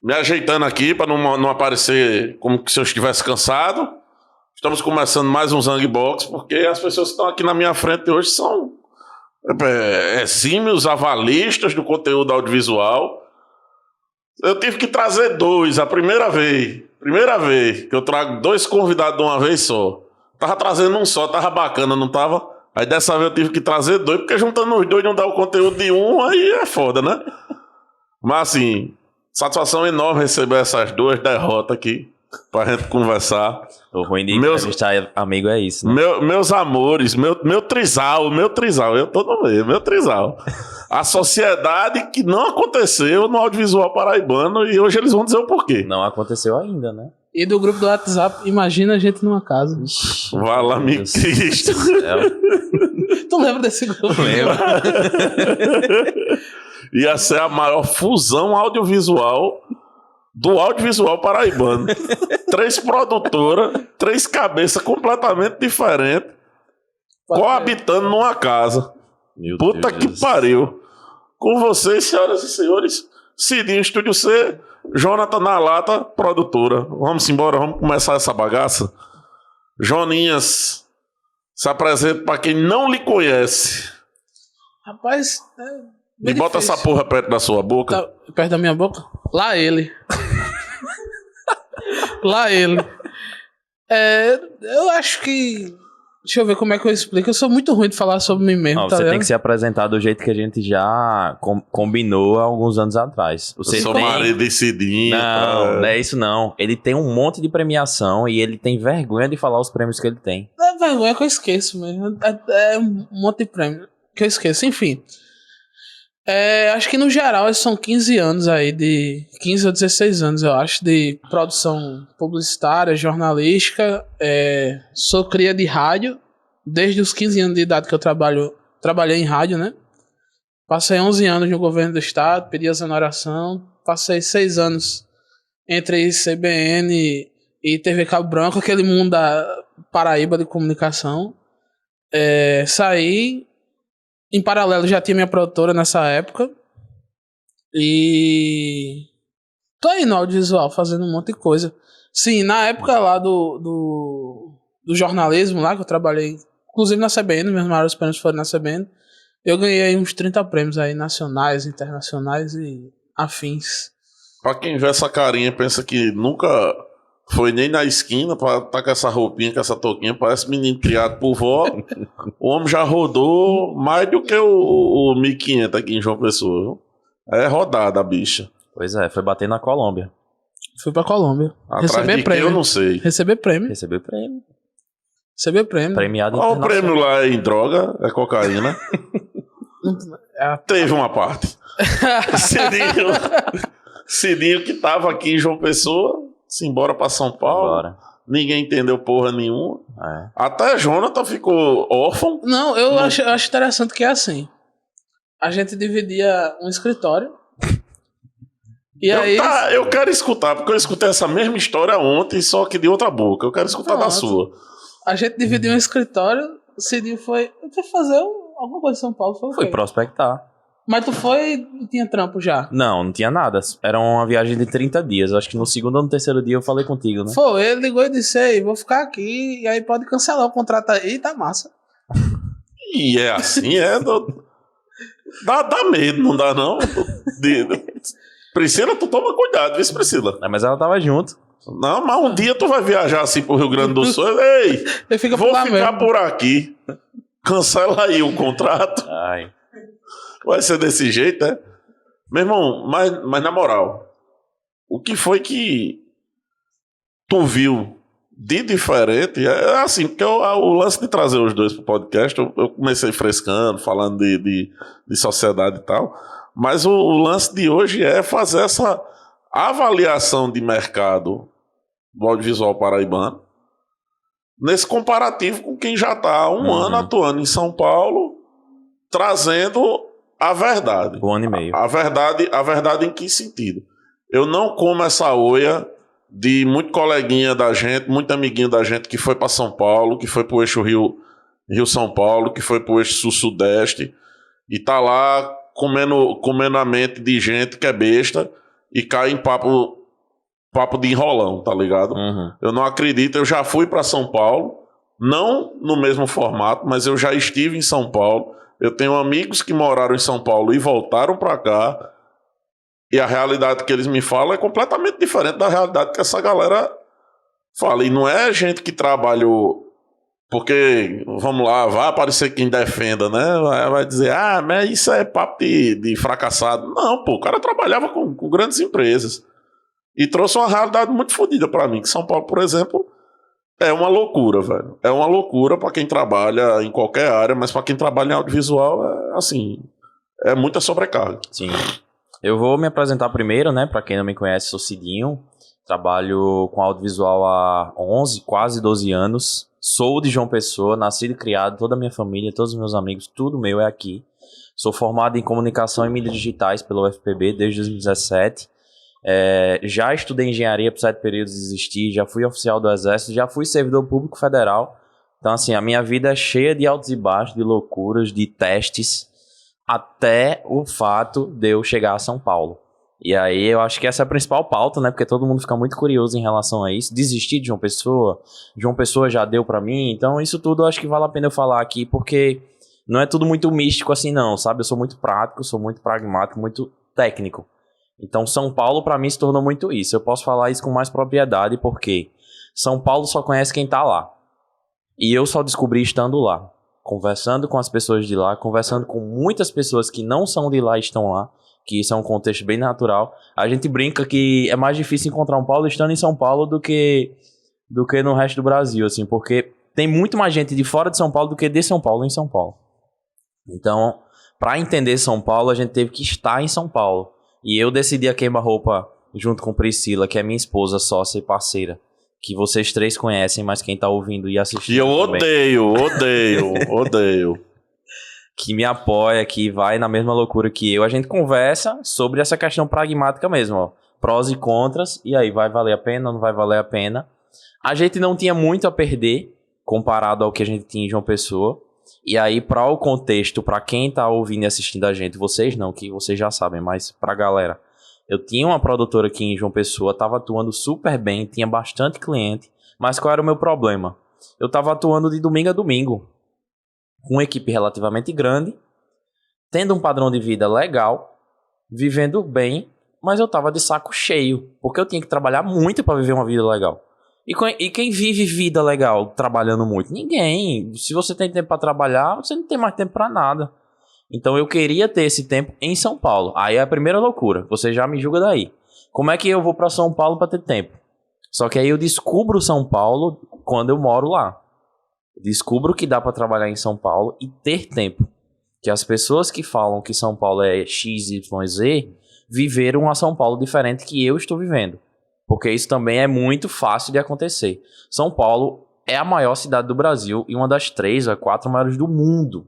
Me ajeitando aqui para não aparecer como se eu estivesse cansado. Estamos começando mais um Zang Box, porque as pessoas que estão aqui na minha frente hoje são exímios avalistas do conteúdo audiovisual. Eu tive que trazer dois, a primeira vez que eu trago dois convidados de uma vez só. Tava trazendo um só, tava bacana, não tava? Aí dessa vez eu tive que trazer dois, porque juntando os dois não dá o conteúdo de um, aí é foda, né? Mas assim, satisfação enorme receber essas duas derrotas aqui pra gente conversar. O ruim de entrevistar amigo é isso, né? Meus amores, meu trisal, eu tô no meio, meu trisal. A sociedade que não aconteceu no audiovisual paraibano e hoje eles vão dizer o porquê. Não aconteceu ainda, né? E do grupo do WhatsApp, imagina a gente numa casa. Vala-me Cristo. Tu lembra desse grupo? Lembro. Ia ser a maior fusão audiovisual do audiovisual paraibano. 3 produtoras, 3 cabeças completamente diferentes, coabitando numa casa. Meu Puta Deus. que pariu. Com vocês, senhoras e senhores, Cidinho, Estúdio C, Jonathan na lata, produtora. Vamos embora, vamos começar essa bagaça. Joninhas, se apresenta pra quem não lhe conhece. Rapaz, E bota essa porra perto da sua boca. Tá perto da minha boca? Lá ele. Lá ele. Eu acho que... Deixa eu ver como é que eu explico. Eu sou muito ruim de falar sobre mim mesmo. Não, tá você vendo? tem que se apresentar do jeito que a gente já combinou há alguns anos atrás. Você Eu sou marido de Cidinho. Não é isso não. Ele tem um monte de premiação e ele tem vergonha de falar os prêmios que ele tem. É vergonha que eu esqueço mesmo. É um monte de prêmio que eu esqueço. Enfim. Acho que no geral são 15 anos aí, de 15 ou 16 anos, eu acho, de produção publicitária, jornalística. Sou cria de rádio, desde os 15 anos de idade que eu trabalhei em rádio, né? Passei 11 anos no governo do estado, pedi exoneração, passei 6 anos entre CBN e TV Cabo Branco, aquele mundo da Paraíba de comunicação. Saí. Em paralelo, já tinha minha produtora nessa época. E... tô aí no audiovisual, fazendo um monte de coisa. Sim, na época lá do jornalismo, lá que eu trabalhei, inclusive na CBN, meus maiores prêmios foram na CBN, eu ganhei aí uns 30 prêmios aí, nacionais, internacionais e afins. Pra quem vê essa carinha, pensa que nunca foi nem na esquina pra estar com essa roupinha, com essa touquinha, parece menino criado por vó. O homem já rodou mais do que o 1500 aqui em João Pessoa, viu? É rodada a bicha. Pois é, foi bater na Colômbia. Fui pra Colômbia. Atrás Receber de prêmio. quem eu não sei. Receber prêmio. Recebeu prêmio. Receber prêmio. Premiado Ó, o internacional. prêmio lá é em droga, é cocaína. Teve uma parte. Cidinho que tava aqui em João Pessoa, se embora pra São Paulo. Bora. Ninguém entendeu porra nenhuma. Até Jonathan ficou órfão. Não, eu acho interessante que é assim. A gente dividia um escritório. E aí. Eu quero escutar, porque eu escutei essa mesma história ontem, só que de outra boca. Eu quero escutar da sua. A gente dividiu um escritório. O Cidinho foi fazer alguma coisa em São Paulo. Foi prospectar. Mas tu foi e tinha trampo já? Não tinha nada. Era uma viagem de 30 dias. Acho que no segundo ou no terceiro dia eu falei contigo, né? Foi, ele ligou e disse: ei, vou ficar aqui. E aí pode cancelar o contrato aí, tá massa. E é assim, dá medo, não dá não? Priscila, tu toma cuidado, viu, Priscila? Mas ela tava junto. Não, mas um dia tu vai viajar assim pro Rio Grande do Sul. Ei, vou ficar por aqui. Cancela aí o contrato. Ai. Vai ser desse jeito, né? Meu irmão, mas na moral, o que foi que tu viu de diferente? É assim, porque o lance de trazer os dois pro podcast, eu comecei frescando, falando de sociedade e tal, mas o lance de hoje é fazer essa avaliação de mercado do audiovisual paraibano nesse comparativo com quem já está há um ano atuando em São Paulo, trazendo a verdade. Um ano e meio. A verdade em que sentido? Eu não como essa oia de muito coleguinha da gente, muito amiguinho da gente que foi para São Paulo, que foi pro eixo Rio-São Paulo, que foi pro eixo Sul-Sudeste e tá lá comendo a mente de gente que é besta e cai em papo de enrolão, tá ligado? Uhum. Eu não acredito, eu já fui para São Paulo, não no mesmo formato, mas eu já estive em São Paulo. Eu tenho amigos que moraram em São Paulo e voltaram para cá, e a realidade que eles me falam é completamente diferente da realidade que essa galera fala. E não é gente que trabalhou, porque, vamos lá, vai aparecer quem defenda, né? Vai dizer, mas isso é papo de fracassado. Não, pô, o cara trabalhava com grandes empresas. E trouxe uma realidade muito fodida pra mim, que São Paulo, por exemplo, é uma loucura, velho. É uma loucura pra quem trabalha em qualquer área, mas pra quem trabalha em audiovisual, assim, é muita sobrecarga. Sim. Eu vou me apresentar primeiro, né? Pra quem não me conhece, sou Cidinho. Trabalho com audiovisual há 11, quase 12 anos. Sou de João Pessoa, nascido e criado, toda a minha família, todos os meus amigos, tudo meu é aqui. Sou formado em comunicação e mídias digitais pela UFPB desde 2017. Já estudei engenharia por 7 períodos, desisti, já fui oficial do Exército, já fui servidor público federal. Então, assim, a minha vida é cheia de altos e baixos, de loucuras, de testes, até o fato de eu chegar a São Paulo. E aí eu acho que essa é a principal pauta, né? Porque todo mundo fica muito curioso em relação a isso. Desistir de João Pessoa já deu pra mim. Então, isso tudo eu acho que vale a pena eu falar aqui, porque não é tudo muito místico assim, não, sabe? Eu sou muito prático, sou muito pragmático, muito técnico. Então, São Paulo, pra mim, se tornou muito isso. Eu posso falar isso com mais propriedade, porque São Paulo só conhece quem tá lá. E eu só descobri estando lá. Conversando com as pessoas de lá, conversando com muitas pessoas que não são de lá e estão lá, que isso é um contexto bem natural. A gente brinca que é mais difícil encontrar um paulistano em São Paulo do que no resto do Brasil, assim, porque tem muito mais gente de fora de São Paulo do que de São Paulo em São Paulo. Então, pra entender São Paulo, a gente teve que estar em São Paulo. E eu decidi a queima-roupa junto com Priscila, que é minha esposa, sócia e parceira. Que vocês três conhecem, mas quem tá ouvindo e assistindo E eu também, odeio. que me apoia, que vai na mesma loucura que eu. A gente conversa sobre essa questão pragmática mesmo, ó. Prós e contras, e aí, vai valer a pena, não vai valer a pena. A gente não tinha muito a perder, comparado ao que a gente tinha em João Pessoa. E aí, para o contexto, para quem tá ouvindo e assistindo a gente, vocês não, que vocês já sabem, mas pra galera, eu tinha uma produtora aqui em João Pessoa, tava atuando super bem, tinha bastante cliente, mas qual era o meu problema? Eu tava atuando de domingo a domingo, com uma equipe relativamente grande, tendo um padrão de vida legal, vivendo bem, mas eu tava de saco cheio, porque eu tinha que trabalhar muito para viver uma vida legal. E quem vive vida legal trabalhando muito? Ninguém. Se você tem tempo para trabalhar, você não tem mais tempo para nada. Então eu queria ter esse tempo em São Paulo. Aí é a primeira loucura. Você já me julga daí. Como é que eu vou para São Paulo para ter tempo? Só que aí eu descubro São Paulo quando eu moro lá. Descubro que dá para trabalhar em São Paulo e ter tempo. Que as pessoas que falam que São Paulo é X, Y, Z viveram a São Paulo diferente que eu estou vivendo. Porque isso também é muito fácil de acontecer. São Paulo é a maior cidade do Brasil e uma das 3 a 4 maiores do mundo.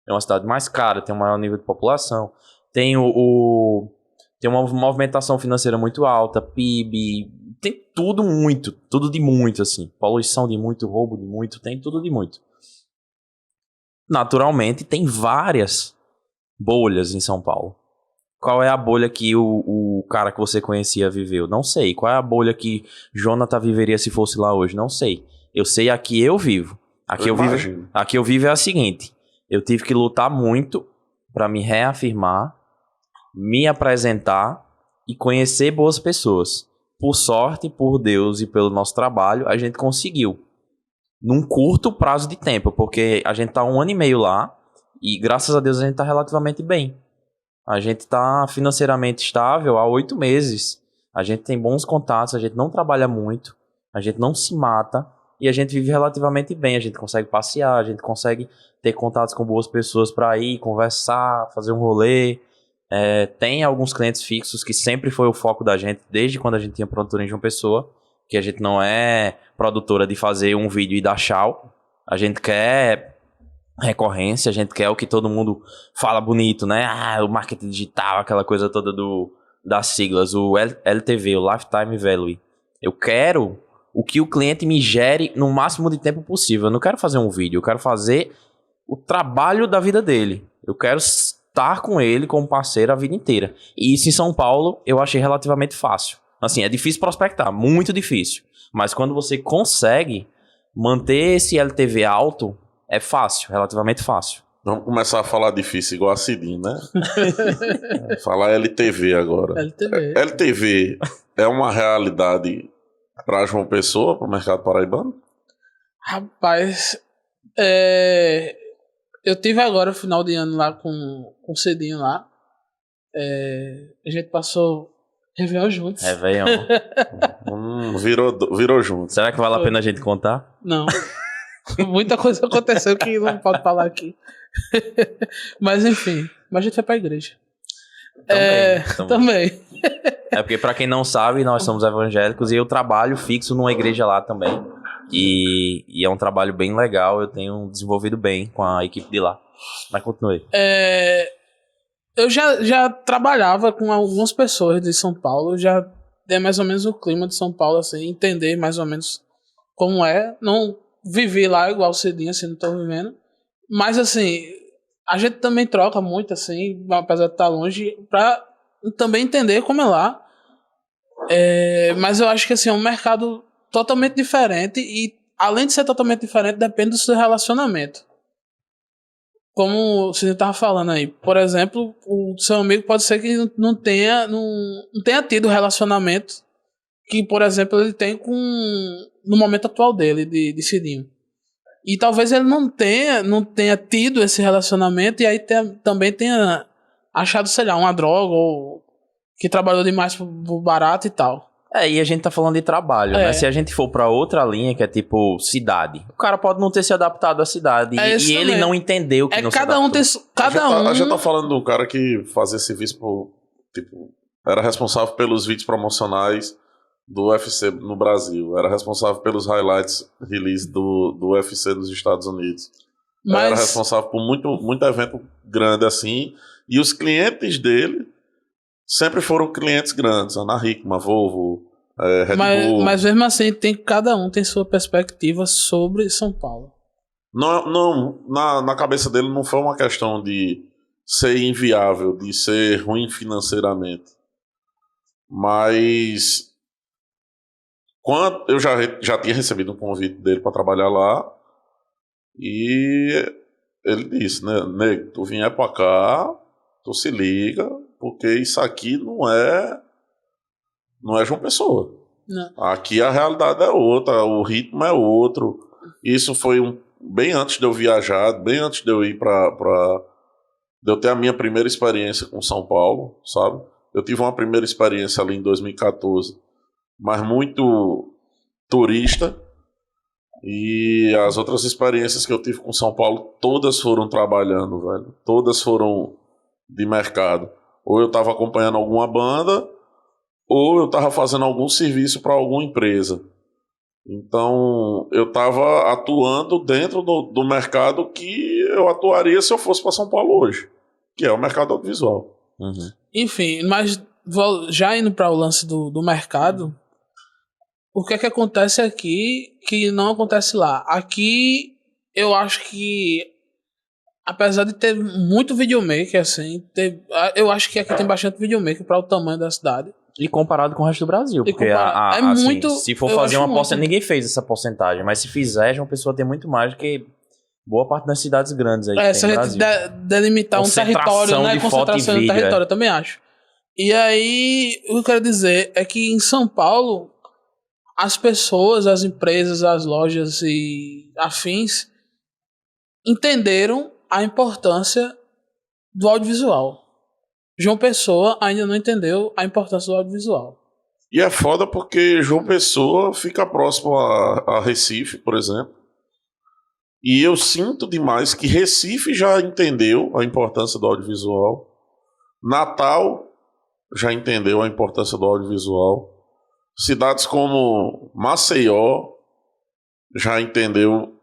É uma cidade mais cara, tem um maior nível de população, tem tem uma movimentação financeira muito alta, PIB, tem tudo de muito, assim. Poluição de muito, roubo de muito, tem tudo de muito. Naturalmente, tem várias bolhas em São Paulo. Qual é a bolha que o cara que você conhecia viveu? Não sei. Qual é a bolha que Jonathan viveria se fosse lá hoje? Não sei. Eu sei a que eu vivo. Aqui eu vivo é a seguinte. Eu tive que lutar muito para me reafirmar, me apresentar e conhecer boas pessoas. Por sorte, por Deus e pelo nosso trabalho, a gente conseguiu. Num curto prazo de tempo, porque a gente tá 1 ano e meio lá e graças a Deus a gente tá relativamente bem. A gente tá financeiramente estável há 8 meses. A gente tem bons contatos, a gente não trabalha muito, a gente não se mata e a gente vive relativamente bem. A gente consegue passear, a gente consegue ter contatos com boas pessoas para ir, conversar, fazer um rolê. Tem alguns clientes fixos que sempre foi o foco da gente, desde quando a gente tinha produtora em João Pessoa, que a gente não é produtora de fazer um vídeo e dar tchau. A gente quer recorrência, a gente quer o que todo mundo fala bonito, né? O marketing digital, aquela coisa toda das siglas, o LTV, o Lifetime Value. Eu quero o que o cliente me gere no máximo de tempo possível. Eu não quero fazer um vídeo, eu quero fazer o trabalho da vida dele. Eu quero estar com ele como parceiro a vida inteira. E isso em São Paulo eu achei relativamente fácil. Assim, é difícil prospectar, muito difícil. Mas quando você consegue manter esse LTV alto, é fácil, relativamente fácil. Vamos começar a falar difícil, igual a Cidinho, né? Falar LTV agora. LTV. LTV é uma realidade para João Pessoa, para o mercado paraibano? Rapaz, eu tive agora o final de ano lá com o Cedinho lá. A gente passou Réveillon juntos. Réveillon. Virou junto. Será que vale a pena a gente contar? Não. Muita coisa aconteceu que não pode falar aqui. Mas enfim, mas a gente foi pra igreja. Também. É porque pra quem não sabe, nós somos evangélicos e eu trabalho fixo numa igreja lá também. E é um trabalho bem legal, eu tenho desenvolvido bem com a equipe de lá. Mas continue. Eu já trabalhava com algumas pessoas de São Paulo, já dei mais ou menos o clima de São Paulo, assim, entender mais ou menos como é. Não vivi lá igual Cedinho, assim, não tô vivendo. Mas, assim, a gente também troca muito, assim, apesar de estar longe, pra também entender como é lá. Mas eu acho que, assim, é um mercado totalmente diferente e, além de ser totalmente diferente, depende do seu relacionamento. Como o Cedinho estava falando aí. Por exemplo, o seu amigo pode ser que não tenha tido o relacionamento que, por exemplo, ele tem no momento atual dele, de Cidinho. E talvez ele não tenha tido esse relacionamento e aí também tenha achado, sei lá, uma droga ou que trabalhou demais por barato e tal. E a gente tá falando de trabalho, né? Se a gente for pra outra linha, que é tipo cidade, o cara pode não ter se adaptado à cidade e ele não entendeu que não cada se adaptou. A gente tá falando de um cara que fazia serviço era responsável pelos vídeos promocionais do UFC no Brasil, era responsável pelos highlights release do UFC nos Estados Unidos. Era responsável por muito evento grande assim, e os clientes dele sempre foram clientes grandes, Ana Hickman, Volvo, Red Bull. Mas mesmo assim, cada um tem sua perspectiva sobre São Paulo. Não, na cabeça dele não foi uma questão de ser inviável, de ser ruim financeiramente. Mas quando eu já tinha recebido um convite dele para trabalhar lá, e ele disse, né, nego, tu vier para cá, tu se liga, porque isso aqui não é João Pessoa. Não. Aqui a realidade é outra, o ritmo é outro. Isso foi bem antes de eu viajar, bem antes de eu ir de eu ter a minha primeira experiência com São Paulo, sabe? Eu tive uma primeira experiência ali em 2014, mas muito turista. E as outras experiências que eu tive com São Paulo, todas foram trabalhando, velho. Todas foram de mercado. Ou eu estava acompanhando alguma banda, ou eu estava fazendo algum serviço para alguma empresa. Então, eu estava atuando dentro do mercado que eu atuaria se eu fosse para São Paulo hoje, que é o mercado audiovisual. Uhum. Enfim, mas já indo para o lance do mercado, o que é que acontece aqui que não acontece lá? Aqui, eu acho que, apesar de ter muito videomaker, assim, eu acho que aqui tem bastante videomaker para o tamanho da cidade. E comparado com o resto do Brasil, porque assim, muito, se for fazer uma porcentagem, ninguém fez essa porcentagem, mas se fizer, João Pessoa tem muito mais do que boa parte das cidades grandes aí. Se a gente delimitar um território, né? Concentração do território, eu também acho. E aí, o que eu quero dizer é que em São Paulo, as pessoas, as empresas, as lojas e afins entenderam a importância do audiovisual. João Pessoa ainda não entendeu a importância do audiovisual. E é foda porque João Pessoa fica próximo a Recife, por exemplo. E eu sinto demais que Recife já entendeu a importância do audiovisual. Natal já entendeu a importância do audiovisual. Cidades como Maceió já entendeu.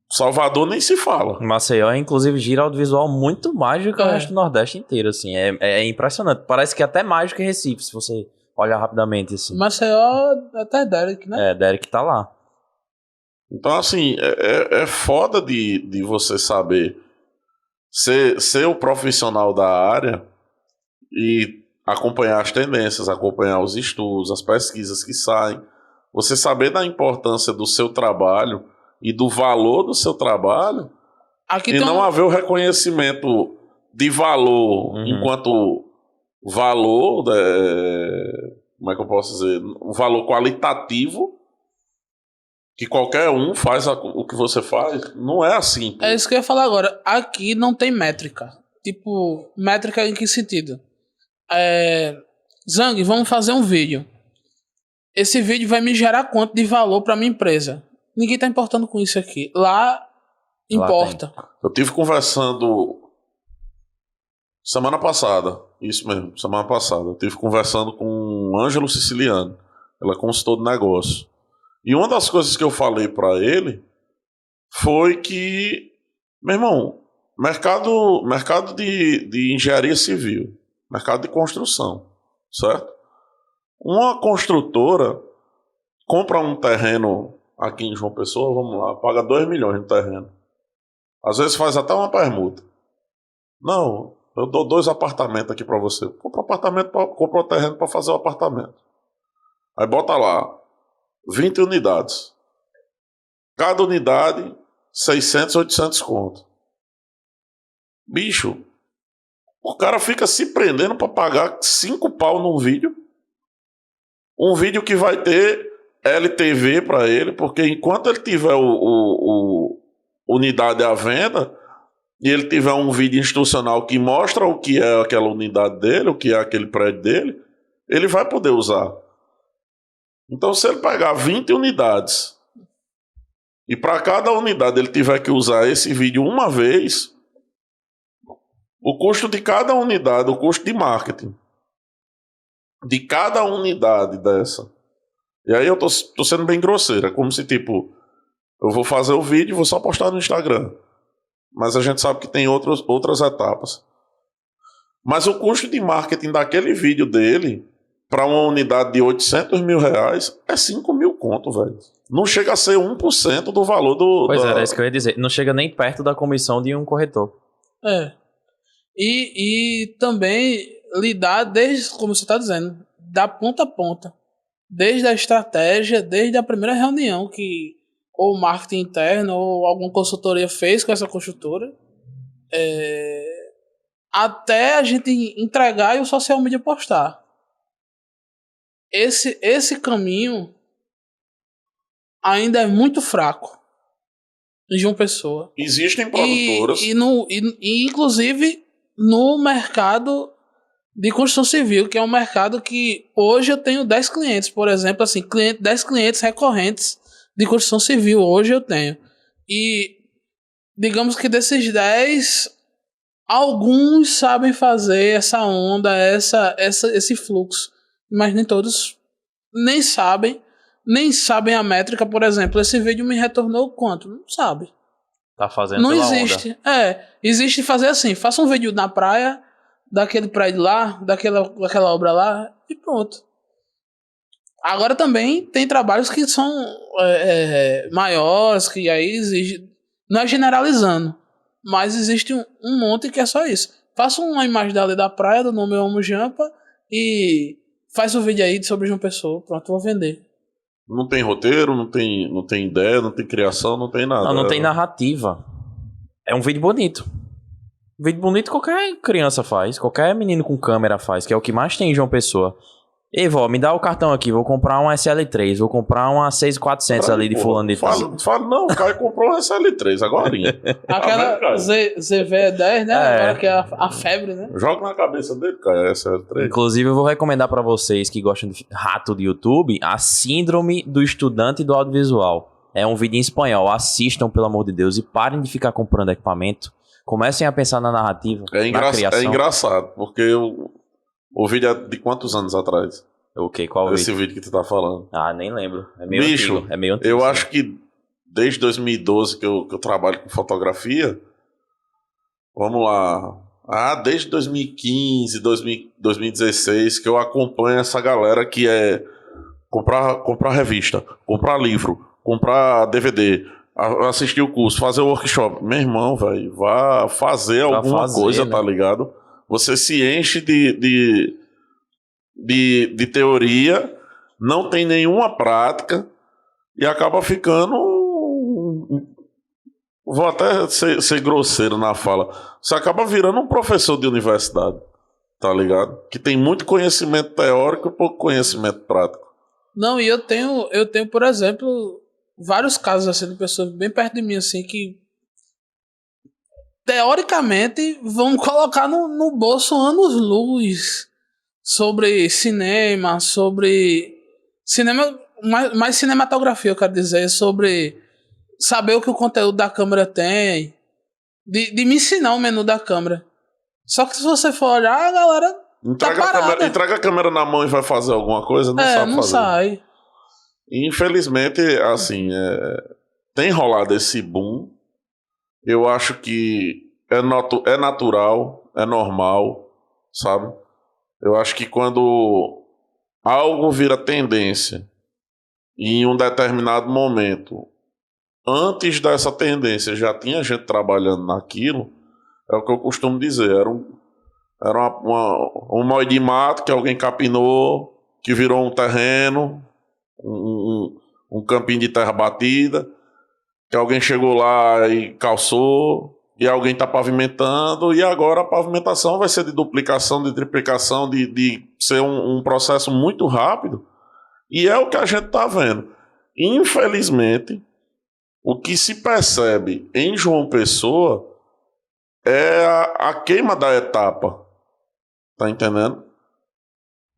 Salvador nem se fala. Maceió, inclusive, gira audiovisual muito mais do que o resto do Nordeste inteiro, assim. É impressionante. Parece que até mais do que Recife, se você olhar rapidamente, assim. Maceió até Derek, né? Derek tá lá. Então, assim, é foda de você saber ser o profissional da área e acompanhar as tendências, acompanhar os estudos, as pesquisas que saem, você saber da importância do seu trabalho e do valor do seu trabalho, Aqui e tem não haver o reconhecimento de valor enquanto valor, como é que eu posso dizer, um valor qualitativo, que qualquer um faz o que você faz, não é assim. Pô. É isso que eu ia falar agora. Aqui não tem métrica. Tipo, métrica em que sentido? Zang, vamos fazer um vídeo. Esse vídeo vai me gerar quanto de valor para minha empresa? Ninguém tá importando com isso aqui. Lá importa. Eu tive conversando semana passada, isso mesmo, semana passada, eu tive conversando com o Ângelo Siciliano, ela é consultor de negócio. E uma das coisas que eu falei para ele foi que, meu irmão, mercado de engenharia civil, mercado de construção, certo? Uma construtora compra um terreno aqui em João Pessoa, vamos lá, paga 2 milhões no terreno. Às vezes faz até uma permuta. Não, eu dou 2 apartamentos aqui para você. Compra o terreno para fazer o apartamento. Aí bota lá 20 unidades. Cada unidade 600, 800 conto. Bicho, o cara fica se prendendo para pagar 5 pau num vídeo. Um vídeo que vai ter LTV para ele, porque enquanto ele tiver o unidade à venda e ele tiver um vídeo institucional que mostra o que é aquela unidade dele, o que é aquele prédio dele, ele vai poder usar. Então, se ele pegar 20 unidades e para cada unidade ele tiver que usar esse vídeo uma vez, o custo de cada unidade, o custo de marketing de cada unidade dessa. E aí eu tô sendo bem grosseiro. É como se, tipo, eu vou fazer o vídeo e vou só postar no Instagram. Mas a gente sabe que tem outras etapas. Mas o custo de marketing daquele vídeo dele para uma unidade de 800 mil reais é 5 mil conto, velho. Não chega a ser 1% do valor do... Pois era isso que eu ia dizer. Não chega nem perto da comissão de um corretor. É. E também lidar desde, como você está dizendo, da ponta a ponta. Desde a estratégia, desde a primeira reunião que ou o marketing interno ou alguma consultoria fez com essa construtora, até a gente entregar e o social media postar. Esse caminho ainda é muito fraco em João Pessoa. Existem produtoras. E inclusive no mercado de construção civil, que é um mercado que hoje eu tenho 10 clientes, por exemplo, assim, 10 clientes recorrentes de construção civil, hoje eu tenho. E digamos que desses 10, alguns sabem fazer essa onda, esse fluxo, mas nem todos nem sabem a métrica. Por exemplo, esse vídeo me retornou quanto? Não sabe. Tá fazendo Não pela existe. onda. Existe fazer assim, faça um vídeo na praia, daquele prédio lá, daquela obra lá, e pronto. Agora também tem trabalhos que são maiores, que aí exige, não é generalizando, mas existe um monte que é só isso. Faça uma imagem dali da praia, do nome Homo Jampa, e faz um vídeo aí sobre João Pessoa, pronto, vou vender. Não tem roteiro, não tem ideia, não tem criação, não tem nada. Não tem narrativa. É um vídeo bonito. Vídeo bonito qualquer criança faz, qualquer menino com câmera faz, que é o que mais tem em João Pessoa. Ei, vó, me dá o cartão aqui, vou comprar um SL3, vou comprar uma 6400 ali de fulano de tal. Não, o Caio comprou um SL3 agorinha. Aquela ZV10, né? Agora que é a febre, né? Joga na cabeça dele, Caio, SL3. Inclusive, eu vou recomendar pra vocês que gostam de rato de YouTube, a Síndrome do Estudante do Audiovisual. É um vídeo em espanhol, assistam, pelo amor de Deus, e parem de ficar comprando equipamento. Comecem a pensar na narrativa, na criação. É engraçado, porque o vídeo é de quantos anos atrás? O quê? Qual Esse vídeo que tu tá falando? Ah, nem lembro. É meio Bicho, antigo. É meio antigo, eu sim. acho que desde 2012 que eu trabalho com fotografia, vamos lá, desde 2015, 2016 que eu acompanho essa galera que é comprar revista, comprar livro, comprar DVD, assistir o curso, fazer o workshop. Meu irmão, velho, vá fazer alguma coisa, né? Tá ligado? Você se enche de teoria, não tem nenhuma prática e acaba ficando. Vou até ser grosseiro na fala. Você acaba virando um professor de universidade, tá ligado? Que tem muito conhecimento teórico e pouco conhecimento prático. Não, e eu tenho, por exemplo, vários casos assim de pessoas bem perto de mim, assim, que teoricamente vão colocar no bolso anos-luz sobre cinema, mais cinematografia, eu quero dizer, sobre saber o que o conteúdo da câmera tem, de me ensinar o menu da câmera. Só que se você for olhar, a galera entrega a câmera na mão e vai fazer alguma coisa, não sabe não fazer. sai. Infelizmente, assim, tem rolado esse boom. Eu acho que é natural, é normal, sabe? Eu acho que quando algo vira tendência e em um determinado momento, antes dessa tendência já tinha gente trabalhando naquilo, é o que eu costumo dizer, era um mói de mato que alguém capinou, que virou um terreno, um campinho de terra batida, que alguém chegou lá e calçou, e alguém está pavimentando, e agora a pavimentação vai ser de duplicação, de triplicação, de ser um processo muito rápido, e é o que a gente está vendo. Infelizmente, o que se percebe em João Pessoa é a queima da etapa. Tá entendendo?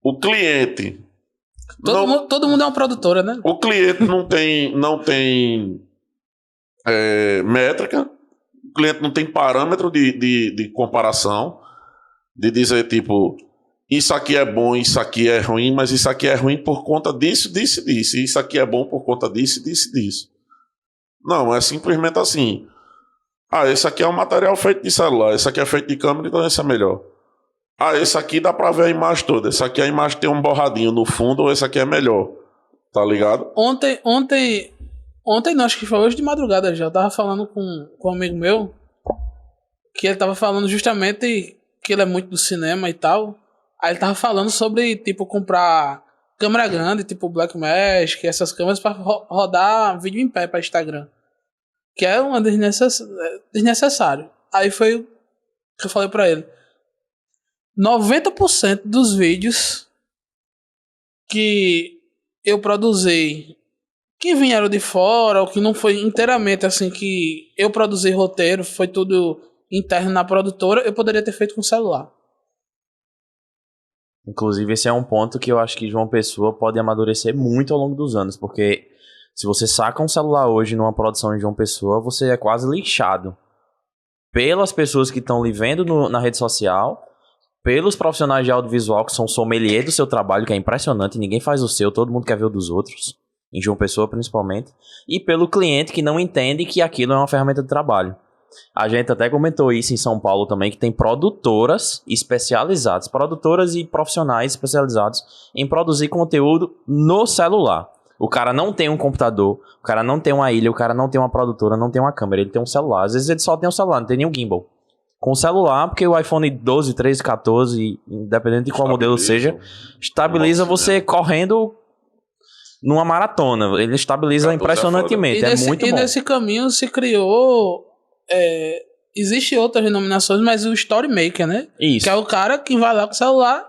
O cliente... Todo mundo é uma produtora, né? O cliente não tem métrica, o cliente não tem parâmetro de comparação, de dizer, tipo, isso aqui é bom, isso aqui é ruim, mas isso aqui é ruim por conta disso, disso, disso, e isso aqui é bom por conta disso, disso, disso. Não, é simplesmente assim. Esse aqui é um material feito de celular, esse aqui é feito de câmera, então esse é melhor. Esse aqui dá pra ver a imagem toda, esse aqui a imagem tem um borradinho no fundo, ou esse aqui é melhor. Tá ligado? Ontem não, acho que foi hoje de madrugada já, eu tava falando com um amigo meu, que ele tava falando justamente que ele é muito do cinema e tal. Aí ele tava falando sobre, tipo, comprar câmera grande, tipo Blackmagic, essas câmeras pra rodar vídeo em pé pra Instagram. Que é uma desnecessário. Aí foi o que eu falei pra ele. 90% dos vídeos que eu produzi, que vieram de fora, ou que não foi inteiramente assim, que eu produzi roteiro, foi tudo interno na produtora, eu poderia ter feito com celular. Inclusive, esse é um ponto que eu acho que João Pessoa pode amadurecer muito ao longo dos anos, porque se você saca um celular hoje numa produção de João Pessoa, você é quase lixado pelas pessoas que estão lhe vendo na rede social, pelos profissionais de audiovisual que são sommelier do seu trabalho, que é impressionante, ninguém faz o seu, todo mundo quer ver o dos outros, em João Pessoa principalmente, e pelo cliente que não entende que aquilo é uma ferramenta de trabalho. A gente até comentou isso em São Paulo também, que tem produtoras especializadas, produtoras e profissionais especializados em produzir conteúdo no celular. O cara não tem um computador, o cara não tem uma ilha, o cara não tem uma produtora, não tem uma câmera, ele tem um celular. Às vezes ele só tem um celular, não tem nenhum gimbal. Com o celular, porque o iPhone 12, 13, 14, independente de qual modelo seja, estabiliza você correndo numa maratona. Ele estabiliza impressionantemente, é muito bom. E nesse caminho se criou... existe outras denominações, mas o Story Maker, né? Isso. Que é o cara que vai lá com o celular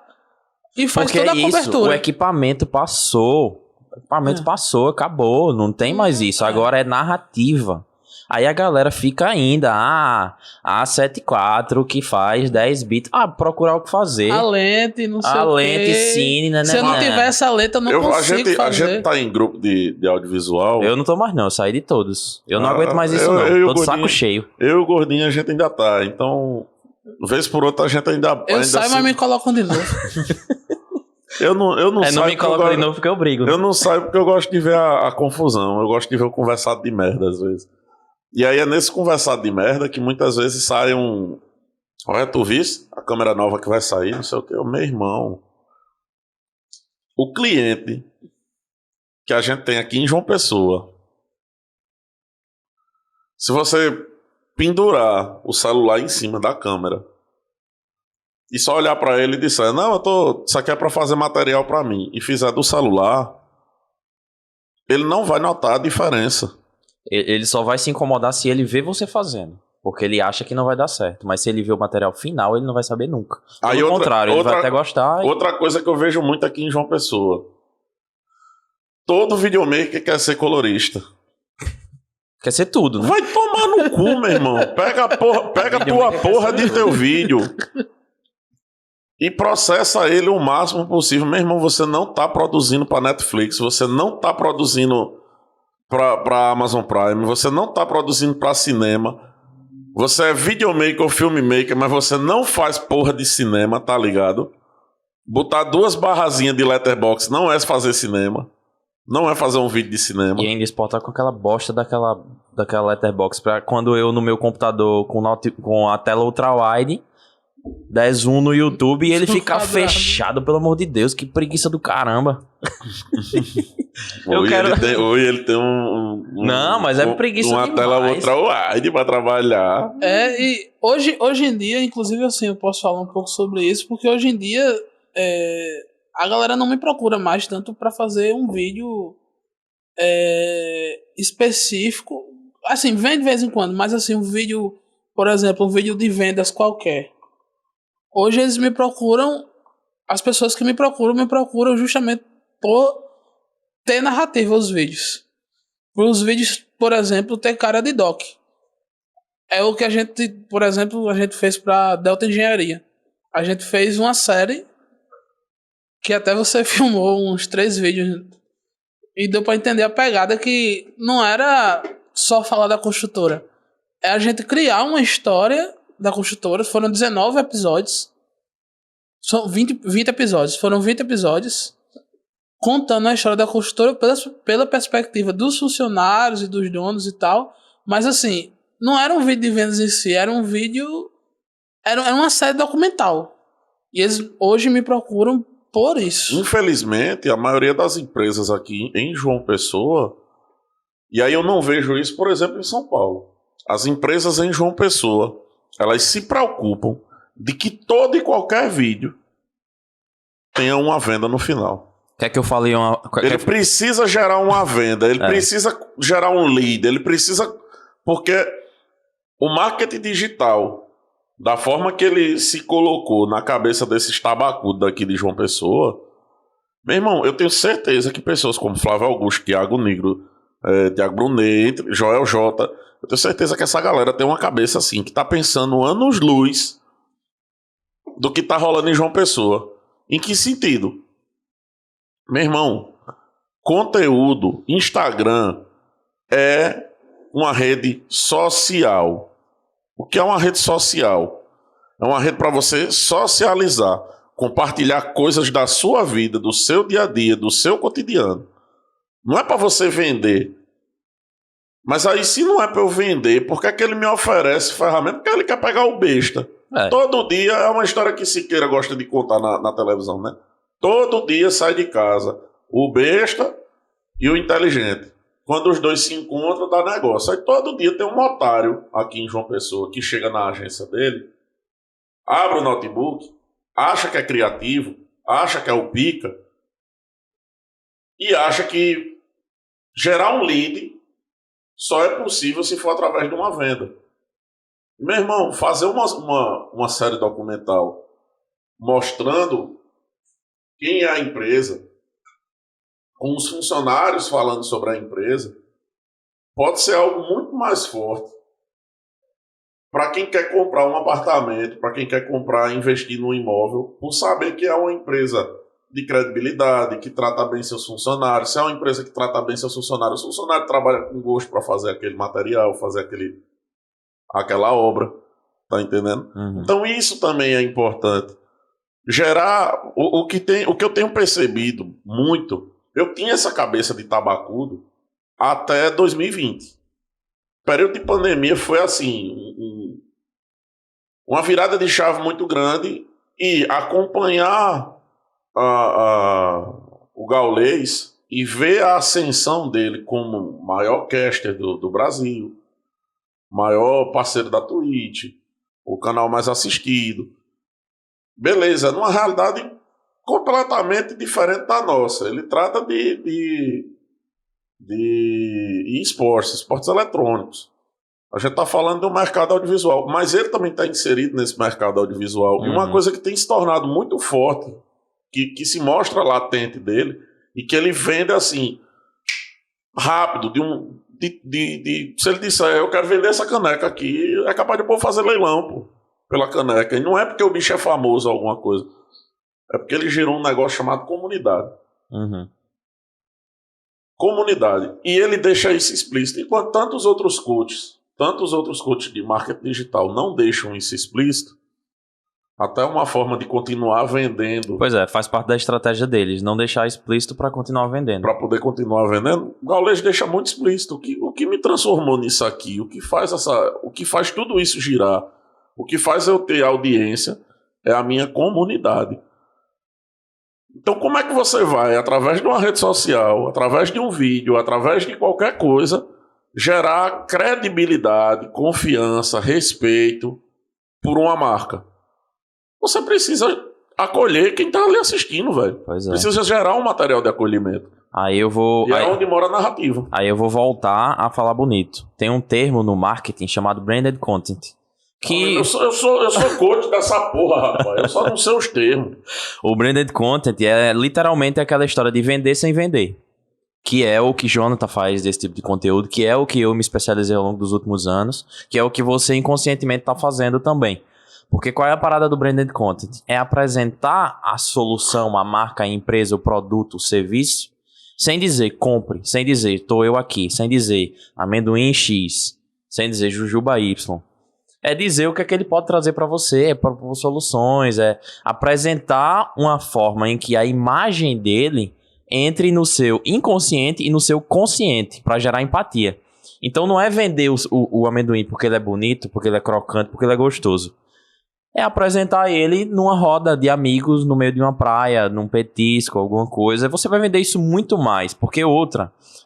e faz toda a cobertura. O equipamento passou. O equipamento passou, acabou. Não tem mais isso. Agora é narrativa. Aí a galera fica ainda, a 7.4 que faz 10 bits. Procurar o que fazer. A lente, não sei o quê. A lente, cine, né? Se eu não tiver essa lente, eu não consigo fazer. A gente tá em grupo de audiovisual. Eu não tô mais não, eu saí de todos. Eu não aguento mais isso não, tô de saco cheio. Eu e o Gordinho a gente ainda tá, então, vez por outra a gente ainda... Eu saio, mas me colocam de novo. Eu não saio. Não me coloca de novo porque eu brigo. Eu não saio porque eu gosto de ver a confusão, eu gosto de ver o conversado de merda às vezes. E aí é nesse conversado de merda que muitas vezes sai um... Olha, tu viste a câmera nova que vai sair, não sei o que. Meu irmão, o cliente que a gente tem aqui em João Pessoa, Se você pendurar o celular em cima da câmera e só olhar pra ele e disser, não, isso aqui é pra fazer material pra mim, e fizer do celular, ele não vai notar a diferença. Ele só vai se incomodar se ele vê você fazendo. Porque ele acha que não vai dar certo. Mas se ele vê o material final, ele não vai saber nunca. Pelo contrário, ele vai até gostar. Outra coisa que eu vejo muito aqui em João Pessoa. Todo videomaker quer ser colorista. Quer ser tudo, né? Vai tomar no cu, meu irmão. Pega a tua porra de teu vídeo e processa ele o máximo possível. Meu irmão, você não tá produzindo pra Netflix, você não tá produzindo pra Amazon Prime, você não tá produzindo pra cinema. Você é videomaker ou filmmaker, mas você não faz porra de cinema, tá ligado? Botar 2 barrazinhas de letterbox não é fazer cinema. Não é fazer um vídeo de cinema. E ainda exportar com aquela bosta daquela letterbox pra quando eu no meu computador com a tela ultrawide der zoom no YouTube e ele ficar fechado, pelo amor de Deus, que preguiça do caramba. Ele tem não, mas é preguiça uma demais. tela ultrawide pra trabalhar. E hoje em dia, inclusive assim, eu posso falar um pouco sobre isso, porque hoje em dia a galera não me procura mais tanto pra fazer um vídeo específico. Assim, vem de vez em quando, mas assim, um vídeo, por exemplo, um vídeo de vendas qualquer. Hoje eles me procuram, as pessoas que me procuram justamente por ter narrativa os vídeos. Os vídeos, por exemplo, ter cara de doc. É o que a gente, por exemplo, a gente fez pra Delta Engenharia. A gente fez uma série que até você filmou uns 3 vídeos e deu pra entender a pegada, que não era só falar da construtora. É a gente criar uma história da construtora. Foram 19 episódios. São 20 episódios. Foram 20 episódios contando a história da construtora pela perspectiva dos funcionários e dos donos e tal. Mas assim, não era um vídeo de vendas em si, era um vídeo... Era uma série documental. E eles hoje me procuram por isso. Infelizmente, a maioria das empresas aqui em João Pessoa, e aí eu não vejo isso, por exemplo, em São Paulo. As empresas em João Pessoa, elas se preocupam de que todo e qualquer vídeo tenha uma venda no final. Quer que eu fale Ele precisa gerar uma venda, ele precisa gerar um lead, ele precisa... Porque o marketing digital, da forma que ele se colocou na cabeça desses tabacudos daqui de João Pessoa, meu irmão, eu tenho certeza que pessoas como Flávio Augusto, Thiago Negro, Thiago Brunet, Joel J, eu tenho certeza que essa galera tem uma cabeça assim, que tá pensando anos-luz do que tá rolando em João Pessoa. Em que sentido? Meu irmão, conteúdo, Instagram é uma rede social. O que é uma rede social? É uma rede para você socializar, compartilhar coisas da sua vida, do seu dia a dia, do seu cotidiano. Não é para você vender. Mas aí, se não é para eu vender, por que é que ele me oferece ferramenta? Porque ele quer pegar o besta. Todo dia é uma história que Siqueira gosta de contar na televisão, né? Todo dia sai de casa o besta e o inteligente. Quando os dois se encontram, dá negócio. Aí todo dia tem um otário aqui em João Pessoa que chega na agência dele, abre o notebook, acha que é criativo, acha que é o pica e acha que gerar um lead só é possível se for através de uma venda. Meu irmão, fazer uma série documental mostrando quem é a empresa, com os funcionários falando sobre a empresa, pode ser algo muito mais forte para quem quer comprar um apartamento, para quem quer investir num imóvel, por saber que é uma empresa de credibilidade, que trata bem seus funcionários. Se é uma empresa que trata bem seus funcionários, o funcionário trabalha com gosto para fazer aquele material, fazer aquela obra, tá entendendo? Uhum. Então isso também é importante. Gerar o que eu tenho percebido muito. Eu tinha essa cabeça de tabacudo até 2020. O período de pandemia foi assim, uma virada de chave muito grande, e acompanhar o Gaules e ver a ascensão dele como o maior caster do Brasil, maior parceiro da Twitch, o canal mais assistido. Beleza, numa realidade completamente diferente da nossa. Ele trata de esportes eletrônicos. A gente está falando do mercado audiovisual, mas ele também está inserido nesse mercado audiovisual. E uma coisa que tem se tornado muito forte, que se mostra latente dele, e que ele vende assim, rápido, se ele disser, eu quero vender essa caneca aqui, é capaz de o povo fazer leilão, pô, pela caneca. E não é porque o bicho é famoso ou alguma coisa. É porque ele gerou um negócio chamado comunidade. Comunidade. E ele deixa isso explícito. Enquanto tantos outros coaches de marketing digital não deixam isso explícito, até uma forma de continuar vendendo. Pois é, faz parte da estratégia deles, não deixar explícito para continuar vendendo. Para poder continuar vendendo, o Gaules deixa muito explícito. O que me transformou nisso aqui, o que faz tudo isso girar, o que faz eu ter audiência é a minha comunidade. Então, como é que você vai, através de uma rede social, através de um vídeo, através de qualquer coisa, gerar credibilidade, confiança, respeito por uma marca? Você precisa acolher quem tá ali assistindo, velho. Pois é. Precisa gerar um material de acolhimento. E é onde mora a narrativa. Aí eu vou voltar a falar bonito. Tem um termo no marketing chamado branded content. Que... Eu sou coach dessa porra, rapaz. Eu só não sei os termos. O branded content é literalmente aquela história de vender sem vender. Que é o que Jonathan faz desse tipo de conteúdo, que é o que eu me especializei ao longo dos últimos anos, que é o que você inconscientemente está fazendo também. Porque qual é a parada do branded content? É apresentar a solução, a marca, a empresa, o produto, o serviço, sem dizer compre, sem dizer tô eu aqui, sem dizer amendoim X, sem dizer jujuba Y. É dizer o que é que ele pode trazer para você, é propor soluções, é apresentar uma forma em que a imagem dele entre no seu inconsciente e no seu consciente, para gerar empatia. Então não é vender o amendoim porque ele é bonito, porque ele é crocante, porque ele é gostoso. É apresentar ele numa roda de amigos no meio de uma praia, num petisco, alguma coisa. Você vai vender isso muito mais, porque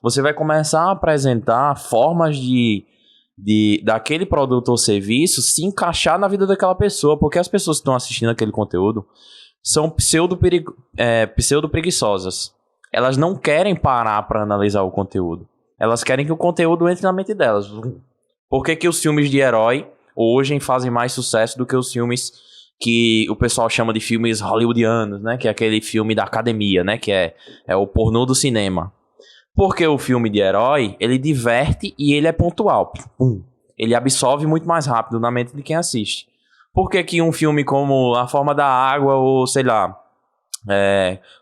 você vai começar a apresentar formas daquele produto ou serviço se encaixar na vida daquela pessoa, porque as pessoas que estão assistindo aquele conteúdo são pseudo-preguiçosas. Elas não querem parar para analisar o conteúdo. Elas querem que o conteúdo entre na mente delas. Por que os filmes de herói hoje fazem mais sucesso do que os filmes que o pessoal chama de filmes hollywoodianos, né? Que é aquele filme da academia, né? Que é o pornô do cinema. Porque o filme de herói, ele diverte e ele é pontual. Ele absorve muito mais rápido na mente de quem assiste. Por que um filme como A Forma da Água ou, sei lá...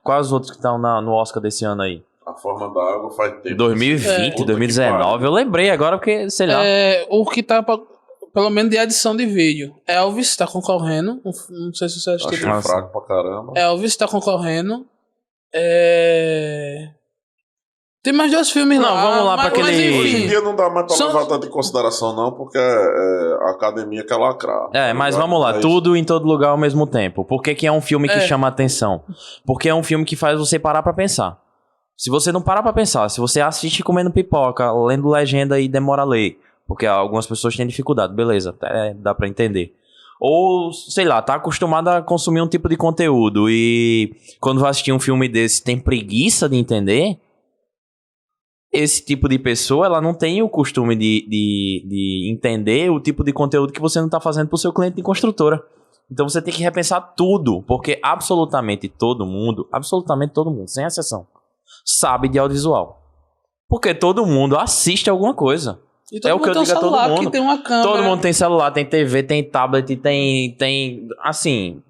quais os outros que estão no Oscar desse ano aí? A Forma da Água faz tempo. 2020, 2019. Eu lembrei agora porque, sei lá. O que tá... Pelo menos de edição de vídeo. Elvis tá concorrendo. Não sei se você achei fraco pra caramba. Elvis tá concorrendo. Tem mais dois filmes lá. Não, vamos lá pra aquele... Hoje em dia não dá mais pra levar tanto em consideração, não, porque a academia quer lacrar. Mas vamos lá. Tudo em todo lugar ao mesmo tempo. Por que é um filme que chama atenção? Porque é um filme que faz você parar pra pensar. Se você não parar pra pensar, se você assiste comendo pipoca, lendo legenda e demora a ler, porque algumas pessoas têm dificuldade, beleza, até dá pra entender. Ou, sei lá, tá acostumado a consumir um tipo de conteúdo e quando vai assistir um filme desse tem preguiça de entender, esse tipo de pessoa, ela não tem o costume de entender o tipo de conteúdo que você não tá fazendo pro seu cliente de construtora. Então você tem que repensar tudo, porque absolutamente todo mundo, sem exceção, sabe de audiovisual. Porque todo mundo assiste alguma coisa. E todo mundo tem um celular que tem uma câmera. Todo mundo tem celular, tem TV, tem tablet, tem assim,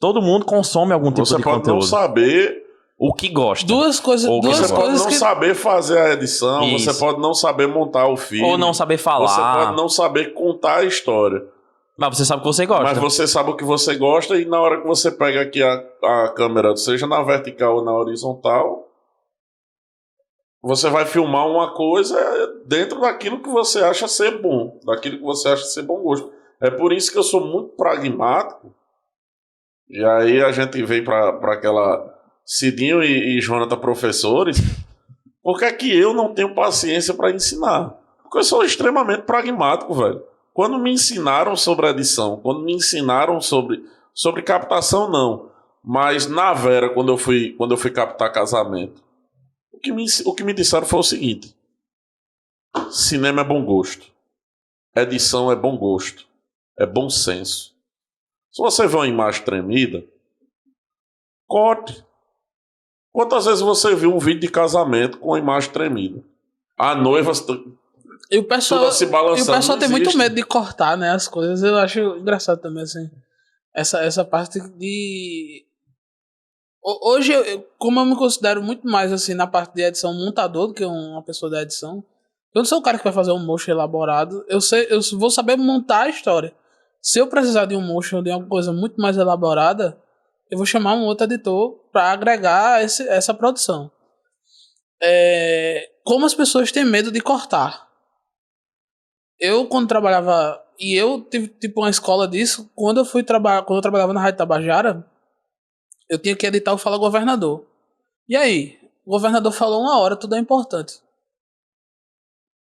todo mundo consome algum tipo de conteúdo. Você pode não saber o que gosta. Duas coisas você pode não saber fazer a edição, Isso. Você pode não saber montar o filme. Ou não saber falar. Você pode não saber contar a história. Mas você sabe o que você gosta. Mas você sabe o que você gosta e na hora que você pega aqui a câmera, seja na vertical ou na horizontal, você vai filmar uma coisa dentro daquilo que você acha ser bom, daquilo que você acha ser bom gosto. É por isso que eu sou muito pragmático. E aí a gente vem para aquela Cidinho e Jonathan professores. Por que é que eu não tenho paciência para ensinar? Porque Porque eu sou extremamente pragmático, velho. Quando me ensinaram sobre edição, quando me ensinaram sobre captação, não. Mas na Vera, quando eu fui captar casamento, o que me disseram foi o seguinte: cinema é bom gosto. Edição é bom gosto. É bom senso. Se você vê uma imagem tremida, corte. Quantas vezes você viu um vídeo de casamento com a imagem tremida? A noiva E o pessoal, se balançando. e o pessoal tem muito existe. medo de cortar, né, as coisas. Eu acho engraçado também, assim. Essa parte de... Hoje, como eu me considero muito mais, assim, na parte de edição montador do que uma pessoa da edição, eu não sou o cara que vai fazer um motion elaborado. Eu vou saber montar a história. Se eu precisar de um motion, de uma coisa muito mais elaborada, eu vou chamar um outro editor para agregar essa produção. Como as pessoas têm medo de cortar. Eu, quando trabalhava... E eu tive tipo uma escola disso. Quando eu trabalhava na Rádio Tabajara, eu tinha que editar o Fala Governador. E aí? O governador falou 1 hora, tudo é importante.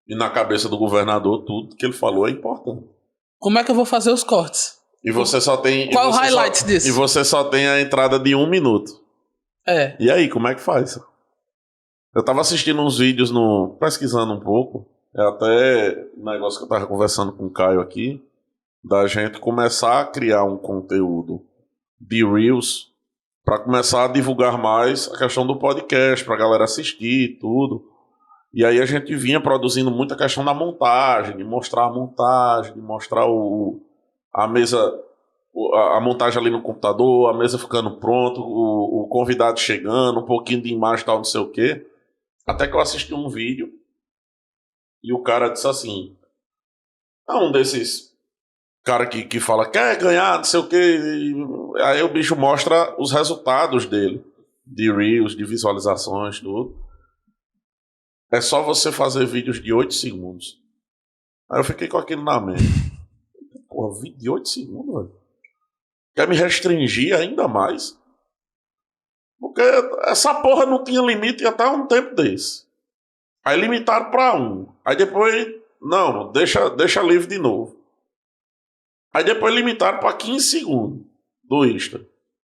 E na cabeça do governador, tudo que ele falou é importante. Como é que eu vou fazer os cortes? E você só tem... Qual o highlight disso? E você só tem a entrada de 1 minuto. E aí, como é que faz? Eu tava assistindo uns vídeos, pesquisando um pouco. É até um negócio que eu tava conversando com o Caio aqui, da gente começar a criar um conteúdo de Reels para começar a divulgar mais a questão do podcast, pra galera assistir e tudo. E aí a gente vinha produzindo muita questão da montagem, de mostrar a montagem, de mostrar a mesa, a montagem ali no computador, a mesa ficando pronto, o convidado chegando, um pouquinho de imagem e tal, não sei o quê. Até que eu assisti um vídeo e o cara disse assim, um desses cara que fala, quer ganhar, não sei o quê. Aí o bicho mostra os resultados dele, de Reels, de visualizações, tudo. É só você fazer vídeos de 8 segundos. Aí eu fiquei com aquilo na mente. Porra, vídeo de 8 segundos, velho. Quer me restringir ainda mais? Porque essa porra não tinha limite até um tempo desse. Aí limitaram pra 1. Aí depois, não, deixa livre de novo. Aí depois limitaram pra 15 segundos do Insta.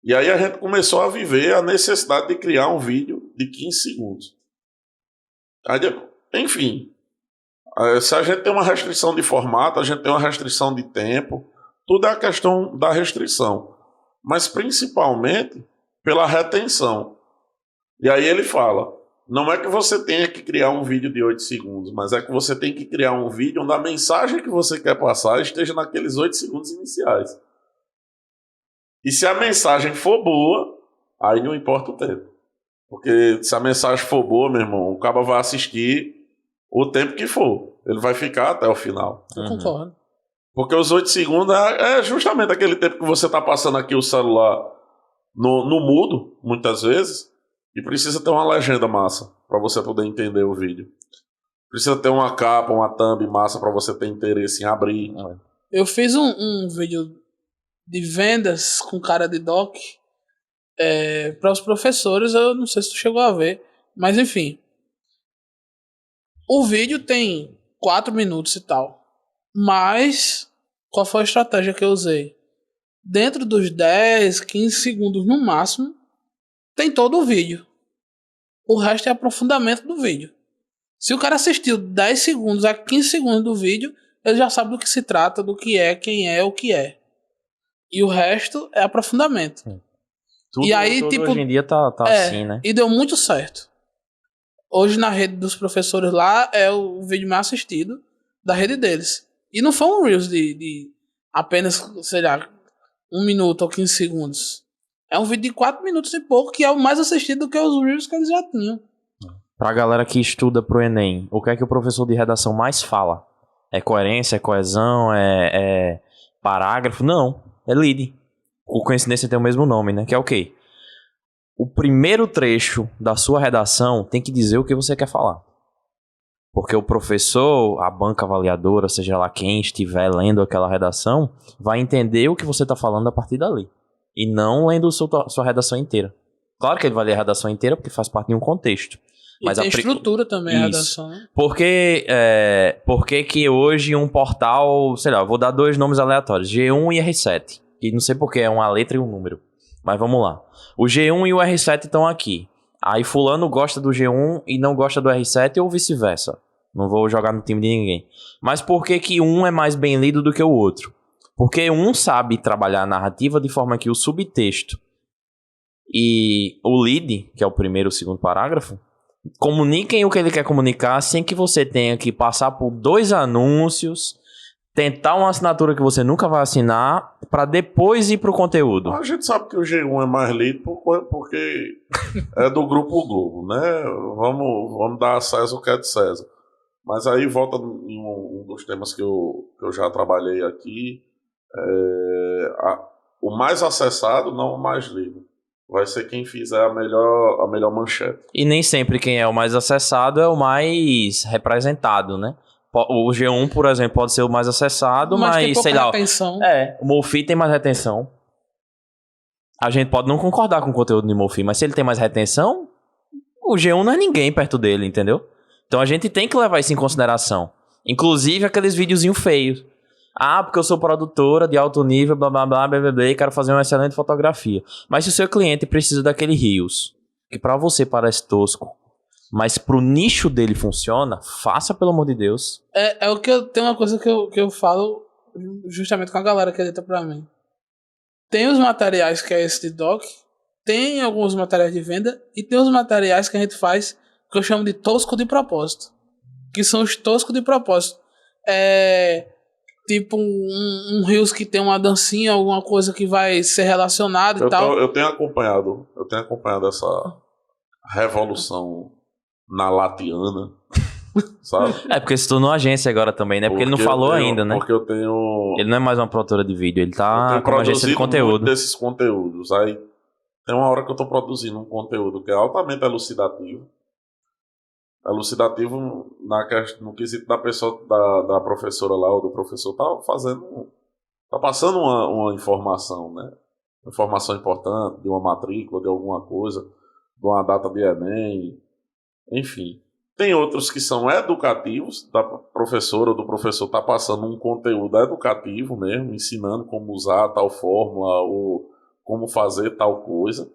E aí a gente começou a viver a necessidade de criar um vídeo de 15 segundos. Aí depois, enfim, se a gente tem uma restrição de formato, a gente tem uma restrição de tempo, tudo é a questão da restrição. Mas principalmente pela retenção. E aí ele fala, não é que você tenha que criar um vídeo de 8 segundos, mas é que você tem que criar um vídeo onde a mensagem que você quer passar esteja naqueles 8 segundos iniciais. E se a mensagem for boa, aí não importa o tempo. Porque se a mensagem for boa, meu irmão, o cara vai assistir o tempo que for. Ele vai ficar até o final. Eu concordo. Porque os 8 segundos é justamente aquele tempo que você está passando aqui o celular no mudo, muitas vezes, e precisa ter uma legenda massa para você poder entender o vídeo. Precisa ter uma capa, uma thumb massa para você ter interesse em abrir. Eu fiz um vídeo de vendas com cara de doc para os professores, eu não sei se tu chegou a ver, mas enfim. O vídeo tem 4 minutos e tal. Mas qual foi a estratégia que eu usei? Dentro dos 10, 15 segundos no máximo, tem todo o vídeo. O resto é aprofundamento do vídeo. Se o cara assistiu 10 segundos a 15 segundos do vídeo, ele já sabe do que se trata, do que é, quem é, o que é. E o resto é aprofundamento. Tudo, e aí, tudo tipo, hoje em dia tá assim, né? E deu muito certo. Hoje na rede dos professores lá é o vídeo mais assistido da rede deles. E não foi um Reels de apenas, sei lá, 1 minuto ou 15 segundos. É um vídeo de 4 minutos e pouco, que é o mais assistido do que os Reels que eles já tinham. Pra galera que estuda pro Enem, o que é que o professor de redação mais fala? É coerência, é coesão, é parágrafo? Não, é lead. O coincidência tem o mesmo nome, né? Que é o quê? O primeiro trecho da sua redação tem que dizer o que você quer falar. Porque o professor, a banca avaliadora, seja lá quem estiver lendo aquela redação, vai entender o que você está falando a partir dali. E não lendo sua redação inteira. Claro que ele vai ler a redação inteira porque faz parte de um contexto. Mas tem estrutura também, a redação. Né? Por que hoje um portal, sei lá, vou dar 2 nomes aleatórios, G1 e R7. E não sei porque é uma letra e um número. Mas vamos lá. O G1 e o R7 estão aqui. Aí fulano gosta do G1 e não gosta do R7 ou vice-versa. Não vou jogar no time de ninguém. Mas por que um é mais bem lido do que o outro? Porque um sabe trabalhar a narrativa de forma que o subtexto e o lead, que é o primeiro e o segundo parágrafo, comuniquem o que ele quer comunicar sem que você tenha que passar por 2 anúncios, tentar uma assinatura que você nunca vai assinar, para depois ir pro conteúdo. A gente sabe que o G1 é mais lido porque é do Grupo Globo, né? Vamos dar a César o que é de César. Mas aí volta em um dos temas que eu já trabalhei aqui. O mais acessado, não o mais lido. Vai ser quem fizer a melhor manchete. E nem sempre quem é o mais acessado é o mais representado, né? O G1, por exemplo, pode ser o mais acessado, mas sei lá. Retenção. O Mofi tem mais retenção. A gente pode não concordar com o conteúdo de Mofi, mas se ele tem mais retenção, o G1 não é ninguém perto dele, entendeu? Então a gente tem que levar isso em consideração. Inclusive aqueles videozinhos feios. Porque eu sou produtora de alto nível, blá blá blá, blá blá blá, e quero fazer uma excelente fotografia. Mas se o seu cliente precisa daquele Reels, que pra você parece tosco, mas pro nicho dele funciona, faça, pelo amor de Deus. É o que tem uma coisa que eu falo justamente com a galera que edita pra mim. Tem os materiais que é esse de doc, tem alguns materiais de venda, e tem os materiais que a gente faz, que eu chamo de tosco de propósito. Que são os toscos de propósito. Tipo um Reels que tem uma dancinha, alguma coisa que vai ser relacionada e tal. Eu tenho acompanhado essa revolução na latiana, sabe? Porque se tornou agência agora também, né? Porque ele não falou ainda, né? Porque eu tenho... Ele não é mais uma produtora de vídeo, ele tá como agência de conteúdo. Desses conteúdos. Aí tem uma hora que eu tô produzindo um conteúdo que é altamente elucidativo. Elucidativo no quesito da pessoa, da professora lá, ou do professor, tá passando uma informação, né? Informação importante, de uma matrícula, de alguma coisa, de uma data de Enem, enfim. Tem outros que são educativos, da professora ou do professor tá passando um conteúdo educativo mesmo, ensinando como usar tal fórmula, ou como fazer tal coisa.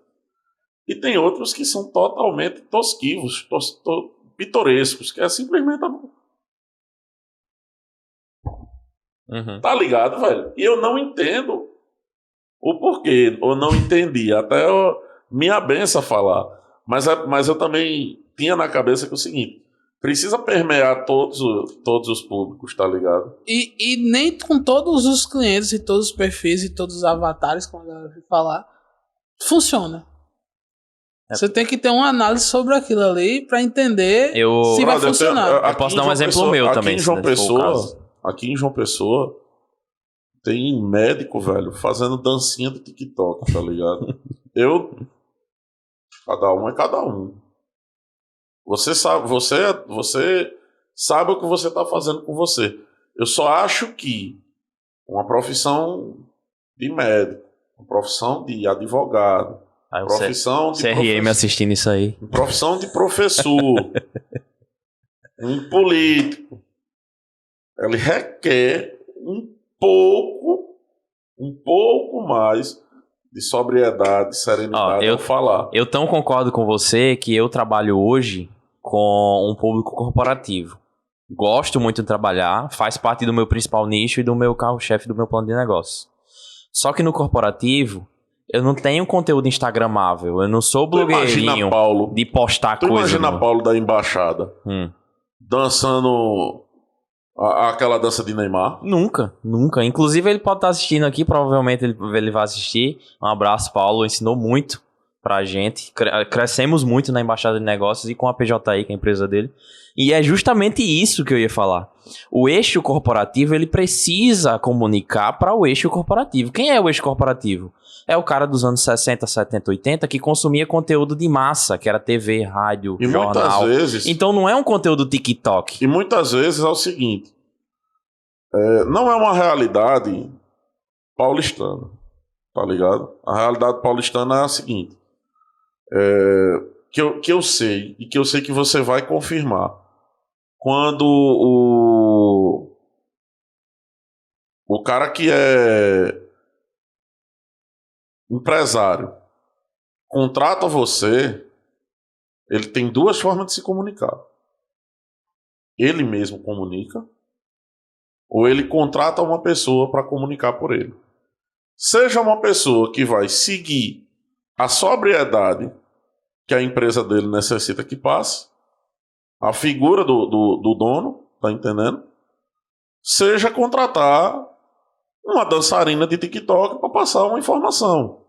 E tem outros que são totalmente tosquivos, pitorescos, que é simplesmente Tá ligado, velho? E eu não entendo o porquê, ou não entendi, até minha benção falar. Mas eu também tinha na cabeça que é o seguinte, precisa permear todos os públicos, tá ligado? E nem com todos os clientes e todos os perfis e todos os avatares, como a galera vai falar, funciona. Você tem que ter uma análise sobre aquilo ali pra entender se vai funcionar. Eu posso dar um exemplo meu também. Aqui em João Pessoa tem médico, velho, fazendo dancinha do TikTok, tá ligado? Cada um é cada um. Você sabe o que você tá fazendo com você. Eu só acho que uma profissão de médico, uma profissão de advogado, profissão de CRM assistindo isso aí. Profissão de professor, um político, ele requer um pouco mais de sobriedade, serenidade ao falar. Eu tão concordo com você que eu trabalho hoje com um público corporativo. Gosto muito de trabalhar, faz parte do meu principal nicho e do meu carro-chefe do meu plano de negócio. Só que no corporativo, eu não tenho conteúdo instagramável. Eu não sou blogueirinho de postar coisa. Imagina Paulo da embaixada dançando aquela dança de Neymar? Nunca. Inclusive ele pode estar assistindo aqui, provavelmente ele vai assistir. Um abraço, Paulo, ensinou muito pra gente. Crescemos muito na Embaixada de Negócios e com a PJI, que é a empresa dele. E é justamente isso que eu ia falar. O eixo corporativo, ele precisa comunicar para o eixo corporativo. Quem é o eixo corporativo? É o cara dos anos 60, 70, 80 que consumia conteúdo de massa, que era TV, rádio, e jornal. Muitas vezes, então não é um conteúdo TikTok. E muitas vezes é o seguinte, não é uma realidade paulistana, tá ligado? A realidade paulistana é a seguinte, que eu sei, e que eu sei que você vai confirmar. Quando o cara que é empresário contrata você, ele tem duas formas de se comunicar. Ele mesmo comunica, ou ele contrata uma pessoa para comunicar por ele. Seja uma pessoa que vai seguir a sobriedade que a empresa dele necessita que passe, a figura do dono, tá entendendo? Seja contratar uma dançarina de TikTok para passar uma informação.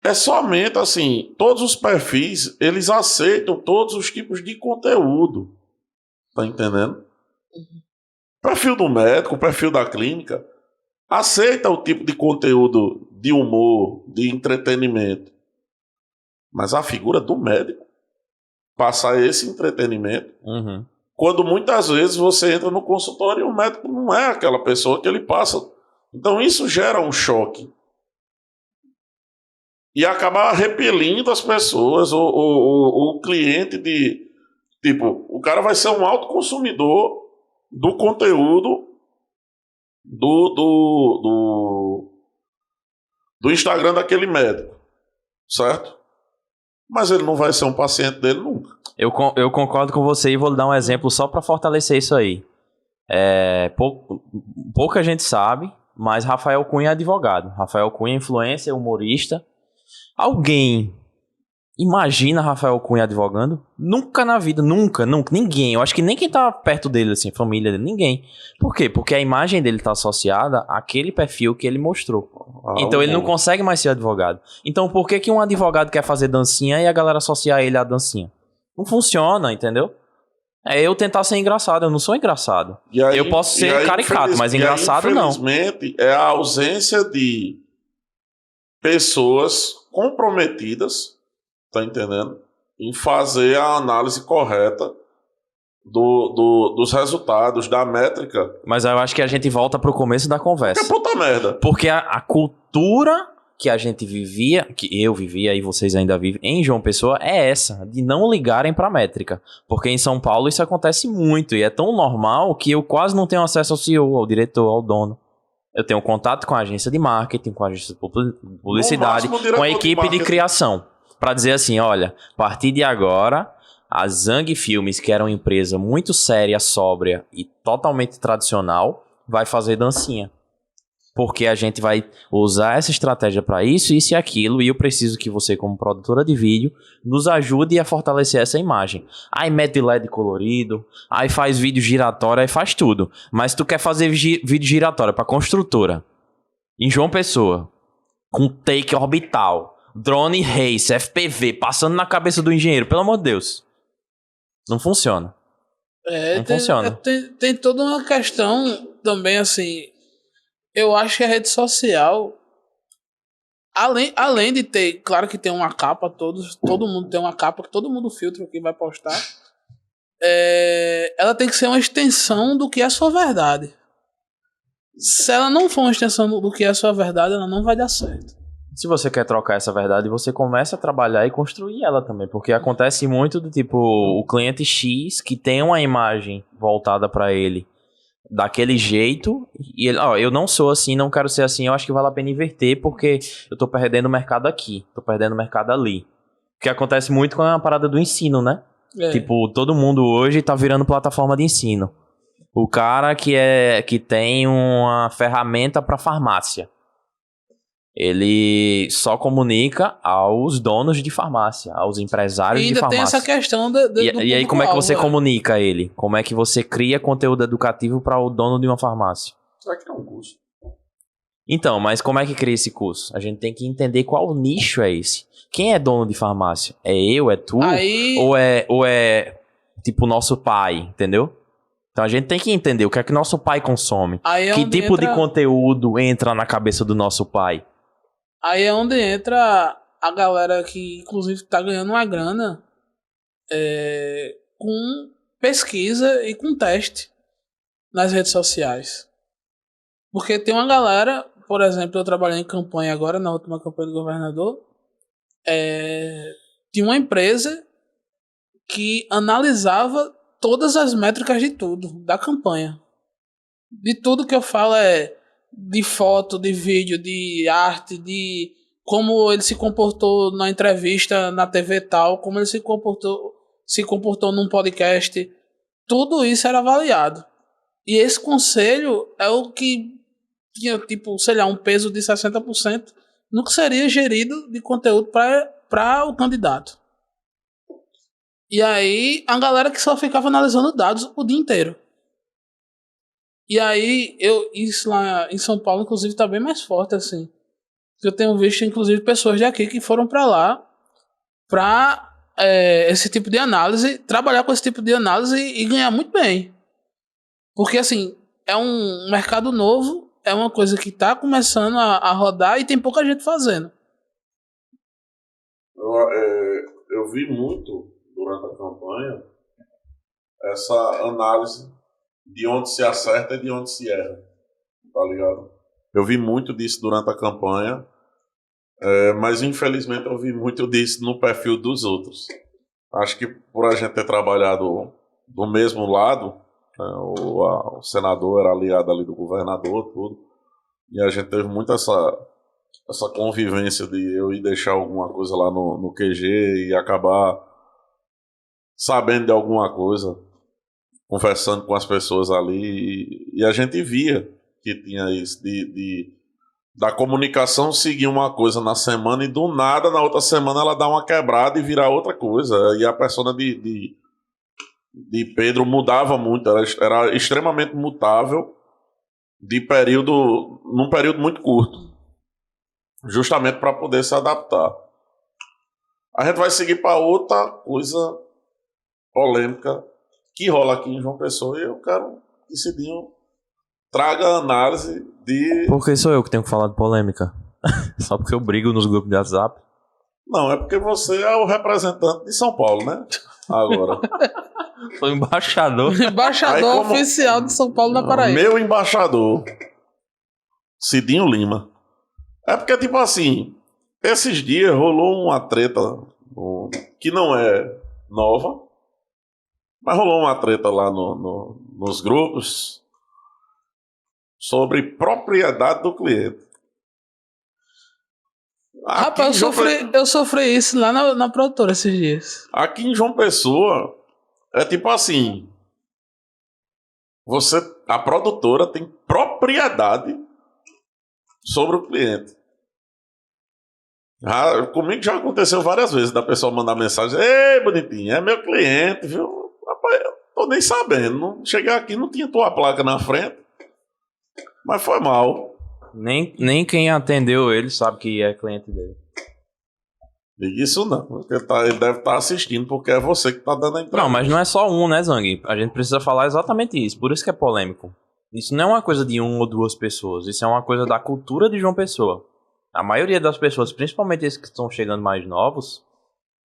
É somente assim, todos os perfis, eles aceitam todos os tipos de conteúdo. Tá entendendo? Perfil do médico, perfil da clínica, aceita o tipo de conteúdo de humor, de entretenimento. Mas a figura do médico passar esse entretenimento, quando muitas vezes você entra no consultório e o médico não é aquela pessoa que ele passa. Então isso gera um choque. E acaba repelindo as pessoas, o cliente de... Tipo, o cara vai ser um alto consumidor do conteúdo do Instagram daquele médico, certo? Mas ele não vai ser um paciente dele nunca. Eu concordo com você e vou dar um exemplo só para fortalecer isso aí. Pouca gente sabe, mas Rafael Cunha é advogado. Rafael Cunha é influencer, humorista. Alguém imagina Rafael Cunha advogando? Nunca na vida, nunca, ninguém. Eu acho que nem quem tá perto dele, assim, família dele, ninguém. Por quê? Porque a imagem dele tá associada àquele perfil que ele mostrou. Então ele não consegue mais ser advogado. Então por que um advogado quer fazer dancinha e a galera associar ele à dancinha? Não funciona, entendeu? É eu tentar ser engraçado, eu não sou engraçado. Aí, eu posso ser caricato, mas engraçado não. Infelizmente, é a ausência de pessoas comprometidas, tá entendendo? Em fazer a análise correta dos resultados, da métrica. Mas eu acho que a gente volta pro começo da conversa. Que puta merda. Porque a cultura que a gente vivia, que eu vivia e vocês ainda vivem em João Pessoa, é essa, de não ligarem pra métrica. Porque em São Paulo isso acontece muito e é tão normal que eu quase não tenho acesso ao CEO, ao diretor, ao dono. Eu tenho contato com a agência de marketing, com a agência de publicidade, com a equipe de criação. Pra dizer assim, olha, a partir de agora, a Zang Filmes, que era uma empresa muito séria, sóbria e totalmente tradicional, vai fazer dancinha. Porque a gente vai usar essa estratégia para isso e aquilo, e eu preciso que você, como produtora de vídeo, nos ajude a fortalecer essa imagem. Aí mete LED colorido, aí faz vídeo giratório, aí faz tudo. Mas tu quer fazer vídeo giratório para construtora, em João Pessoa, com take orbital, drone race, FPV, passando na cabeça do engenheiro, pelo amor de Deus. Não funciona. Não funciona. Tem toda uma questão também, assim... Eu acho que a rede social, além de ter, claro que tem uma capa, todo mundo tem uma capa, que todo mundo filtra o que vai postar, ela tem que ser uma extensão do que é a sua verdade. Se ela não for uma extensão do que é a sua verdade, ela não vai dar certo. Se você quer trocar essa verdade, você começa a trabalhar e construir ela também, porque acontece muito do tipo, o cliente X que tem uma imagem voltada para ele daquele jeito, e ele, eu não sou assim, não quero ser assim, eu acho que vale a pena inverter, porque eu tô perdendo o mercado aqui, tô perdendo o mercado ali. O que acontece muito com a parada do ensino, né? Tipo, todo mundo hoje tá virando plataforma de ensino. O cara que tem uma ferramenta para farmácia, ele só comunica aos donos de farmácia, aos empresários de farmácia. E ainda tem essa questão do E aí como é que você comunica ele? Como é que você cria conteúdo educativo para o dono de uma farmácia? Será que é um curso? Então, mas como é que cria esse curso? A gente tem que entender qual nicho é esse. Quem é dono de farmácia? É eu? É tu? Ou é tipo nosso pai, entendeu? Então a gente tem que entender o que é que nosso pai consome. Que tipo de conteúdo entra na cabeça do nosso pai? Aí é onde entra a galera que, inclusive, tá ganhando uma grana com pesquisa e com teste nas redes sociais. Porque tem uma galera, por exemplo, eu trabalhei em campanha agora, na última campanha do governador, tinha uma empresa que analisava todas as métricas de tudo, da campanha. De tudo que eu falo é de foto, de vídeo, de arte, de como ele se comportou na entrevista na TV tal, como ele se comportou num podcast. Tudo isso era avaliado. E esse conselho é o que tinha, tipo, sei lá, um peso de 60% no que seria gerido de conteúdo para o candidato. E aí, a galera que só ficava analisando dados o dia inteiro. E aí, isso lá em São Paulo, inclusive, tá bem mais forte, assim. Eu tenho visto, inclusive, pessoas daqui que foram para lá para esse tipo de análise, trabalhar com esse tipo de análise e ganhar muito bem. Porque, assim, é um mercado novo, é uma coisa que tá começando a rodar e tem pouca gente fazendo. Eu vi muito durante a campanha essa análise de onde se acerta e de onde se erra, tá ligado? Eu vi muito disso durante a campanha, mas infelizmente eu vi muito disso no perfil dos outros. Acho que por a gente ter trabalhado do mesmo lado, o senador era aliado ali do governador, tudo, e a gente teve muito essa convivência de eu ir deixar alguma coisa lá no QG e acabar sabendo de alguma coisa, conversando com as pessoas ali, e a gente via que tinha isso da comunicação seguir uma coisa na semana e do nada na outra semana ela dá uma quebrada e virar outra coisa. E a persona de Pedro mudava muito, era extremamente mutável num período muito curto, justamente para poder se adaptar. A gente vai seguir para outra coisa polêmica que rola aqui em João Pessoa, e eu quero que Cidinho traga a análise de... Por que sou eu que tenho que falar de polêmica? Só porque eu brigo nos grupos de WhatsApp? Não, é porque você é o representante de São Paulo, né? Agora. Sou embaixador. Embaixador oficial de São Paulo na Paraíba. Meu embaixador, Cidinho Lima. É porque, tipo assim, esses dias rolou uma treta que não é nova, mas rolou uma treta lá nos grupos sobre propriedade do cliente. Rapaz, eu sofri isso lá na produtora esses dias. Aqui em João Pessoa, é tipo assim, a produtora tem propriedade sobre o cliente. Comigo já aconteceu várias vezes da pessoa mandar mensagem: ei, bonitinho, é meu cliente, viu? Rapaz, eu tô nem sabendo. Não, cheguei aqui, não tinha tua placa na frente. Mas foi mal. Nem quem atendeu ele sabe que é cliente dele. Diga isso não, porque ele deve estar assistindo, porque é você que tá dando a entrada. Não, mas não é só um, né, Zang? A gente precisa falar exatamente isso. Por isso que é polêmico. Isso não é uma coisa de uma ou duas pessoas. Isso é uma coisa da cultura de João Pessoa. A maioria das pessoas, principalmente esses que estão chegando mais novos,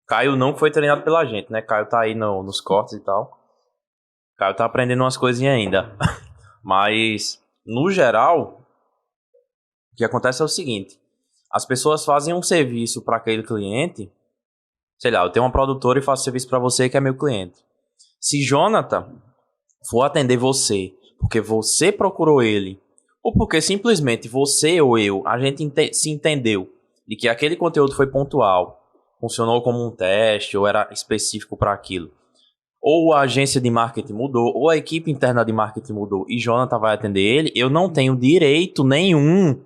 Caio não foi treinado pela gente, né? Caio tá aí nos cortes e tal. Caio tá aprendendo umas coisinhas ainda. Mas, no geral, o que acontece é o seguinte. As pessoas fazem um serviço para aquele cliente. Sei lá, eu tenho uma produtora e faço serviço para você que é meu cliente. Se Jonathan for atender você porque você procurou ele, ou porque simplesmente você ou eu, a gente se entendeu de que aquele conteúdo foi pontual, funcionou como um teste ou era específico para aquilo, ou a agência de marketing mudou, ou a equipe interna de marketing mudou e Jonathan vai atender ele, eu não tenho direito nenhum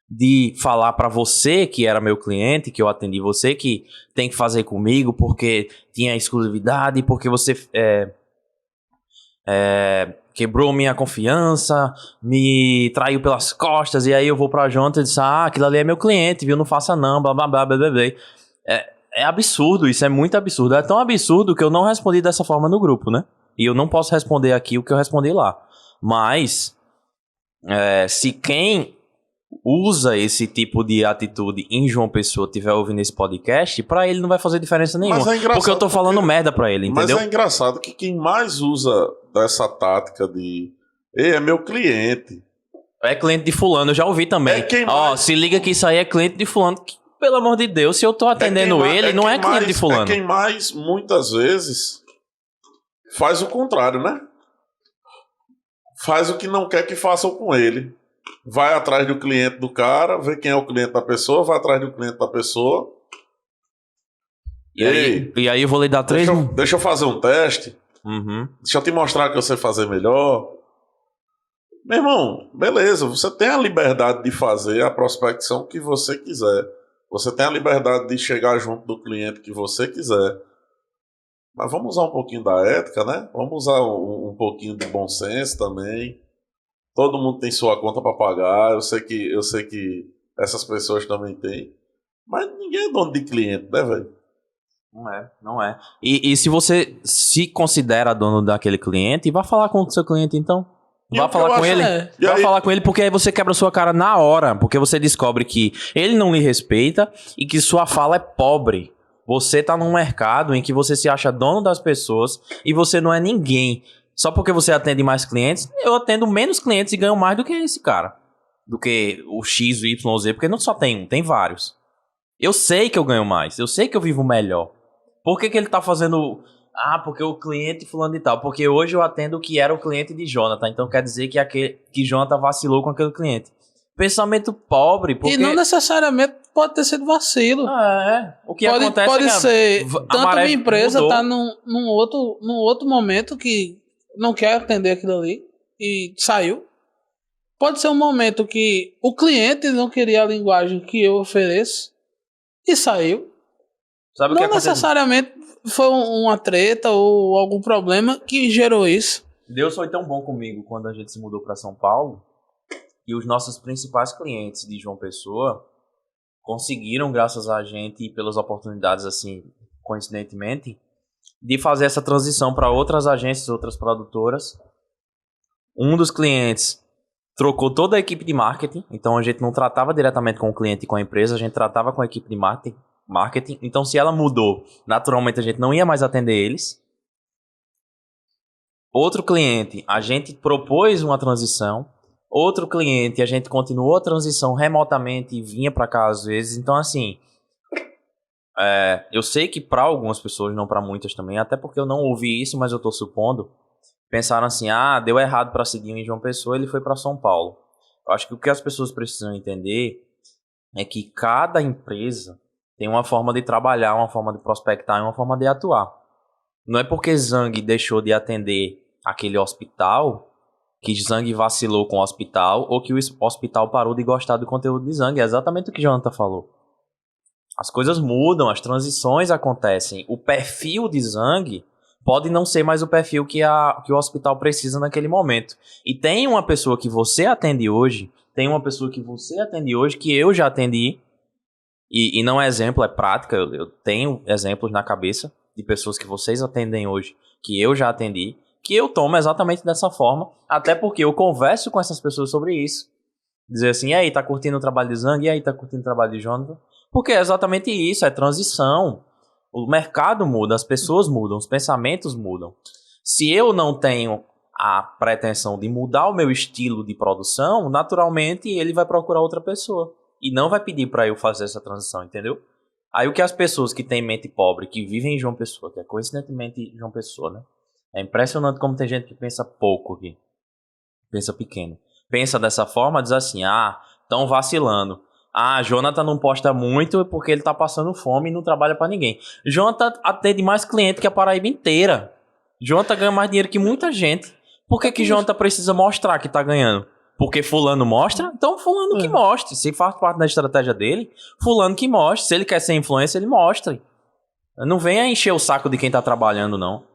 de falar para você que era meu cliente, que eu atendi você, que tem que fazer comigo porque tinha exclusividade, porque você quebrou minha confiança, me traiu pelas costas, e aí eu vou pra Jonathan e disse, aquilo ali é meu cliente, viu, não faça não, blá blá blá blá blá. É absurdo, isso é muito absurdo. É tão absurdo que eu não respondi dessa forma no grupo, né? E eu não posso responder aqui o que eu respondi lá. Mas, se quem usa esse tipo de atitude em João Pessoa estiver ouvindo esse podcast, pra ele não vai fazer diferença nenhuma. Porque eu tô falando merda pra ele, entendeu? Mas é engraçado que quem mais usa dessa tática de é meu cliente. É cliente de fulano, eu já ouvi também. Se liga que isso aí é cliente de fulano. Pelo amor de Deus, se eu tô atendendo ele, não é cliente de fulano. É quem mais, muitas vezes, faz o contrário, né? Faz o que não quer que façam com ele. Vai atrás do cliente do cara, vê quem é o cliente da pessoa, vai atrás do cliente da pessoa. E aí eu vou lhe dar 3... Deixa eu fazer um teste. Uhum. Deixa eu te mostrar que eu sei fazer melhor. Meu irmão, beleza, você tem a liberdade de fazer a prospecção que você quiser. Você tem a liberdade de chegar junto do cliente que você quiser. Mas vamos usar um pouquinho da ética, né? Vamos usar um pouquinho de bom senso também. Todo mundo tem sua conta para pagar. Eu sei que essas pessoas também têm. Mas ninguém é dono de cliente, né, velho? Não é. E se você se considera dono daquele cliente, vá falar com o seu cliente, então. Vá falar com ele. Vá falar com ele, porque aí você quebra sua cara na hora. Porque você descobre que ele não lhe respeita e que sua fala é pobre. Você tá num mercado em que você se acha dono das pessoas e você não é ninguém. Só porque você atende mais clientes, eu atendo menos clientes e ganho mais do que esse cara. Do que o X, o Y, o Z, porque não só tem um, tem vários. Eu sei que eu ganho mais, eu sei que eu vivo melhor. Por que ele tá fazendo... porque o cliente fulano de tal. Porque hoje eu atendo o que era o cliente de Jonathan. Então quer dizer que Jonathan vacilou com aquele cliente. Pensamento pobre. Porque... E não necessariamente pode ter sido vacilo. O que acontece pode ser tanto uma empresa mudou. tá num outro momento que não quer atender aquilo ali e saiu. Pode ser um momento que o cliente não queria a linguagem que eu ofereço e saiu. Sabe não necessariamente foi uma treta ou algum problema que gerou isso. Deus foi tão bom comigo quando a gente se mudou para São Paulo e os nossos principais clientes de João Pessoa conseguiram, graças a gente e pelas oportunidades, assim, coincidentemente, de fazer essa transição para outras agências, outras produtoras. Um dos clientes trocou toda a equipe de marketing, então a gente não tratava diretamente com o cliente e com a empresa, a gente tratava com a equipe de marketing. Então, se ela mudou, naturalmente a gente não ia mais atender eles. Outro cliente, a gente propôs uma transição. Outro cliente, a gente continuou a transição remotamente e vinha para cá às vezes. Então, assim, eu sei que para algumas pessoas, não para muitas também, até porque eu não ouvi isso, mas eu estou supondo, pensaram assim, deu errado para Cidinho em João Pessoa, ele foi para São Paulo. Eu acho que o que as pessoas precisam entender é que cada empresa tem uma forma de trabalhar, uma forma de prospectar e uma forma de atuar. Não é porque Zang deixou de atender aquele hospital que Zang vacilou com o hospital ou que o hospital parou de gostar do conteúdo de Zang. É exatamente o que Jonathan falou. As coisas mudam, as transições acontecem. O perfil de Zang pode não ser mais o perfil que o hospital precisa naquele momento. E tem uma pessoa que você atende hoje, que eu já atendi, e não é exemplo, é prática. Eu tenho exemplos na cabeça de pessoas que vocês atendem hoje, que eu já atendi, que eu tomo exatamente dessa forma, até porque eu converso com essas pessoas sobre isso. Dizer assim, e aí, tá curtindo o trabalho de Zang? E aí, tá curtindo o trabalho de Jonathan? Porque é exatamente isso, é transição. O mercado muda, as pessoas mudam, os pensamentos mudam. Se eu não tenho a pretensão de mudar o meu estilo de produção, naturalmente ele vai procurar outra pessoa. E não vai pedir para eu fazer essa transição, entendeu? Aí o que as pessoas que têm mente pobre, que vivem em João Pessoa, que é coincidentemente João Pessoa, né? É impressionante como tem gente que pensa pouco aqui. Pensa pequeno. Pensa dessa forma, diz assim, estão vacilando. Jonathan não posta muito porque ele tá passando fome e não trabalha para ninguém. Jonathan atende mais cliente que a Paraíba inteira. Jonathan ganha mais dinheiro que muita gente. Por que Jonathan precisa mostrar que tá ganhando? Porque fulano mostra, então fulano que mostre. Se faz parte da estratégia dele, fulano que mostre. Se ele quer ser influencer, ele mostre. Não venha encher o saco de quem tá trabalhando, não.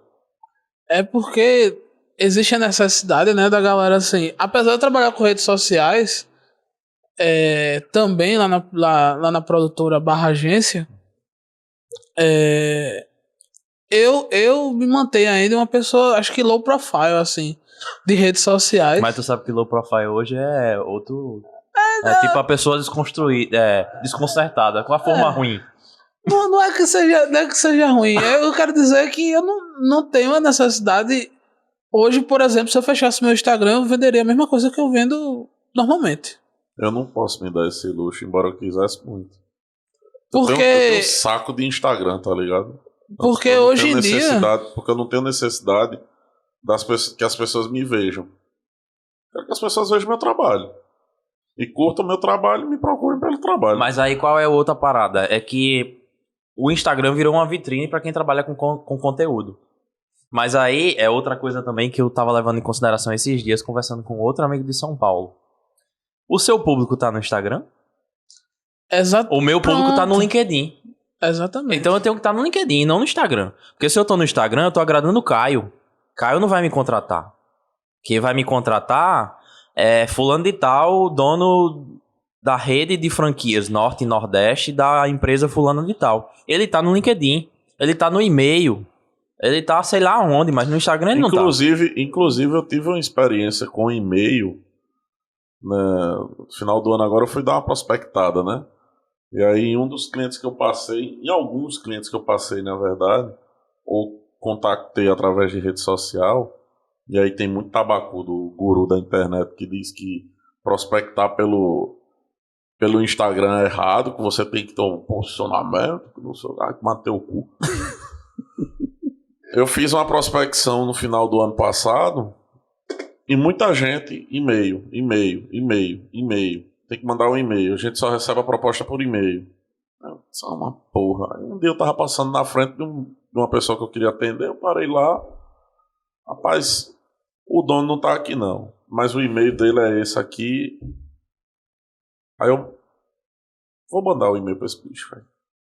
É porque existe a necessidade, né, da galera, assim... Apesar de eu trabalhar com redes sociais, também lá na produtora barra agência, eu me mantenho ainda uma pessoa, acho que low profile, assim, de redes sociais. Mas tu sabe que low profile hoje é outro... tipo a pessoa desconcertada, com a forma ruim. Não é que seja ruim. Eu quero dizer que eu não tenho a necessidade... Hoje, por exemplo, se eu fechasse meu Instagram, eu venderia a mesma coisa que eu vendo normalmente. Eu não posso me dar esse luxo, embora eu quisesse muito. Porque, eu tenho um saco de Instagram, tá ligado? porque Eu não hoje tenho em dia... necessidade, porque eu não tenho necessidade que as pessoas me vejam. Quero que as pessoas vejam meu trabalho. E curtam meu trabalho e me procurem pelo trabalho. Mas aí qual é a outra parada? É que o Instagram virou uma vitrine pra quem trabalha com conteúdo. Mas aí é outra coisa também que eu tava levando em consideração esses dias, conversando com outro amigo de São Paulo. O seu público tá no Instagram? O meu público tá no LinkedIn. Exatamente. Então eu tenho que estar no LinkedIn, não no Instagram. Porque se eu tô no Instagram, eu tô agradando o Caio. Caio não vai me contratar. Quem vai me contratar é fulano de tal, dono da rede de franquias Norte e Nordeste da empresa fulano de tal. Ele tá no LinkedIn, ele tá no e-mail, ele tá sei lá onde, mas no Instagram ele não tá. Inclusive eu tive uma experiência com e-mail, né, no final do ano agora eu fui dar uma prospectada, né? E aí em alguns clientes que eu passei, na verdade, ou contactei através de rede social, e aí tem muito tabacu do guru da internet que diz que prospectar pelo Instagram é errado, que você tem que ter um posicionamento, que não sei, que matei o cu. Eu fiz uma prospecção no final do ano passado e muita gente, e-mail. Tem que mandar um e-mail. A gente só recebe a proposta por e-mail. Isso é uma porra. Aí um dia eu tava passando na frente de uma pessoa que eu queria atender, eu parei lá. Rapaz, o dono não tá aqui não, mas o e-mail dele é esse aqui. Aí eu vou mandar o e-mail pra esse bicho, velho.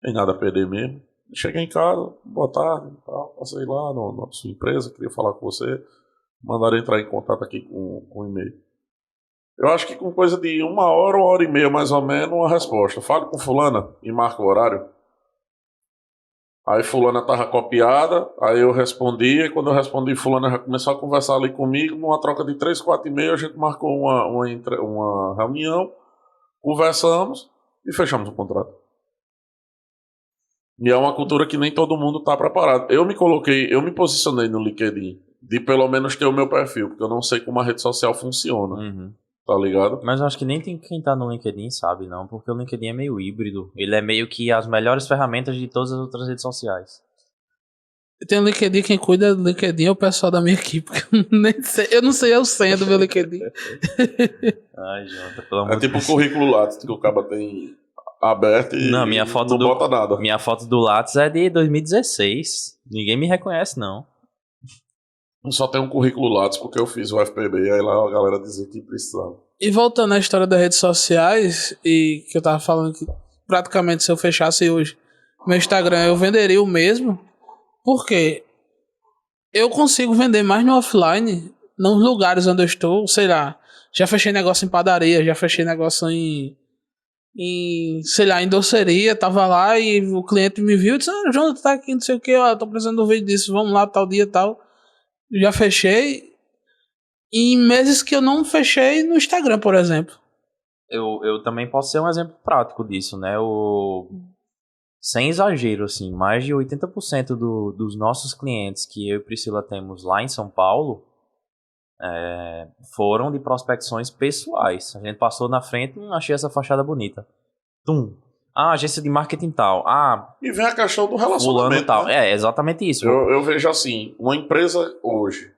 Tem nada a perder mesmo. Cheguei em casa, boa tarde, tal, passei lá na sua empresa, queria falar com você. Mandaram entrar em contato aqui com o e-mail. Eu acho que com coisa de 1 hora e meia mais ou menos, uma resposta. Fale com fulana e marca o horário. Aí fulana tava copiada, aí eu respondi, e quando eu respondi, fulana já começou a conversar ali comigo, numa troca de 3, 4 e-mails, a gente marcou uma reunião, conversamos e fechamos o contrato. E é uma cultura que nem todo mundo tá preparado. Eu me posicionei no LinkedIn, de pelo menos ter o meu perfil, porque eu não sei como a rede social funciona. Uhum. Tá ligado? Mas eu acho que nem tem quem tá no LinkedIn sabe, não, porque o LinkedIn é meio híbrido. Ele é meio que as melhores ferramentas de todas as outras redes sociais. Tem o LinkedIn, quem cuida do LinkedIn é o pessoal da minha equipe. Eu não sei a senha do meu LinkedIn. Ai, Jota, pelo amor É tipo o currículo Lattes que o cara tem aberto e não, minha foto não bota nada. Minha foto do Lattes é de 2016. Ninguém me reconhece, não. Só tem um currículo Lattes porque eu fiz o FPB, aí lá a galera dizia que precisava. E voltando à história das redes sociais, e que eu tava falando que praticamente se eu fechasse hoje meu Instagram, eu venderia o mesmo, porque eu consigo vender mais no offline, nos lugares onde eu estou, sei lá, já fechei negócio em padaria, já fechei negócio sei lá, em doceria, tava lá e o cliente me viu e disse, João, tu tá aqui, não sei o que, ó, tô precisando de um vídeo disso, vamos lá, tal dia, tal. Já fechei em meses que eu não fechei no Instagram, por exemplo. Eu também posso ser um exemplo prático disso, né? Sem exagero, assim, mais de 80% dos nossos clientes que eu e Priscila temos lá em São Paulo foram de prospecções pessoais. A gente passou na frente e achei essa fachada bonita. Tum. Ah, agência de marketing tal. Ah, e vem a questão do relacionamento. Tal. Né? É exatamente isso. Eu vejo assim, uma empresa hoje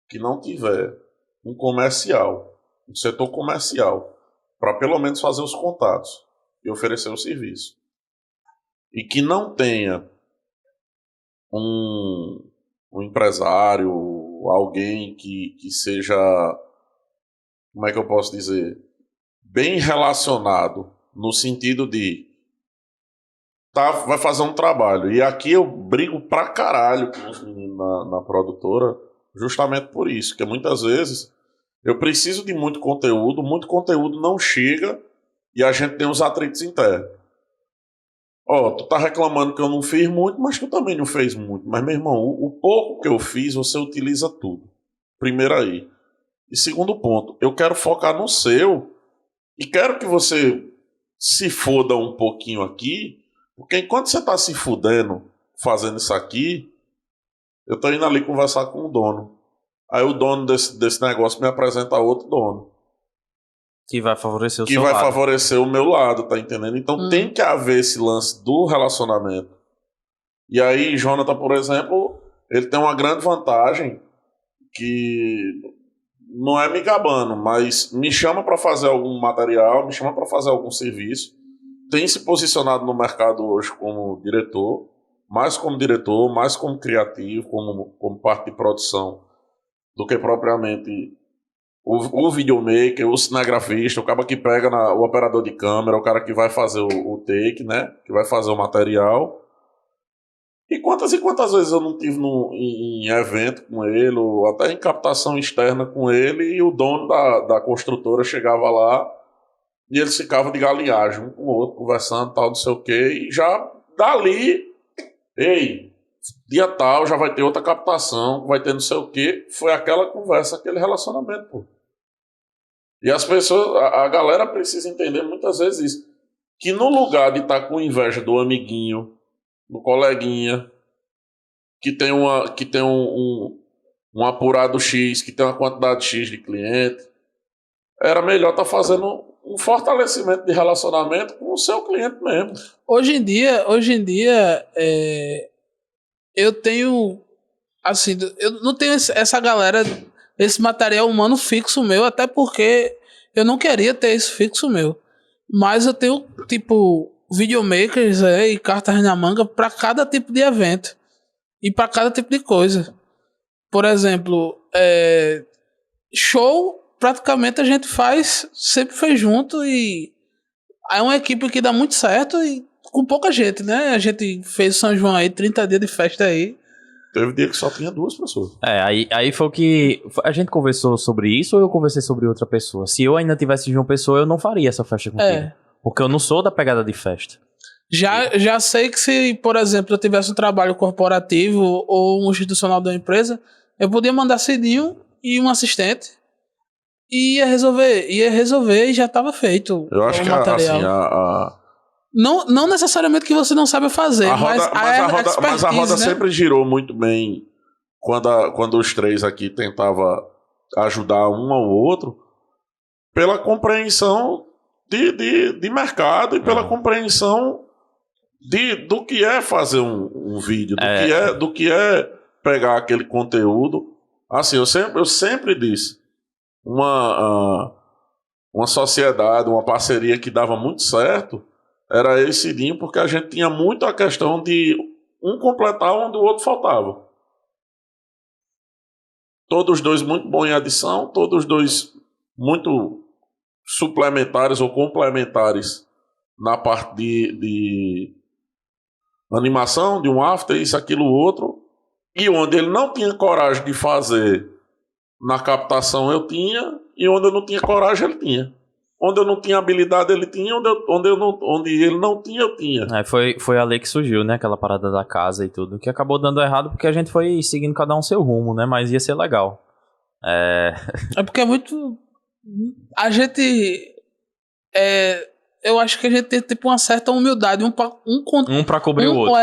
que não tiver um comercial, um setor comercial, para pelo menos fazer os contatos e oferecer o serviço, e que não tenha um empresário, alguém que seja, como é que eu posso dizer, bem relacionado, no sentido de vai fazer um trabalho. E aqui eu brigo pra caralho com os meninos na produtora, justamente por isso, que muitas vezes eu preciso de muito conteúdo não chega e a gente tem uns atritos internos. Ó, tu tá reclamando que eu não fiz muito, mas tu também não fez muito. Mas, meu irmão, o pouco que eu fiz, você utiliza tudo. Primeiro aí. E segundo ponto, eu quero focar no seu e quero que você se foda um pouquinho aqui, porque enquanto você tá se fudendo fazendo isso aqui, eu tô indo ali conversar com o dono. Aí o dono desse negócio me apresenta outro dono. Que vai favorecer o que seu vai lado. favorecer o meu lado, tá entendendo? Então tem que haver esse lance do relacionamento. E aí, Jonathan, por exemplo, ele tem uma grande vantagem que não é me gabando, mas me chama para fazer algum material, me chama para fazer algum serviço. Tem se posicionado no mercado hoje como diretor, mais como criativo, como parte de produção, do que propriamente o videomaker, o cinegrafista, o cara que pega o operador de câmera, o cara que vai fazer o take, né? Que vai fazer o material. E quantas vezes eu não tive em evento com ele, ou até em captação externa com ele, e o dono da construtora chegava lá e eles ficavam de galinhagem, um com o outro, conversando, tal, não sei o quê, e já dali, ei, dia tal já vai ter outra captação, vai ter não sei o quê. Foi aquela conversa, aquele relacionamento, pô. E as pessoas, a galera precisa entender muitas vezes isso, que no lugar de estar com inveja do amiguinho, do coleguinha, que tem um apurado X, que tem uma quantidade X de cliente, era melhor estar fazendo um fortalecimento de relacionamento com o seu cliente mesmo. Hoje em dia, eu tenho, assim, eu não tenho essa galera, esse material humano fixo meu, até porque eu não queria ter esse fixo meu. Mas eu tenho, tipo, videomakers e cartas na manga para cada tipo de evento e para cada tipo de coisa. Por exemplo, show, praticamente a gente sempre fez junto, e é uma equipe que dá muito certo e com pouca gente, né? A gente fez São João aí, 30 dias de festa aí. Teve dia que só tinha 2 pessoas. Aí foi o que... A gente conversou sobre isso ou eu conversei sobre outra pessoa? Se eu ainda tivesse João Pessoa, eu não faria essa festa contigo. Porque eu não sou da pegada de festa. Já sei que se, por exemplo, eu tivesse um trabalho corporativo ou um institucional da empresa, eu podia mandar Cidinho e um assistente e ia resolver e já estava feito. Eu acho que material. Não necessariamente que você não saiba fazer, mas a roda né? Sempre girou muito bem quando os 3 aqui tentavam ajudar um ao outro, pela compreensão de mercado e pela compreensão do que é fazer um vídeo, do que é pegar aquele conteúdo. Assim, eu sempre disse, uma sociedade, uma parceria que dava muito certo era esse Cidinho, porque a gente tinha muito a questão de um completar onde o outro faltava. Todos os 2 muito bons em adição, todos os 2 muito suplementares ou complementares na parte de animação, de um after, isso, aquilo, outro. E onde ele não tinha coragem de fazer na captação, eu tinha, e onde eu não tinha coragem, ele tinha. Onde eu não tinha habilidade, ele tinha, onde ele não tinha, eu tinha. Foi ali que surgiu, né, aquela parada da casa e tudo, que acabou dando errado porque a gente foi seguindo cada um seu rumo, né, mas ia ser legal. É porque é muito... A gente... eu acho que a gente tem, tipo, uma certa humildade, um pra cobrir o outro.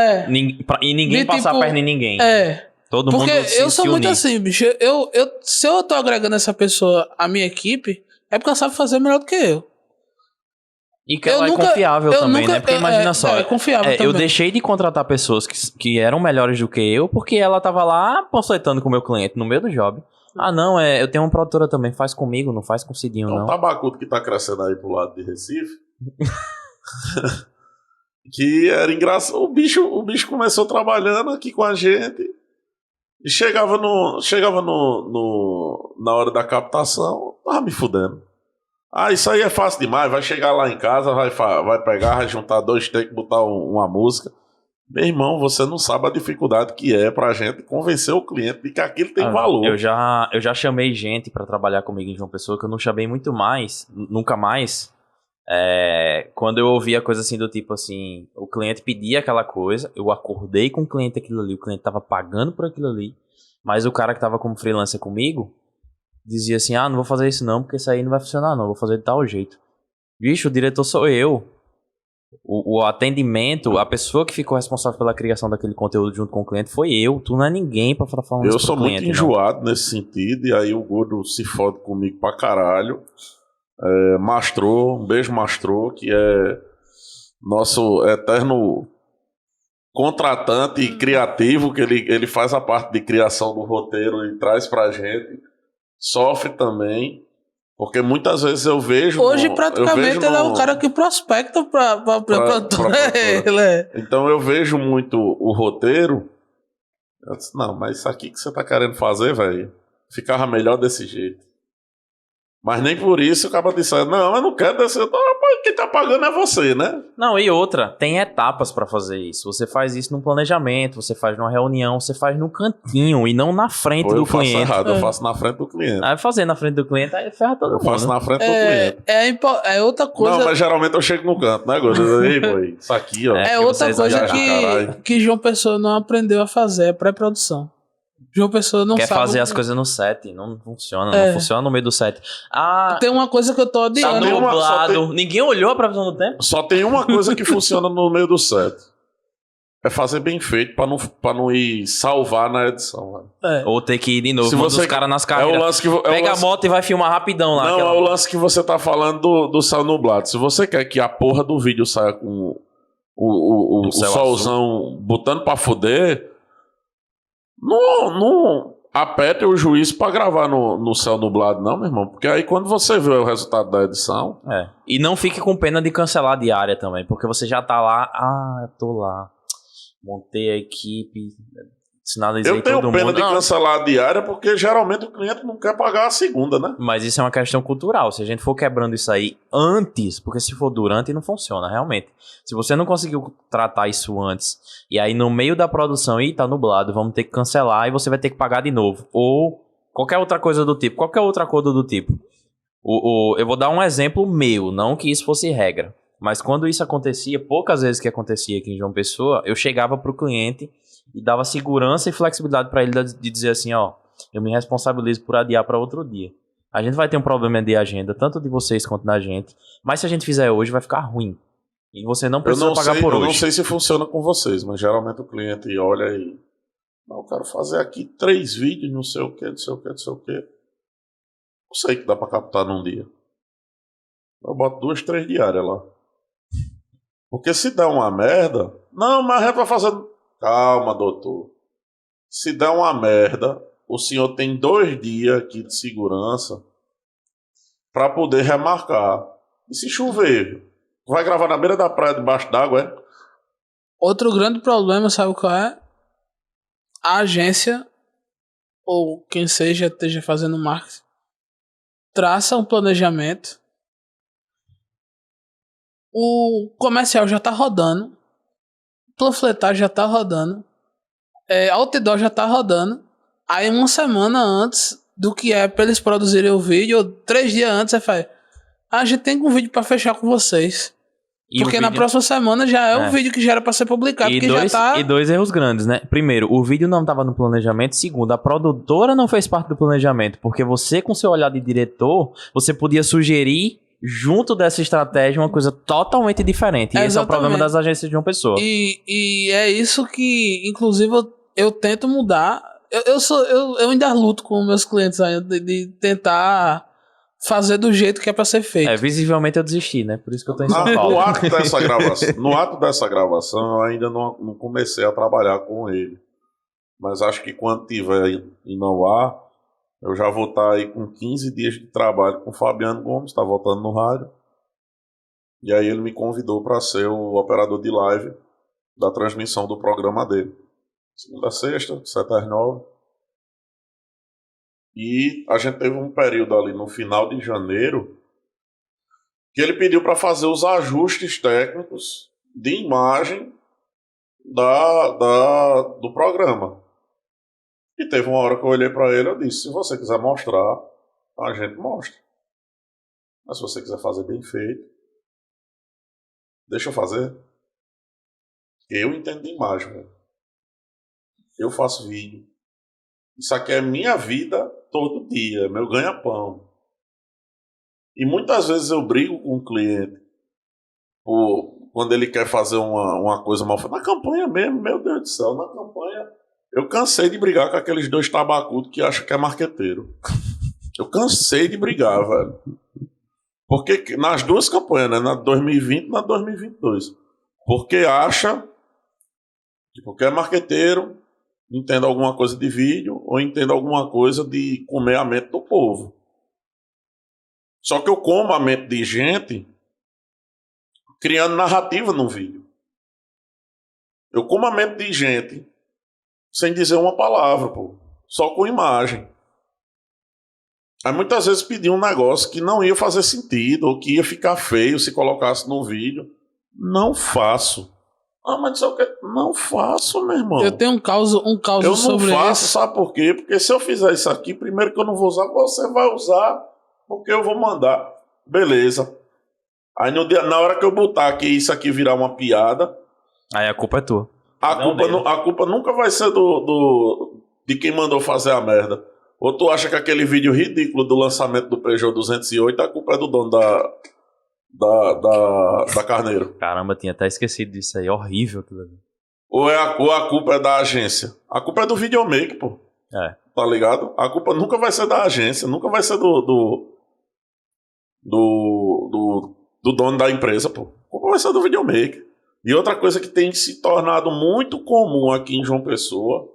E ninguém passar a perna em ninguém. Todo mundo porque eu sou muito assim, bicho. Se eu tô agregando essa pessoa à minha equipe, é porque ela sabe fazer melhor do que eu. E que ela é confiável também, né? Porque imagina só. É confiável também. Eu deixei de contratar pessoas que eram melhores do que eu, porque ela tava lá panfletando com o meu cliente no meio do job. Ah, não, eu tenho uma produtora também, faz comigo, não faz com o Cidinho, não. O Tabacudo que tá crescendo aí pro lado de Recife. Que era engraçado. O bicho começou trabalhando aqui com a gente. E chegava na hora da captação, tava me fudendo. Isso aí é fácil demais, vai chegar lá em casa, vai pegar, vai juntar 2 takes, botar uma música. Meu irmão, você não sabe a dificuldade que é pra gente convencer o cliente de que aquilo tem valor. Eu já chamei gente pra trabalhar comigo em João Pessoa, que eu não chamei nunca mais. Quando eu ouvia coisa assim do tipo assim, o cliente pedia aquela coisa, eu acordei com o cliente aquilo ali, o cliente tava pagando por aquilo ali, mas o cara que tava como freelancer comigo dizia assim, não vou fazer isso não, porque isso aí não vai funcionar não, vou fazer de tal jeito. Bicho, o diretor sou eu. O atendimento, a pessoa que ficou responsável pela criação daquele conteúdo junto com o cliente foi eu. Tu não é ninguém pra falar falando isso pro cliente. Eu sou muito enjoado nesse sentido, e aí o Gordo se fode comigo pra caralho. Mastro, um beijo Mastro, que é nosso eterno contratante e criativo, que ele faz a parte de criação do roteiro e traz pra gente. Sofre também, porque muitas vezes eu vejo... Hoje, praticamente, ele é o cara que prospecta pra produtora. Então eu vejo muito o roteiro. Eu disse, não, mas isso aqui que você tá querendo fazer, velho, ficava melhor desse jeito. Mas nem por isso o cara disse, não, eu não quero desse jeito. Quem tá pagando é você, né? Não, e outra, tem etapas pra fazer isso. Você faz isso num planejamento, você faz numa reunião, você faz no cantinho e não na frente do cliente. Eu faço errado, eu faço na frente do cliente. Aí fazer na frente do cliente, aí ferra todo mundo. Eu faço na frente do cliente. É outra coisa... Não, mas geralmente eu chego no canto, né, Gordo? Ei, boy, isso aqui, ó. É outra coisa que João Pessoa não aprendeu a fazer, é pré-produção. João Pessoa não quer sabe... fazer as coisas no set, não funciona, não funciona no meio do set. Tem uma coisa que eu tô odiando. Tá nublado. Ninguém olhou a previsão do tempo? Só tem uma coisa que funciona no meio do set. É fazer bem feito pra não ir salvar na edição. Ou ter que ir de novo, manda os caras nas carreiras. Pega a moto e vai filmar rapidão lá. Não, é o lance que você tá falando do céu nublado. Se você quer que a porra do vídeo saia com o solzão botando pra fuder... Não apete o juiz pra gravar no céu nublado, não, meu irmão. Porque aí quando você vê o resultado da edição... E não fique com pena de cancelar a diária também. Porque você já tá lá... eu tô lá. Montei a equipe... Sinalizei todo mundo. Eu tenho pena de cancelar a diária porque geralmente o cliente não quer pagar a segunda, né? Mas isso é uma questão cultural. Se a gente for quebrando isso aí antes, porque se for durante não funciona, realmente. Se você não conseguiu tratar isso antes, e aí no meio da produção, tá nublado, vamos ter que cancelar e você vai ter que pagar de novo. Ou qualquer outra coisa do tipo, qualquer outra coisa do tipo. Eu vou dar um exemplo meu, não que isso fosse regra. Mas quando isso acontecia, poucas vezes que acontecia aqui em João Pessoa, eu chegava pro cliente e dava segurança e flexibilidade para ele de dizer assim, eu me responsabilizo por adiar para outro dia. A gente vai ter um problema de agenda, tanto de vocês quanto da gente, mas se a gente fizer hoje vai ficar ruim. E você não precisa pagar por hoje. Eu não sei se funciona com vocês, mas geralmente o cliente olha e... Não, eu quero fazer aqui 3 vídeos, não sei o que, não sei o que, não sei o que. Não sei que dá para captar num dia. Eu boto 2, 3 diárias lá. Porque se der uma merda... Não, mas a gente vai fazer... Calma, doutor. Se der uma merda, o senhor tem 2 dias aqui de segurança para poder remarcar. E se chover, vai gravar na beira da praia debaixo d'água, é? Outro grande problema, sabe qual é? A agência, ou quem seja, esteja fazendo marketing, traça um planejamento. O comercial já tá rodando. Panfletagem já tá rodando, outdoor já tá rodando, aí uma semana antes do que é pra eles produzirem o vídeo, ou 3 dias antes, você faz, a gente tem um vídeo pra fechar com vocês. Porque na próxima semana já é o vídeo que já era pra ser publicado, E 2 erros grandes, né? Primeiro, o vídeo não tava no planejamento. Segundo, a produtora não fez parte do planejamento, porque você, com seu olhar de diretor, você podia sugerir junto dessa estratégia uma coisa totalmente diferente. E esse é o problema das agências de uma pessoa. E é isso que, inclusive, eu tento mudar. Eu ainda luto com meus clientes ainda de tentar fazer do jeito que é pra ser feito. Visivelmente eu desisti, né? Por isso que eu tô em São Paulo. No ato dessa gravação, eu ainda não comecei a trabalhar com ele. Mas acho que quando tiver em no ar, eu já vou estar aí com 15 dias de trabalho com o Fabiano Gomes, está voltando no rádio. E aí ele me convidou para ser o operador de live da transmissão do programa dele. Segunda a sexta, 7 às 9. E a gente teve um período ali no final de janeiro que ele pediu para fazer os ajustes técnicos de imagem do programa. E teve uma hora que eu olhei para ele e disse, se você quiser mostrar, a gente mostra. Mas se você quiser fazer bem feito, deixa eu fazer. Eu entendo de imagem. Véio. Eu faço vídeo. Isso aqui é minha vida todo dia, é meu ganha-pão. E muitas vezes eu brigo com o cliente quando ele quer fazer uma coisa mal feita. Na campanha mesmo, meu Deus do céu, na campanha... Eu cansei de brigar com aqueles 2 tabacudos que acham que é marqueteiro. Eu cansei de brigar, velho. Porque nas duas campanhas, né? Na 2020 e na 2022. Porque acha que porque é marqueteiro, entende alguma coisa de vídeo ou entende alguma coisa de comer a mente do povo. Só que eu como a mente de gente criando narrativa no vídeo. Eu como a mente de gente sem dizer uma palavra, pô. Só com imagem. Aí muitas vezes pedi um negócio que não ia fazer sentido ou que ia ficar feio se colocasse no vídeo. Não faço. Ah, mas só que não faço, meu irmão. Eu tenho um caso Eu não sobre faço, isso. sabe por quê? Porque se eu fizer isso aqui, primeiro que eu não vou usar, você vai usar, porque eu vou mandar. Beleza. Aí na hora que eu botar que isso aqui virar uma piada, Aí a culpa é tua. a Não dele. culpa nunca vai ser de quem mandou fazer a merda. Ou tu acha que aquele vídeo ridículo do lançamento do Peugeot 208, a culpa é do dono da Carneiro? Caramba, tinha até esquecido disso aí. Horrível aquilo ali. Ou a culpa é da agência? A culpa é do videomaker, pô. É. Tá ligado? A culpa nunca vai ser da agência, nunca vai ser do dono da empresa, pô. A culpa vai ser do videomaker. E outra coisa que tem se tornado muito comum aqui em João Pessoa,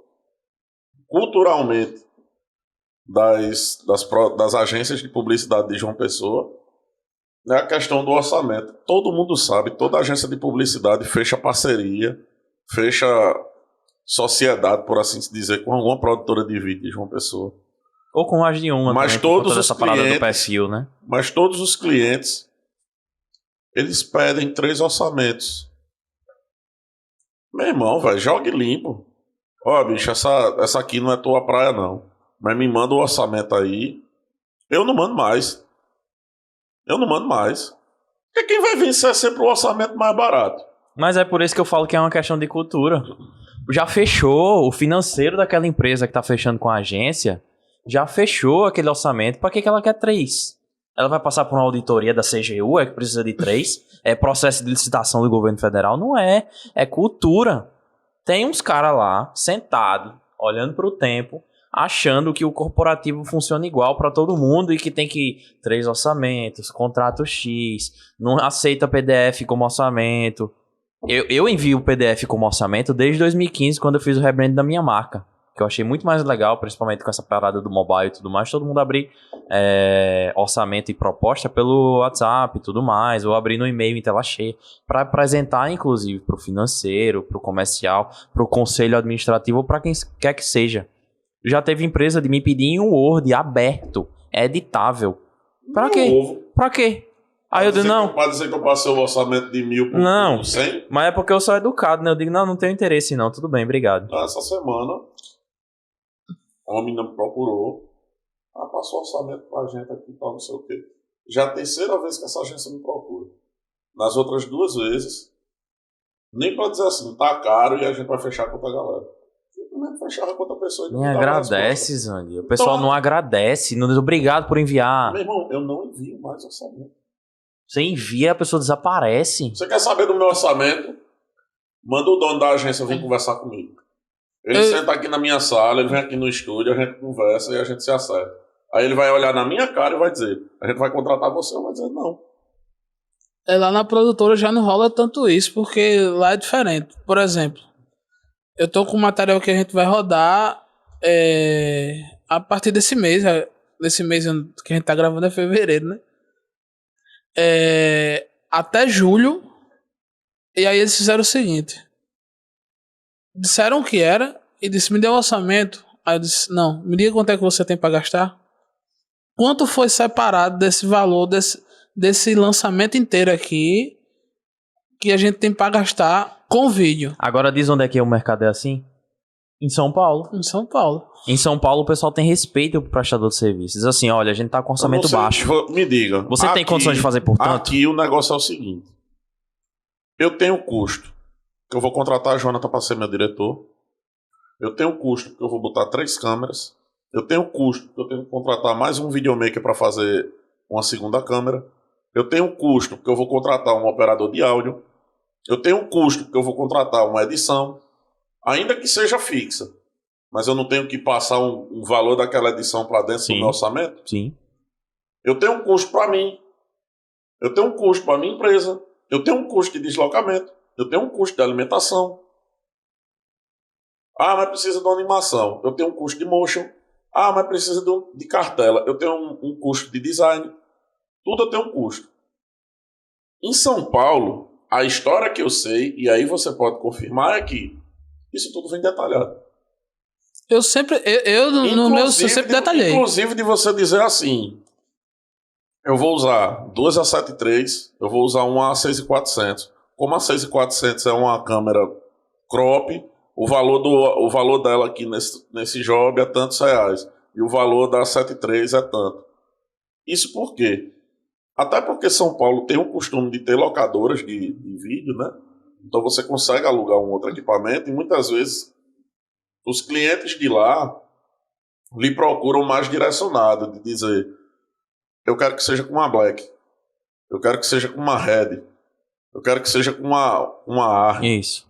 culturalmente, das agências de publicidade de João Pessoa, é a questão do orçamento. Todo mundo sabe, toda agência de publicidade fecha parceria, fecha sociedade, por assim se dizer, com alguma produtora de vídeo de João Pessoa. Ou com mais de uma. Mas também, por todos conta os dessa parada do clientes- perfil, né? Mas todos os clientes, eles pedem 3 orçamentos. Meu irmão, velho, jogue limpo. Ó, bicho, essa aqui não é tua praia, não. Mas me manda o orçamento aí. Eu não mando mais. Porque quem vai vencer é sempre o orçamento mais barato. Mas é por isso que eu falo que é uma questão de cultura. Já fechou o financeiro daquela empresa que tá fechando com a agência, já fechou aquele orçamento. Pra que ela quer 3? Ela vai passar por uma auditoria da CGU, é que precisa de 3? É processo de licitação do governo federal? Não é. É cultura. Tem uns caras lá, sentados, olhando pro tempo, achando que o corporativo funciona igual pra todo mundo e que tem que 3 orçamentos, contrato X, não aceita PDF como orçamento. Eu envio o PDF como orçamento desde 2015, quando eu fiz o rebrand da minha marca. Que eu achei muito mais legal, principalmente com essa parada do mobile e tudo mais. Todo mundo abrir orçamento e proposta pelo WhatsApp e tudo mais. Ou abrir no e-mail em tela cheia. Para apresentar, inclusive, para o financeiro, para o comercial, para o conselho administrativo ou para quem quer que seja. Já teve empresa de me pedir em um Word aberto, editável. Para quê? Para quê? Aí eu digo, não. Pode dizer que eu passei o orçamento de 1.000 por 100? Mas é porque eu sou educado, né? Eu digo, não tenho interesse não, tudo bem, obrigado. Essa semana, uma menina me procurou. Passou orçamento pra gente aqui, tal, não sei o quê. Já é a terceira vez que essa agência me procura. Nas outras 2 vezes, nem pra dizer assim, tá caro e a gente vai fechar com outra galera. Simplesmente fechava com outra pessoa e Nem não dava agradece, resposta. Zang. O pessoal Então, não agradece, não diz obrigado por enviar. Meu irmão, eu não envio mais orçamento. Você envia, a pessoa desaparece. Você quer saber do meu orçamento? Manda o dono da agência vir conversar comigo. Ele senta aqui na minha sala, ele vem aqui no estúdio, a gente conversa e a gente se acerta. Aí ele vai olhar na minha cara e vai dizer, a gente vai contratar você, ou vai dizer não. Lá na produtora já não rola tanto isso, porque lá é diferente. Por exemplo, eu tô com um material que a gente vai rodar a partir desse mês. Desse mês que a gente tá gravando é fevereiro, né? Até julho. E aí eles fizeram o seguinte. Disseram o que era e disse, me dê um orçamento. Aí eu disse, não, me diga quanto é que você tem pra gastar. Quanto foi separado desse valor, desse lançamento inteiro aqui, que a gente tem pra gastar com vídeo. Agora diz onde é que o mercado é assim? Em São Paulo. Em São Paulo. Em São Paulo o pessoal tem respeito pro prestador de serviços. Diz assim, olha, a gente tá com orçamento baixo. Me diga. Você tem condições de fazer por tanto? Aqui o negócio é o seguinte. Eu tenho custo, que eu vou contratar a Jonathan para ser meu diretor. Eu tenho custo, que eu vou botar 3 câmeras. Eu tenho custo, que eu tenho que contratar mais um videomaker para fazer uma segunda câmera. Eu tenho custo, que eu vou contratar um operador de áudio. Eu tenho custo, que eu vou contratar uma edição, ainda que seja fixa. Mas eu não tenho que passar um valor daquela edição para dentro do meu orçamento? Sim. Eu tenho um custo para mim. Eu tenho um custo para minha empresa, eu tenho um custo de deslocamento, eu tenho um custo de alimentação. Ah, mas precisa de uma animação, eu tenho um custo de motion. Ah, mas precisa de cartela, eu tenho um custo de design. Tudo eu tenho um custo. Em São Paulo, a história que eu sei, e aí você pode confirmar, é que isso tudo vem detalhado. Eu sempre, no meu, eu sempre detalhei. Inclusive de você dizer assim, eu vou usar 2 A7 III, eu vou usar uma A6400. Como a 6400 é uma câmera crop, o valor dela aqui nesse job é tantos reais. E o valor da A7 III é tanto. Isso por quê? Até porque São Paulo tem o costume de ter locadoras de vídeo, né? Então você consegue alugar um outro equipamento e muitas vezes os clientes de lá lhe procuram mais direcionado, de dizer, eu quero que seja com uma Black, eu quero que seja com uma Red, eu quero que seja com uma AR. Isso.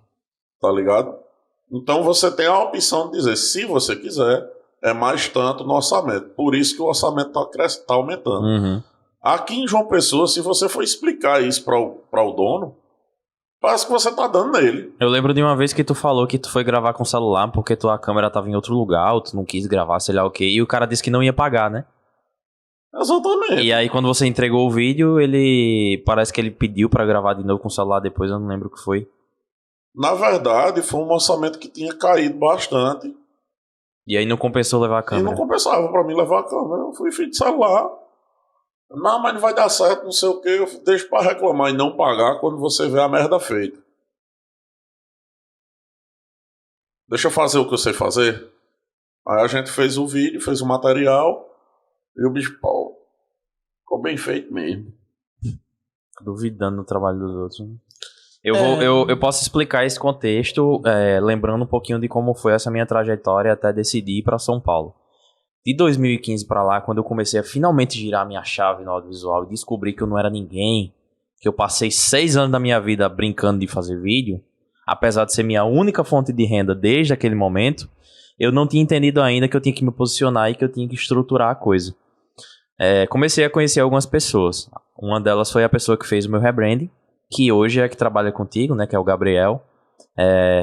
Tá ligado? Então você tem a opção de dizer, se você quiser, é mais tanto no orçamento. Por isso que o orçamento tá aumentando. Uhum. Aqui em João Pessoa, se você for explicar isso para o dono, parece que você tá dando nele. Eu lembro de uma vez que tu falou que tu foi gravar com o celular porque tua câmera tava em outro lugar, ou tu não quis gravar, sei lá o quê, e o cara disse que não ia pagar, né? Exatamente. E aí quando você entregou o vídeo, parece que ele pediu pra gravar de novo com o celular depois, eu não lembro o que foi. Na verdade, foi um orçamento que tinha caído bastante. E aí não compensou levar a E câmera. não compensava pra mim levar a câmera. Eu fui filho de celular. Não, mas não vai dar certo, não sei o que. Eu deixo pra reclamar e não pagar quando você vê a merda feita. Deixa eu fazer o que eu sei fazer. Aí a gente fez o vídeo, fez o material. E o bicho, pô, ficou bem feito mesmo. Duvidando do trabalho dos outros. Né? Eu posso explicar esse contexto, lembrando um pouquinho de como foi essa minha trajetória até decidir ir para São Paulo. De 2015 para lá, quando eu comecei a finalmente girar minha chave no audiovisual e descobri que eu não era ninguém, que eu passei 6 anos da minha vida brincando de fazer vídeo, apesar de ser minha única fonte de renda desde aquele momento, eu não tinha entendido ainda que eu tinha que me posicionar e que eu tinha que estruturar a coisa. Comecei a conhecer algumas pessoas. Uma delas foi a pessoa que fez o meu rebranding, que hoje é que trabalha contigo, né, que é o Gabriel.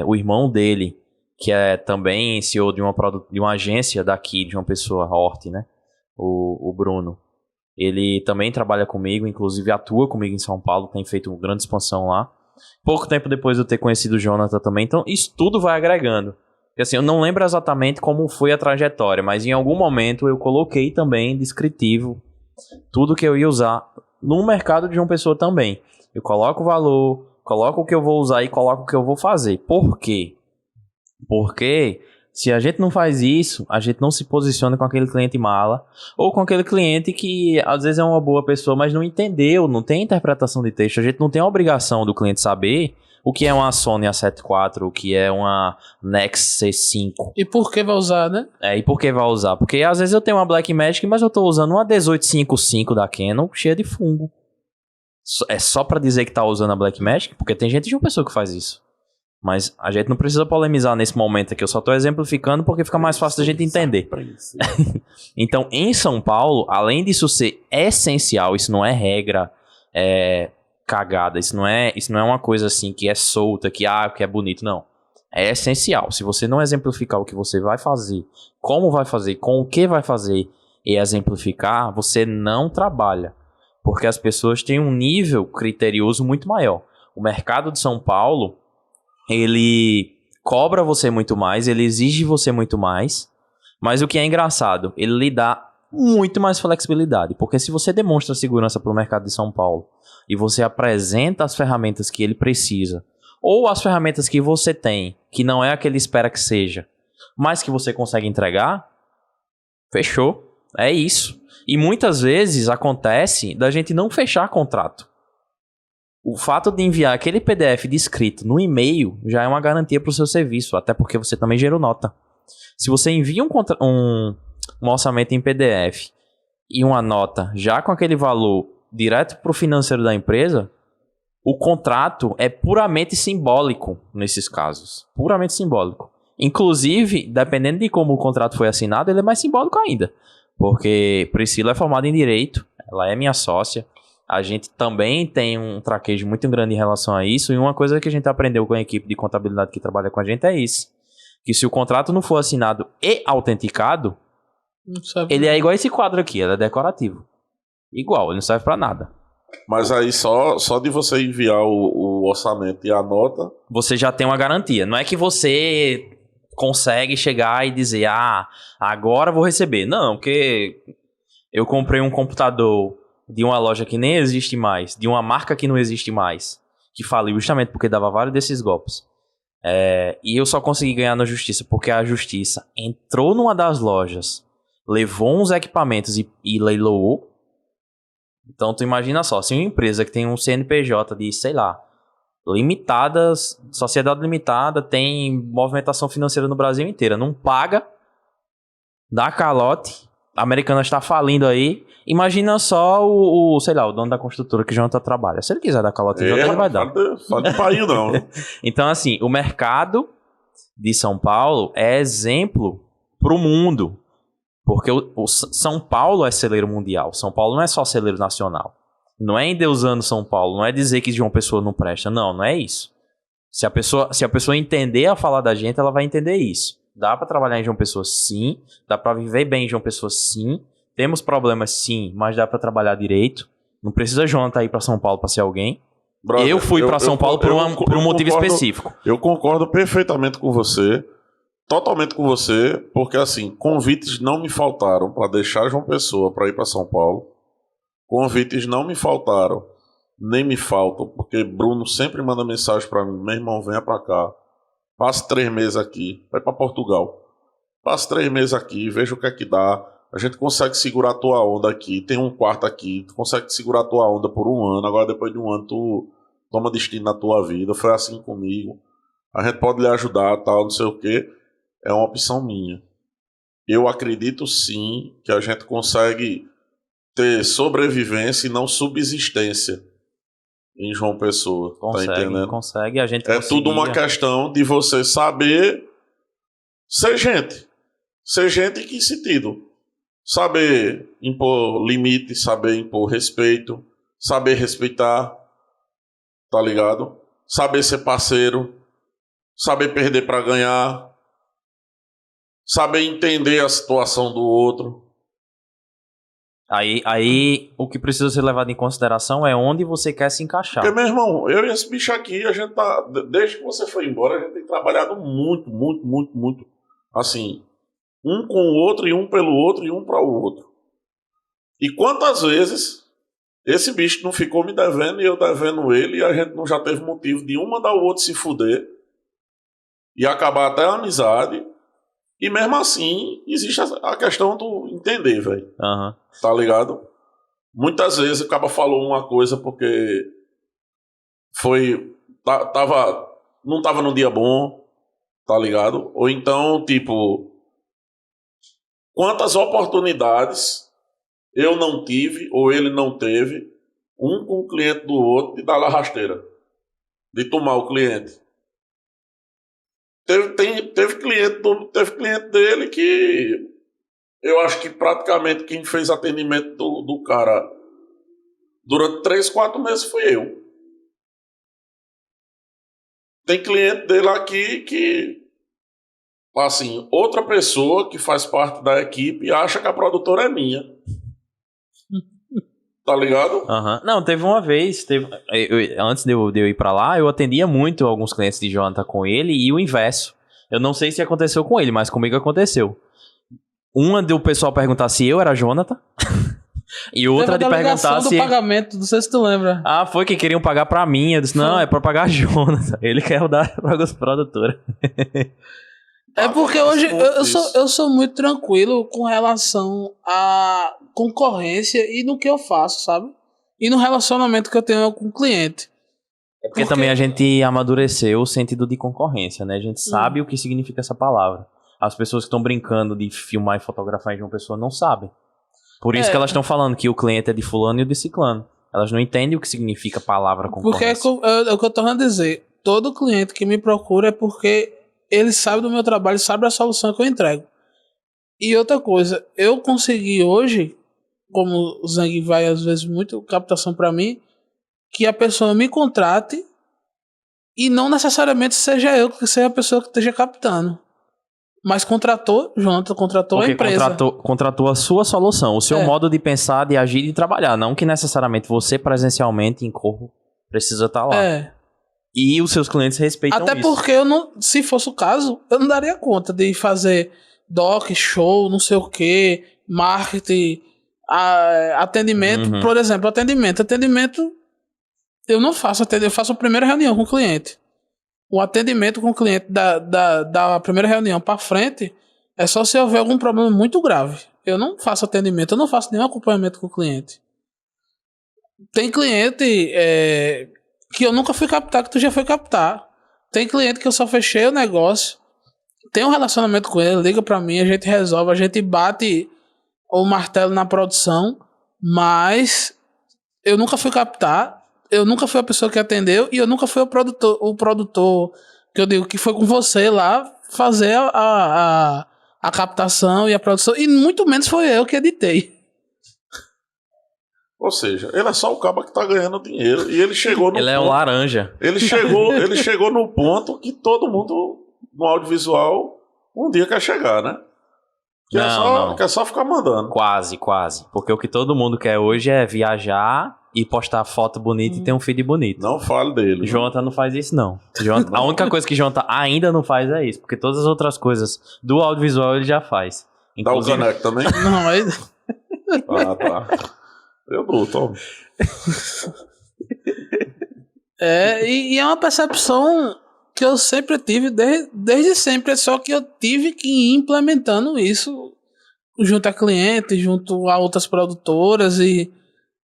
O irmão dele, que é também CEO de uma agência daqui, de uma pessoa, Hort, né, o Bruno. Ele também trabalha comigo, inclusive atua comigo em São Paulo, tem feito uma grande expansão lá. Pouco tempo depois de eu ter conhecido o Jonathan também, então isso tudo vai agregando. Porque, assim, eu não lembro exatamente como foi a trajetória, mas em algum momento eu coloquei também descritivo tudo que eu ia usar no mercado de uma pessoa também. Eu coloco o valor, coloco o que eu vou usar e coloco o que eu vou fazer. Por quê? Porque se a gente não faz isso, a gente não se posiciona com aquele cliente mala, ou com aquele cliente que às vezes é uma boa pessoa, mas não entendeu, não tem interpretação de texto. A gente não tem a obrigação do cliente saber o que é uma Sony A7 IV, o que é uma Nex C5. E por que vai usar, né? E por que vai usar? Porque às vezes eu tenho uma Blackmagic, mas eu tô usando uma 1855 da Canon cheia de fungo. É só pra dizer que tá usando a Blackmagic? Porque tem gente de uma pessoa que faz isso. Mas a gente não precisa polemizar nesse momento aqui. Eu só tô exemplificando porque fica mais fácil da gente entender. Então, em São Paulo, além disso ser essencial, isso não é regra cagada. Isso não é uma coisa assim que é solta, que é bonito. Não. É essencial. Se você não exemplificar o que você vai fazer, como vai fazer, com o que vai fazer e exemplificar, você não trabalha. Porque as pessoas têm um nível criterioso muito maior. O mercado de São Paulo, ele cobra você muito mais, ele exige você muito mais, mas o que é engraçado, ele lhe dá muito mais flexibilidade, porque se você demonstra segurança para o mercado de São Paulo e você apresenta as ferramentas que ele precisa, ou as ferramentas que você tem, que não é a que ele espera que seja, mas que você consegue entregar, fechou, é isso. E muitas vezes acontece da gente não fechar contrato. O fato de enviar aquele PDF descrito no e-mail já é uma garantia para o seu serviço, até porque você também gerou nota. Se você envia um orçamento em PDF e uma nota já com aquele valor direto para o financeiro da empresa, o contrato é puramente simbólico nesses casos. Puramente simbólico. Inclusive, dependendo de como o contrato foi assinado, ele é mais simbólico ainda. Porque Priscila é formada em Direito, ela é minha sócia. A gente também tem um traquejo muito grande em relação a isso, e uma coisa que a gente aprendeu com a equipe de contabilidade que trabalha com a gente é isso. Que se o contrato não for assinado e autenticado, ele é igual esse quadro aqui, ele é decorativo. Igual, ele não serve pra nada. Mas aí só de você enviar o orçamento e a nota... Você já tem uma garantia. Não é que você consegue chegar e dizer, agora vou receber. Não, porque eu comprei um computador de uma loja que nem existe mais, de uma marca que não existe mais, que faliu justamente porque dava vários desses golpes. E eu só consegui ganhar na justiça porque a justiça entrou numa das lojas, levou uns equipamentos e leiloou. Então tu imagina só, se uma empresa que tem um CNPJ de, sei lá, limitadas, sociedade limitada, tem movimentação financeira no Brasil inteiro, não paga, dá calote, a Americana está falindo aí, imagina só sei lá, o dono da construtora que Jonathan trabalha. Se ele quiser dar calote, ele vai dar. Fala de país, não. Então, assim, o mercado de São Paulo é exemplo pro mundo. Porque o São Paulo é celeiro mundial. São Paulo não é só celeiro nacional. Não é endeusando São Paulo. Não é dizer que João Pessoa não presta. Não é isso. Se a pessoa entender a falar da gente, ela vai entender isso. Dá pra trabalhar em João Pessoa, sim. Dá pra viver bem em João Pessoa, sim. Temos problemas, sim. Mas dá pra trabalhar direito. Não precisa Jonathan ir pra São Paulo pra ser alguém. Brother, eu fui pra São Paulo por um motivo específico. Eu concordo perfeitamente com você. Totalmente com você, porque assim, convites não me faltaram para deixar João Pessoa para ir para São Paulo. Convites não me faltaram, nem me faltam, porque Bruno sempre manda mensagem para mim: meu irmão, venha para cá, passe 3 meses aqui, vai para Portugal, passe 3 meses aqui, veja o que é que dá. A gente consegue segurar a tua onda aqui, tem um quarto aqui, tu consegue segurar a tua onda por 1 ano, agora depois de 1 ano tu toma destino na tua vida. Foi assim comigo, a gente pode lhe ajudar, tal, não sei o que. É uma opção minha. Eu acredito sim que a gente consegue ter sobrevivência e não subsistência em João Pessoa. Consegue, tá entendendo? Consegue, a gente É tudo uma questão de você saber ser gente. Ser gente em que sentido? Saber impor limite, saber impor respeito, saber respeitar, tá ligado? Saber ser parceiro, saber perder para ganhar, saber entender a situação do outro. Aí o que precisa ser levado em consideração é onde você quer se encaixar. Porque, meu irmão, eu e esse bicho aqui, a gente tá... Desde que você foi embora, a gente tem trabalhado muito. Assim, um com o outro, e um pelo outro, e um para o outro. E quantas vezes esse bicho não ficou me devendo e eu devendo ele, e a gente não já teve motivo de um mandar o outro se fuder e acabar até a amizade. E mesmo assim, existe a questão do entender, velho. Uhum. Tá ligado? Muitas vezes o cara falou uma coisa porque não tava num dia bom, tá ligado? Ou então, tipo, quantas oportunidades eu não tive, ou ele não teve, um com o cliente do outro, de dar a rasteira, de tomar o cliente. Teve cliente dele que eu acho que praticamente quem fez atendimento do cara durante 3, 4 meses fui eu. Tem cliente dele aqui que, assim, outra pessoa que faz parte da equipe acha que a produtora é minha. Tá ligado? Uhum. Não, teve uma vez, antes de eu ir pra lá, eu atendia muito alguns clientes de Jonathan com ele e o inverso. Eu não sei se aconteceu com ele, mas comigo aconteceu. Uma do pessoal perguntar se eu era Jonathan e outra de perguntar se... do pagamento, não sei se tu lembra. Ah, foi que queriam pagar pra mim. Eu disse, não, é pra pagar a Jonathan. Ele quer dar pra produtora. É porque hoje eu sou muito tranquilo com relação à concorrência e no que eu faço, sabe? E no relacionamento que eu tenho com o cliente. É porque também a gente amadureceu o sentido de concorrência, né? A gente sabe o que significa essa palavra. As pessoas que estão brincando de filmar e fotografar de uma pessoa não sabem. Por isso que elas estão falando que o cliente é de fulano e o de ciclano. Elas não entendem o que significa a palavra concorrência. Porque é o que eu tô querendo dizer. Todo cliente que me procura é porque ele sabe do meu trabalho, sabe a solução que eu entrego. E outra coisa, eu consegui hoje como o Zeng vai às vezes muito captação para mim, que a pessoa me contrate e não necessariamente seja eu que seja a pessoa que esteja captando. Mas Jonathan contratou Porque a empresa. contratou a sua solução, o seu modo de pensar, de agir e de trabalhar. Não que necessariamente você presencialmente em corpo precisa estar lá. E os seus clientes respeitam Até isso. porque se fosse o caso, eu não daria conta de fazer doc, show, não sei o que, marketing, atendimento. Por exemplo, atendimento. Atendimento, eu não faço atendimento, eu faço a primeira reunião com o cliente. O atendimento com o cliente da primeira reunião para frente é só se houver algum problema muito grave. Eu não faço atendimento, eu não faço nenhum acompanhamento com o cliente. Tem cliente que eu nunca fui captar, que tu já foi captar. Tem cliente que eu só fechei o negócio, tem um relacionamento com ele, liga pra mim, a gente resolve, a gente bate o martelo na produção, mas eu nunca fui captar. Eu nunca fui a pessoa que atendeu e eu nunca fui o produtor que eu digo que foi com você lá fazer a captação e a produção, e muito menos foi eu que editei. Ou seja, ele é só o cara que tá ganhando dinheiro e ele chegou no Ele é um laranja. Ele chegou no ponto que todo mundo no audiovisual um dia quer chegar, né? Quer só ficar mandando. Quase. Porque o que todo mundo quer hoje é viajar e postar foto bonita e ter um feed bonito. Não fale dele. Jonathan não faz isso, não. A única coisa que Jonathan ainda não faz é isso. Porque todas as outras coisas do audiovisual ele já faz. Inclusive... Dá o caneco também? Não, aí... tá. Eu dou, Tom. E é uma percepção que eu sempre tive, desde sempre. Só que eu tive que ir implementando isso junto a clientes, junto a outras produtoras e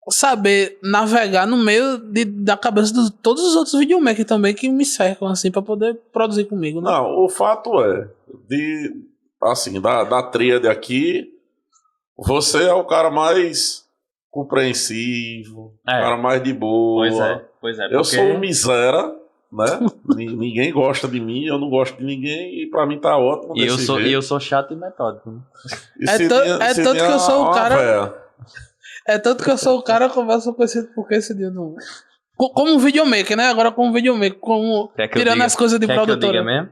saber navegar no meio da cabeça de todos os outros videomakers também que me cercam assim para poder produzir comigo, né? Não, o fato é da tríade aqui, você é o cara mais compreensivo, o cara mais de boa. Pois é. Eu sou um miséria, né? Ninguém gosta de mim, eu não gosto de ninguém e pra mim tá ótimo. E eu sou chato e metódico. Né? Tanto que eu sou o cara. É tanto que eu sou o cara que conversa com esse porque esse dia não. Como um videomaker, né? Agora como videomaker, tirando as coisas de produtora. Mesmo?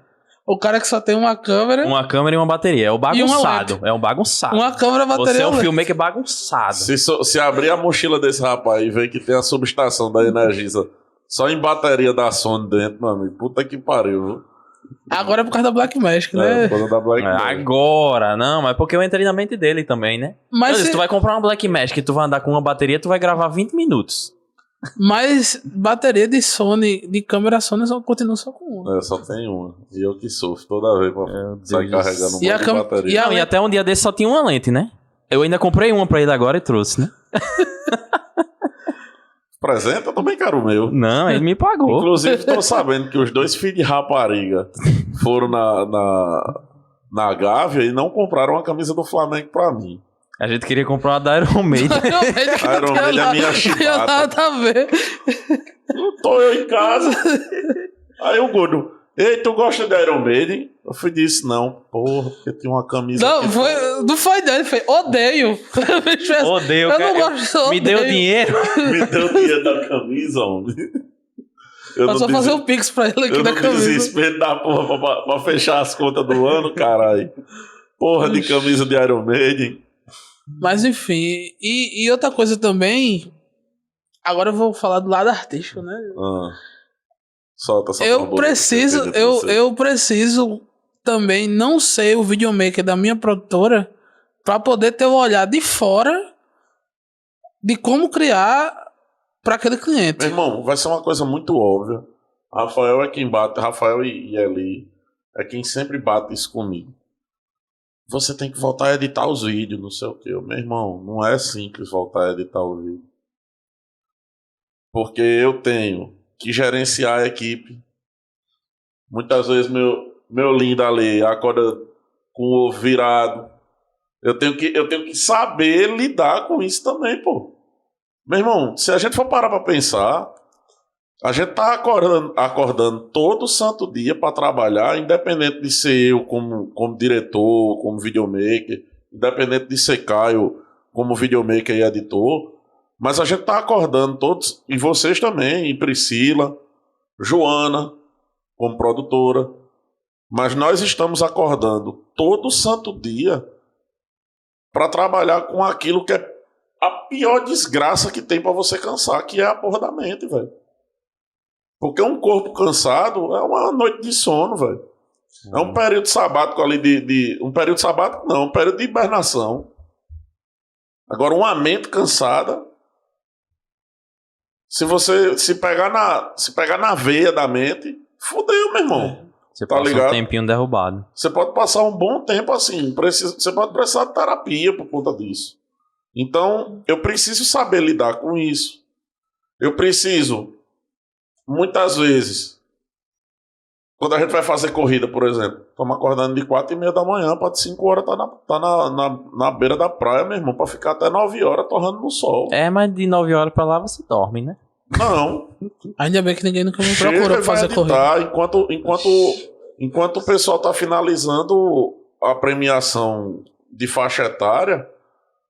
O cara que só tem uma câmera. Uma câmera e uma bateria. É o bagunçado. É um bagunçado. Uma câmera, bateria. Você é um filmmaker bagunçado. Se abrir a mochila desse rapaz e ver que tem a subestação da Energisa só em bateria da Sony dentro, mano, puta que pariu, viu? Agora é por causa da Black Magic, né? Por causa da Black Magic. Agora, não, mas porque eu entrei na mente dele também, né? Mas se tu vai comprar uma Black Magic e tu vai andar com uma bateria, tu vai gravar 20 minutos. Mas bateria de Sony, de câmera Sony, só continua só com uma. Só tem uma. E eu que sofro toda vez pra sair carregando um monte de bateria. E até um dia desse só tinha uma lente, né? Eu ainda comprei uma pra ele agora e trouxe, né? Presente, eu também quero o meu. Não, ele me pagou. Inclusive, tô sabendo que os dois filhos de rapariga foram na Gávea e não compraram uma camisa do Flamengo pra mim. A gente queria comprar uma da Iron Maiden. Iron Maiden é minha chibata. Nada a ver. Não tô eu em casa. Aí o gordo, ei, tu gosta de Iron Maiden? Eu fui disse, não. Porra, porque tinha uma camisa... Não foi dele, foi odeio. Odeio, eu não gosto, odeio. Me deu dinheiro. Me deu o dinheiro da camisa, homem. Eu só fazer um pix pra ele aqui da camisa. Eu não desespero da porra pra fechar as contas do ano, caralho. Porra de camisa de Iron Maiden. Mas enfim, e outra coisa também, agora eu vou falar do lado artístico, né? Solta essa eu preciso também não ser o videomaker da minha produtora para poder ter o olhar de fora de como criar para aquele cliente. Meu irmão, vai ser uma coisa muito óbvia. Rafael é quem bate, Rafael e Eli é quem sempre bate isso comigo. Você tem que voltar a editar os vídeos, não sei o que. Meu irmão, não é simples voltar a editar o vídeo. Porque eu tenho que gerenciar a equipe. Muitas vezes meu lindo ali acorda com o ovo virado. Eu tenho que saber lidar com isso também, pô. Meu irmão, se a gente for parar pra pensar, a gente tá acordando todo santo dia para trabalhar, independente de ser eu como diretor, como videomaker, independente de ser Caio como videomaker e editor, mas a gente tá acordando todos, e vocês também, e Priscila, Joana, como produtora, mas nós estamos acordando todo santo dia para trabalhar com aquilo que é a pior desgraça que tem para você cansar, que é a porra da mente, velho. Porque um corpo cansado é uma noite de sono, velho. É um período sabático ali um período sabático não, um período de hibernação. Agora, uma mente cansada, se você se pegar na veia da mente, fudeu, meu irmão. Você tá passa ligado? um tempinho derrubado. Você pode passar um bom tempo assim, você pode precisar de terapia por conta disso. Então, eu preciso saber lidar com isso. Eu preciso, muitas vezes, quando a gente vai fazer corrida, por exemplo, estamos acordando de 4h30 da manhã para de 5 horas tá na beira da praia, meu irmão, para ficar até 9 horas torrando no sol. É, mas de 9 horas pra lá você dorme, né? Não. Ainda bem que ninguém nunca me Chega procurou e pra fazer vai corrida. editar, enquanto o pessoal tá finalizando a premiação de faixa etária,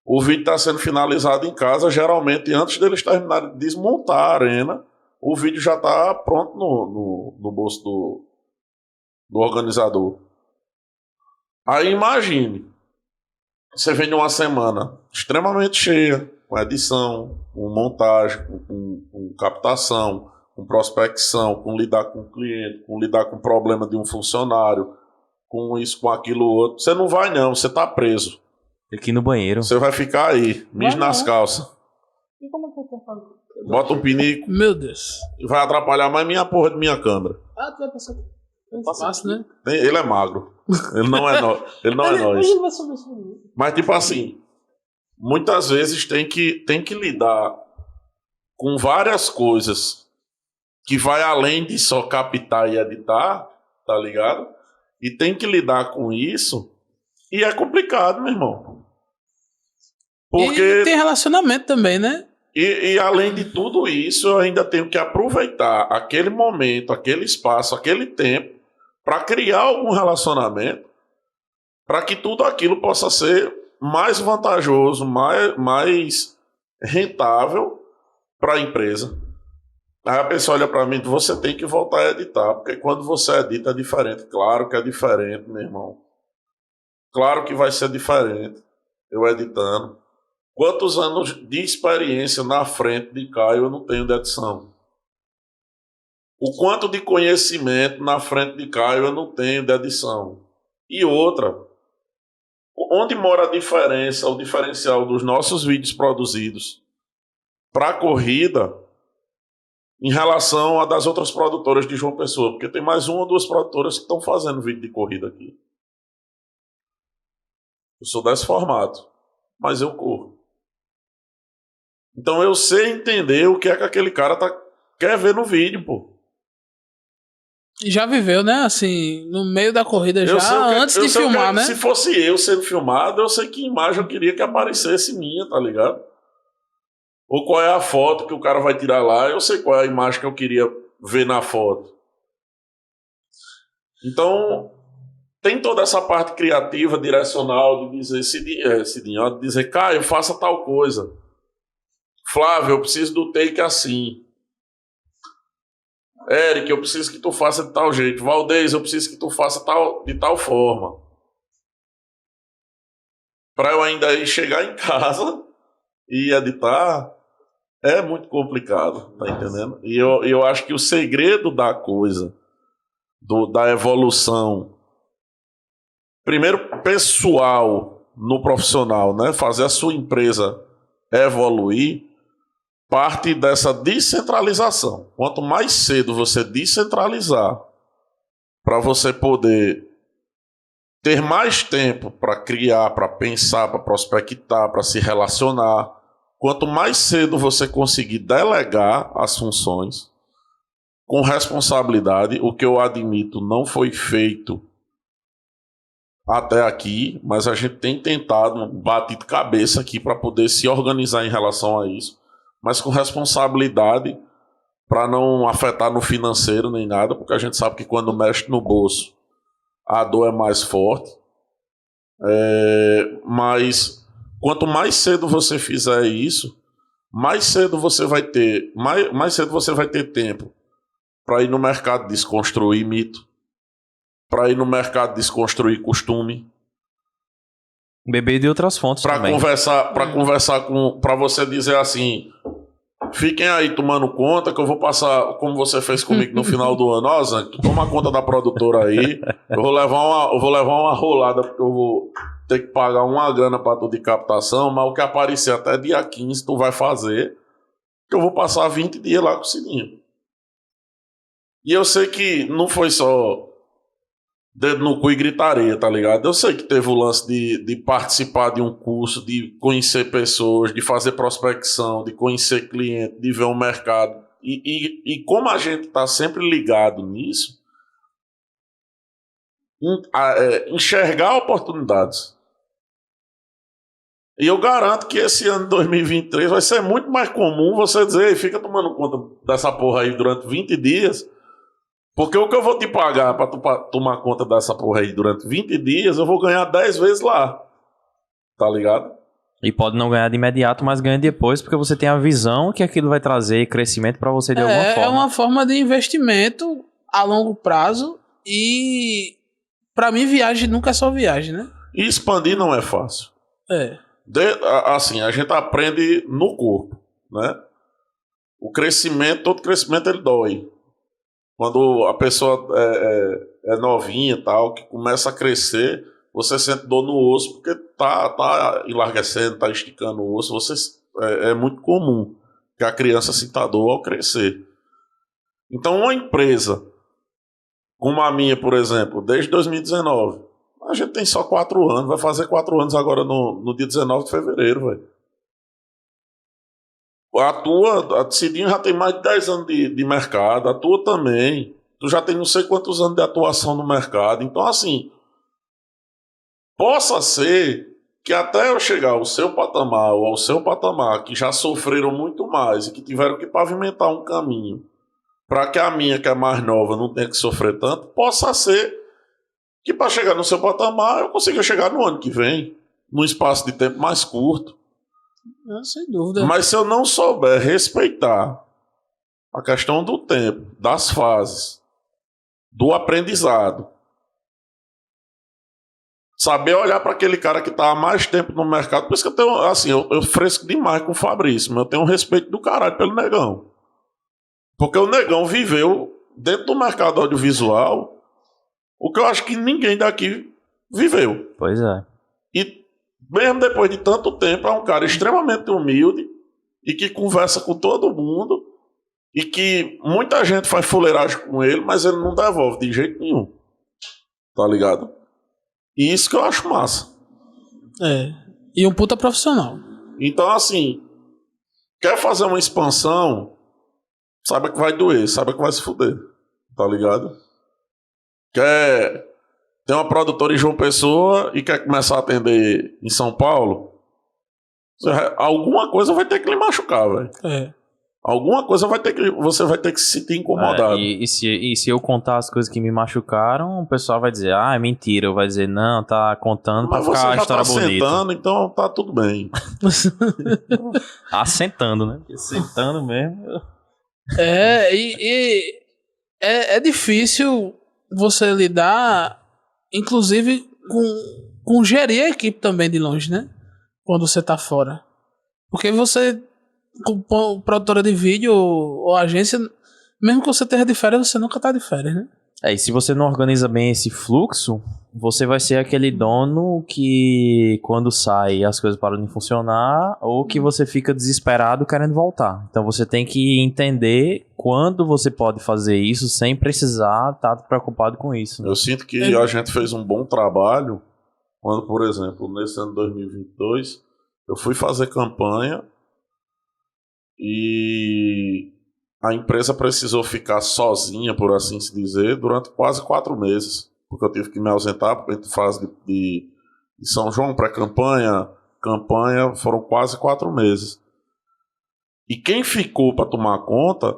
o vídeo está sendo finalizado em casa, geralmente antes deles terminarem de desmontar a arena, o vídeo já está pronto no bolso do organizador. Aí imagine, você vem de uma semana extremamente cheia, com edição, com montagem, com captação, com prospecção, com lidar com o cliente, com lidar com o problema de um funcionário, com isso, com aquilo outro. Você não vai não, você está preso. Aqui no banheiro. Você vai ficar aí, mijo Vai nas não. calças. E como é que eu tô falando? Bota um pinico Meu Deus. e vai atrapalhar mais minha porra de minha câmera. Ah, tu vai passar. Fácil, né? Ele é magro. Ele não é, ele não é nós. Ele vai subir isso. Mas, tipo assim, muitas vezes tem que lidar com várias coisas que vai além de só captar e editar, tá ligado? E tem que lidar com isso. E é complicado, meu irmão. Porque... E tem relacionamento também, né? E além de tudo isso, eu ainda tenho que aproveitar aquele momento, aquele espaço, aquele tempo para criar algum relacionamento, para que tudo aquilo possa ser mais vantajoso, mais rentável para a empresa. Aí a pessoa olha para mim, você tem que voltar a editar, porque quando você edita é diferente. Claro que é diferente, meu irmão. Claro que vai ser diferente, eu editando. Quantos anos de experiência na frente de Caio eu não tenho de edição? O quanto de conhecimento na frente de Caio eu não tenho de edição? E outra, onde mora a diferença, o diferencial dos nossos vídeos produzidos para a corrida em relação a das outras produtoras de João Pessoa? Porque tem mais uma ou duas produtoras que estão fazendo vídeo de corrida aqui. Eu sou desse formato, mas eu corro. Então eu sei entender o que é que aquele cara quer ver no vídeo, pô. Já viveu, né? Assim, no meio da corrida Eu sei o que- antes eu de sei o que- filmar, né? Se fosse eu sendo filmado, eu sei que imagem eu queria que aparecesse minha, tá ligado? Ou qual é a foto que o cara vai tirar lá, eu sei qual é a imagem que eu queria ver na foto. Então, tem toda essa parte criativa, direcional, de dizer, Cidinho, de dizer, Caio, faça tal coisa. Flávio, eu preciso do take assim. Eric, eu preciso que tu faça de tal jeito. Valdez, eu preciso que tu faça de tal forma. Para eu ainda ir chegar em casa e editar, é muito complicado, tá entendendo? E eu acho que o segredo da coisa, da evolução, primeiro pessoal no profissional, né? Fazer a sua empresa evoluir, parte dessa descentralização. Quanto mais cedo você descentralizar, para você poder ter mais tempo para criar, para pensar, para prospectar, para se relacionar, quanto mais cedo você conseguir delegar as funções com responsabilidade, o que eu admito não foi feito até aqui, mas a gente tem tentado, batido cabeça aqui para poder se organizar em relação a isso, mas com responsabilidade para não afetar no financeiro nem nada, porque a gente sabe que quando mexe no bolso a dor é mais forte. Mas Quanto mais cedo você fizer isso, mais cedo você vai ter, mais cedo você vai ter tempo para ir no mercado desconstruir mito, para ir no mercado desconstruir costume, Beber de outras fontes também. Conversar para você dizer assim, fiquem aí tomando conta que eu vou passar, como você fez comigo no final do ano, ó, Zan, tu toma conta da produtora aí, eu vou levar uma rolada porque eu vou ter que pagar uma grana para tu de captação, mas o que aparecer até dia 15 tu vai fazer, que eu vou passar 20 dias lá com o Sininho. E eu sei que não foi só dedo no cu e gritaria, tá ligado? Eu sei que teve o lance de participar de um curso, de conhecer pessoas, de fazer prospecção, de conhecer cliente, de ver o mercado. E como a gente tá sempre ligado nisso, enxergar oportunidades. E eu garanto que esse ano de 2023 vai ser muito mais comum você dizer, fica tomando conta dessa porra aí durante 20 dias, porque o que eu vou te pagar pra tu tomar conta dessa porra aí durante 20 dias, eu vou ganhar 10 vezes lá. Tá ligado? E pode não ganhar de imediato, mas ganha depois, porque você tem a visão que aquilo vai trazer crescimento pra você de alguma forma. É uma forma de investimento a longo prazo e, pra mim, viagem nunca é só viagem, né? E expandir não é fácil. Assim, a gente aprende no corpo, né? Todo crescimento ele dói. Quando a pessoa é novinha e tal, que começa a crescer, você sente dor no osso porque tá enlarguecendo, tá esticando o osso. É muito comum que a criança sinta dor ao crescer. Então, uma empresa como a minha, por exemplo, desde 2019, a gente tem só 4 anos, vai fazer 4 anos agora no dia 19 de fevereiro, velho. A Cidinho já tem mais de 10 anos de mercado, a tua também. Tu já tem não sei quantos anos de atuação no mercado. Então, assim, possa ser que até eu chegar ao seu patamar ou ao seu patamar, que já sofreram muito mais e que tiveram que pavimentar um caminho para que a minha, que é mais nova, não tenha que sofrer tanto, possa ser que para chegar no seu patamar eu consiga chegar no ano que vem, num espaço de tempo mais curto. Sem dúvida. Mas se eu não souber respeitar a questão do tempo, das fases, do aprendizado, saber olhar para aquele cara que está há mais tempo no mercado, por isso que eu tenho, assim, eu fresco demais com o Fabrício, mas eu tenho um respeito do caralho pelo Negão. Porque o Negão viveu dentro do mercado audiovisual o que eu acho que ninguém daqui viveu. Pois é. E mesmo depois de tanto tempo, é um cara extremamente humilde e que conversa com todo mundo e que muita gente faz fuleiragem com ele, mas ele não devolve de jeito nenhum. Tá ligado? E isso que eu acho massa. E um puta profissional. Então, assim, quer fazer uma expansão, saiba que vai doer, saiba que vai se fuder. Tá ligado? Tem uma produtora em João Pessoa e quer começar a atender em São Paulo, alguma coisa vai ter que lhe machucar, velho. Alguma coisa você vai ter que se sentir incomodado. E se eu contar as coisas que me machucaram, o pessoal vai dizer, é mentira. Ou vai dizer, não, tá contando pra ficar a história bonita. Mas você já tá sentando, então tá tudo bem. Assentando, né? Sentando mesmo. É difícil você lidar, inclusive, com gerir a equipe também de longe, né? Quando você tá fora. Porque você, com produtora de vídeo ou agência, mesmo que você esteja de férias, você nunca tá de férias, né? E se você não organiza bem esse fluxo, você vai ser aquele dono que quando sai as coisas param de funcionar ou que você fica desesperado querendo voltar. Então você tem que entender quando você pode fazer isso sem precisar estar preocupado com isso. Eu sinto que a gente fez um bom trabalho quando, por exemplo, nesse ano de 2022, eu fui fazer campanha e a empresa precisou ficar sozinha, por assim se dizer, durante quase 4 meses. Porque eu tive que me ausentar entre fase de São João, pré-campanha, campanha, foram quase 4 meses. E quem ficou para tomar conta,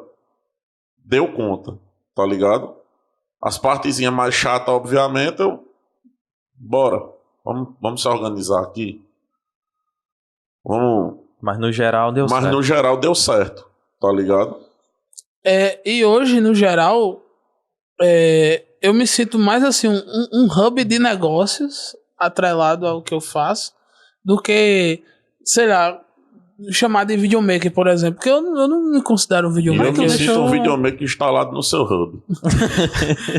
deu conta, tá ligado? As partezinhas mais chatas, obviamente, bora, vamos se organizar aqui. Mas no geral deu certo. Mas no geral deu certo, tá ligado? E hoje, no geral, eu me sinto mais assim, um hub de negócios atrelado ao que eu faço, do que, sei lá, chamar de videomaker, por exemplo. Porque eu não me considero um videomaker. Eu me sinto um videomaker instalado no seu hub.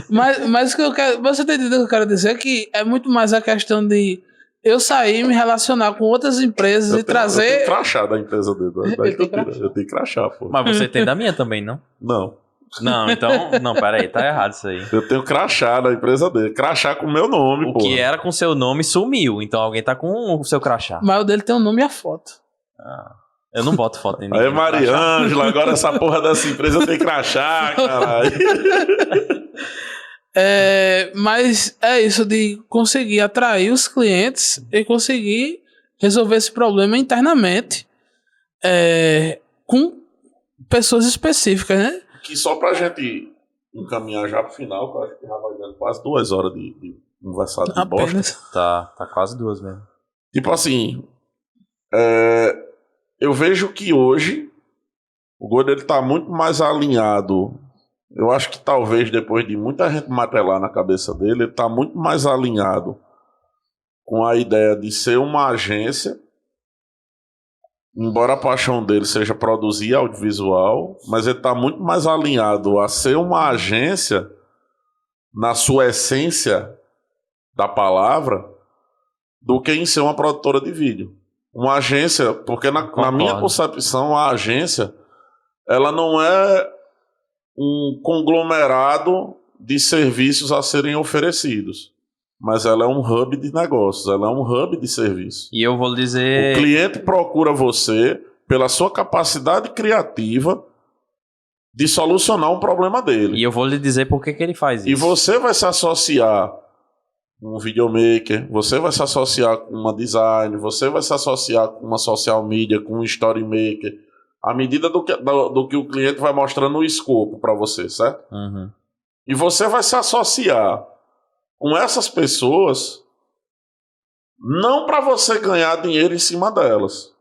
mas o que eu quero. Você tá entendendo o que eu quero dizer? Que é muito mais a questão de eu sair, me relacionar com outras empresas e trazer. Eu tenho crachá da empresa dele. Eu tenho crachá, pô. Mas você tem da minha também, não? Não. Não, então. Não, peraí, tá errado isso aí. Eu tenho crachá da empresa dele. Crachá com o meu nome, O pô. que era com seu nome sumiu, então alguém tá com o seu crachá. Mas o dele tem um nome e a foto. Eu não boto foto em ninguém. Aí, Mariângela, agora essa porra dessa empresa tem crachá, caralho. Mas é isso de conseguir atrair os clientes e conseguir resolver esse problema internamente com pessoas específicas, né? Que só pra gente encaminhar já pro final, que eu acho que já vai dando quase 2 horas de conversar de bosta. Apenas. Tá quase 2 mesmo. Tipo assim, eu vejo que hoje o Gordo ele tá muito mais alinhado. Eu acho que talvez depois de muita gente martelar na cabeça dele, ele tá muito mais alinhado com a ideia de ser uma agência. Embora a paixão dele seja produzir audiovisual, mas ele está muito mais alinhado a ser uma agência na sua essência da palavra do que em ser uma produtora de vídeo. Uma agência, porque na minha concepção a agência ela não é um conglomerado de serviços a serem oferecidos, mas ela é um hub de negócios, ela é um hub de serviço. E eu vou dizer... O cliente procura você pela sua capacidade criativa de solucionar um problema dele. E eu vou lhe dizer por que ele faz isso. E você vai se associar com um videomaker, você vai se associar com uma design, você vai se associar com uma social media, com um story maker, à medida do que o cliente vai mostrando o escopo para você, certo? Uhum. E você vai se associar com essas pessoas não para você ganhar dinheiro em cima delas,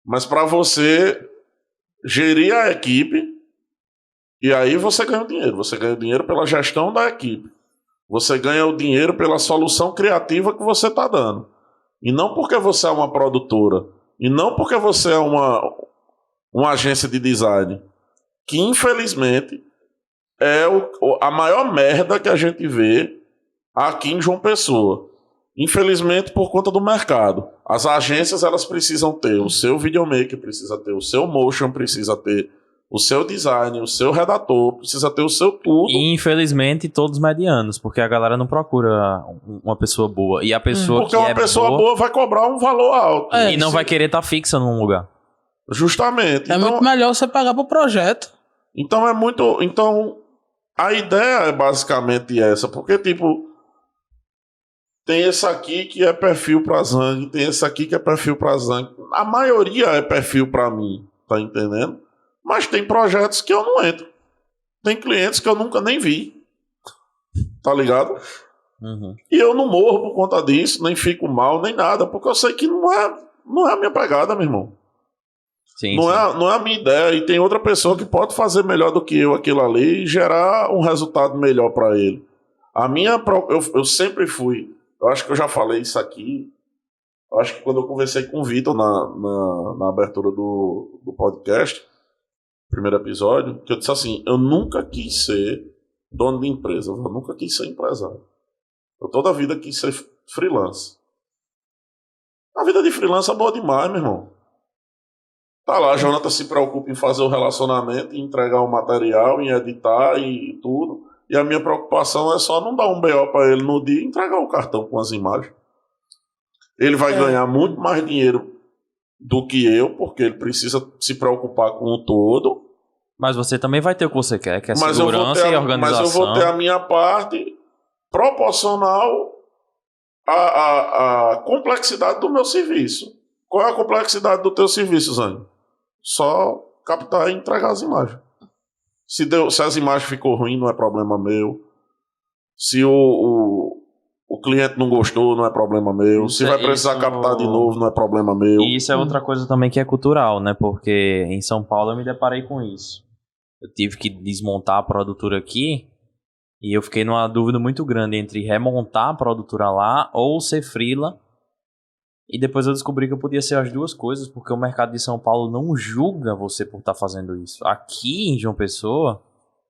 mas para você gerir a equipe, e aí você ganha o dinheiro. Você ganha o dinheiro pela gestão da equipe. Você ganha o dinheiro pela solução criativa que você está dando. E não porque você é uma produtora, e não porque você é uma agência de design, que infelizmente é a maior merda que a gente vê aqui em João Pessoa. Infelizmente, por conta do mercado. As agências, elas precisam ter o seu videomaker, precisa ter o seu motion, precisa ter o seu design, o seu redator, precisa ter o seu tudo. E infelizmente todos medianos, porque a galera não procura uma pessoa boa. E a pessoa porque que uma pessoa boa vai cobrar um valor alto. E não vai querer estar fixa num lugar. Justamente. É muito melhor você pagar pro projeto. Então a ideia é basicamente essa, porque tipo, tem esse aqui que é perfil pra Zang, tem esse aqui que é perfil pra Zang. A maioria é perfil pra mim, tá entendendo? Mas tem projetos que eu não entro. Tem clientes que eu nunca nem vi. Tá ligado? Uhum. E eu não morro por conta disso, nem fico mal, nem nada, porque eu sei que não é a minha pegada, meu irmão. Sim, não é a minha ideia. E tem outra pessoa que pode fazer melhor do que eu aquilo ali e gerar um resultado melhor para ele. Eu sempre fui. Eu acho que eu já falei isso aqui. Eu acho que quando eu conversei com o Vitor na abertura do podcast, primeiro episódio, que eu disse assim: eu nunca quis ser dono de empresa, eu nunca quis ser empresário. Eu toda a vida quis ser freelance. A vida de freelance é boa demais, meu irmão. Tá lá, a Jonathan se preocupa em fazer o relacionamento, em entregar o material, em editar e tudo. E a minha preocupação é só não dar um BO pra ele no dia e entregar o cartão com as imagens. Ele vai ganhar muito mais dinheiro do que eu, porque ele precisa se preocupar com o todo. Mas você também vai ter o que você quer, que é segurança e organização. Mas eu vou ter a minha parte proporcional à complexidade do meu serviço. Qual é a complexidade do teu serviço, Zane? Só captar e entregar as imagens. Se as imagens ficou ruim, não é problema meu. Se o cliente não gostou, não é problema meu. Se vai precisar captar de novo, não é problema meu. E isso é outra coisa também que é cultural, né? Porque em São Paulo eu me deparei com isso. Eu tive que desmontar a produtora aqui e eu fiquei numa dúvida muito grande entre remontar a produtora lá ou ser freela. E depois eu descobri que eu podia ser as duas coisas, porque o mercado de São Paulo não julga você por estar fazendo isso. Aqui em João Pessoa,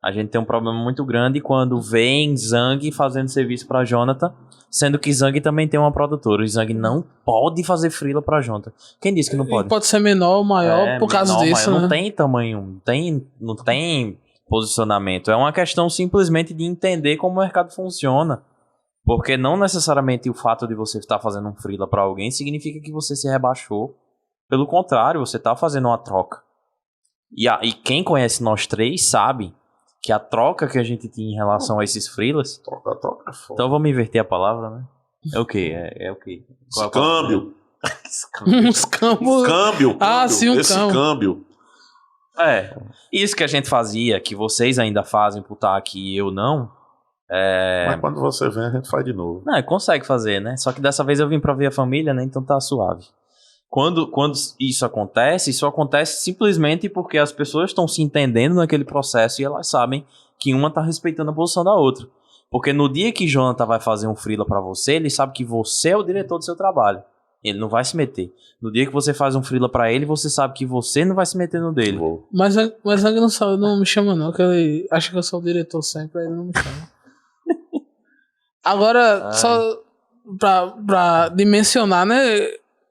a gente tem um problema muito grande quando vem Zang fazendo serviço para Jonathan, sendo que Zang também tem uma produtora. O Zang não pode fazer freela para Jonathan. Quem disse que não pode? Pode ser menor ou maior por causa disso, né? Não tem tamanho, não tem posicionamento. É uma questão simplesmente de entender como o mercado funciona. Porque não necessariamente o fato de você estar fazendo um freela para alguém significa que você se rebaixou. Pelo contrário, você está fazendo uma troca. E quem conhece nós três sabe que a troca que a gente tinha em relação a esses freelas... Troca é foda. Então vamos inverter a palavra, né? É o quê? É o quê? Câmbio. Uns câmbios. Câmbio. Sim, esse câmbio. Isso que a gente fazia, que vocês ainda fazem por estar aqui e eu não... Mas quando você vem, a gente faz de novo. Não, consegue fazer, né? Só que dessa vez eu vim pra ver a família, né? Então tá suave. Quando isso acontece simplesmente porque as pessoas estão se entendendo naquele processo e elas sabem que uma tá respeitando a posição da outra. Porque no dia que Jonathan vai fazer um freela pra você, ele sabe que você é o diretor do seu trabalho. Ele não vai se meter. No dia que você faz um freela pra ele, você sabe que você não vai se meter no dele. Mas ele não me chama não, que ele acha que eu sou o diretor sempre, aí ele não me chama. Agora, só pra dimensionar, né,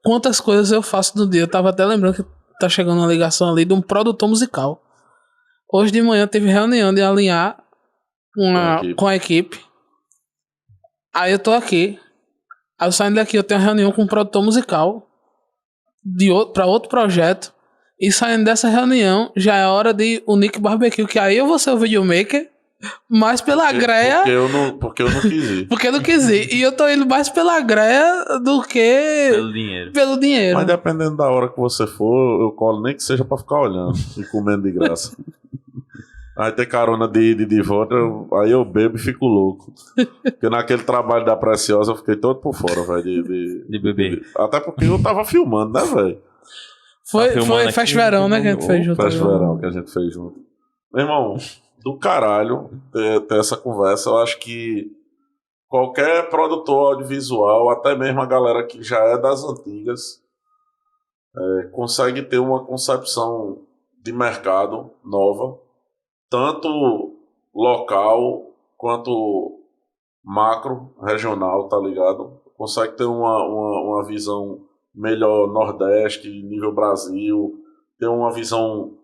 quantas coisas eu faço no dia. Eu tava até lembrando que tá chegando uma ligação ali de um produtor musical. Hoje de manhã teve reunião de alinhar com a equipe. Aí eu tô aqui. Aí eu saindo daqui, eu tenho uma reunião com um produtor musical pra outro projeto. E saindo dessa reunião, já é hora de o Nick Barbecue, que aí eu vou ser o videomaker. Mais pela greia. Porque eu não quis ir. Porque eu não quis ir. E eu tô indo mais pela greia do que pelo dinheiro. Mas dependendo da hora que você for, eu colo nem que seja pra ficar olhando e comendo de graça. Aí ter carona de volta, aí eu bebo e fico louco. Porque naquele trabalho da Preciosa eu fiquei todo por fora, velho. De beber. Até porque eu tava filmando, né, velho? Foi Festa Verão, né, que a gente fez junto. Festa Verão que a gente fez junto. Meu irmão, do caralho ter essa conversa. Eu acho que qualquer produtor audiovisual, até mesmo a galera que já é das antigas, consegue ter uma concepção de mercado nova, tanto local quanto macro, regional, tá ligado? Consegue ter uma visão melhor Nordeste, nível Brasil, ter uma visão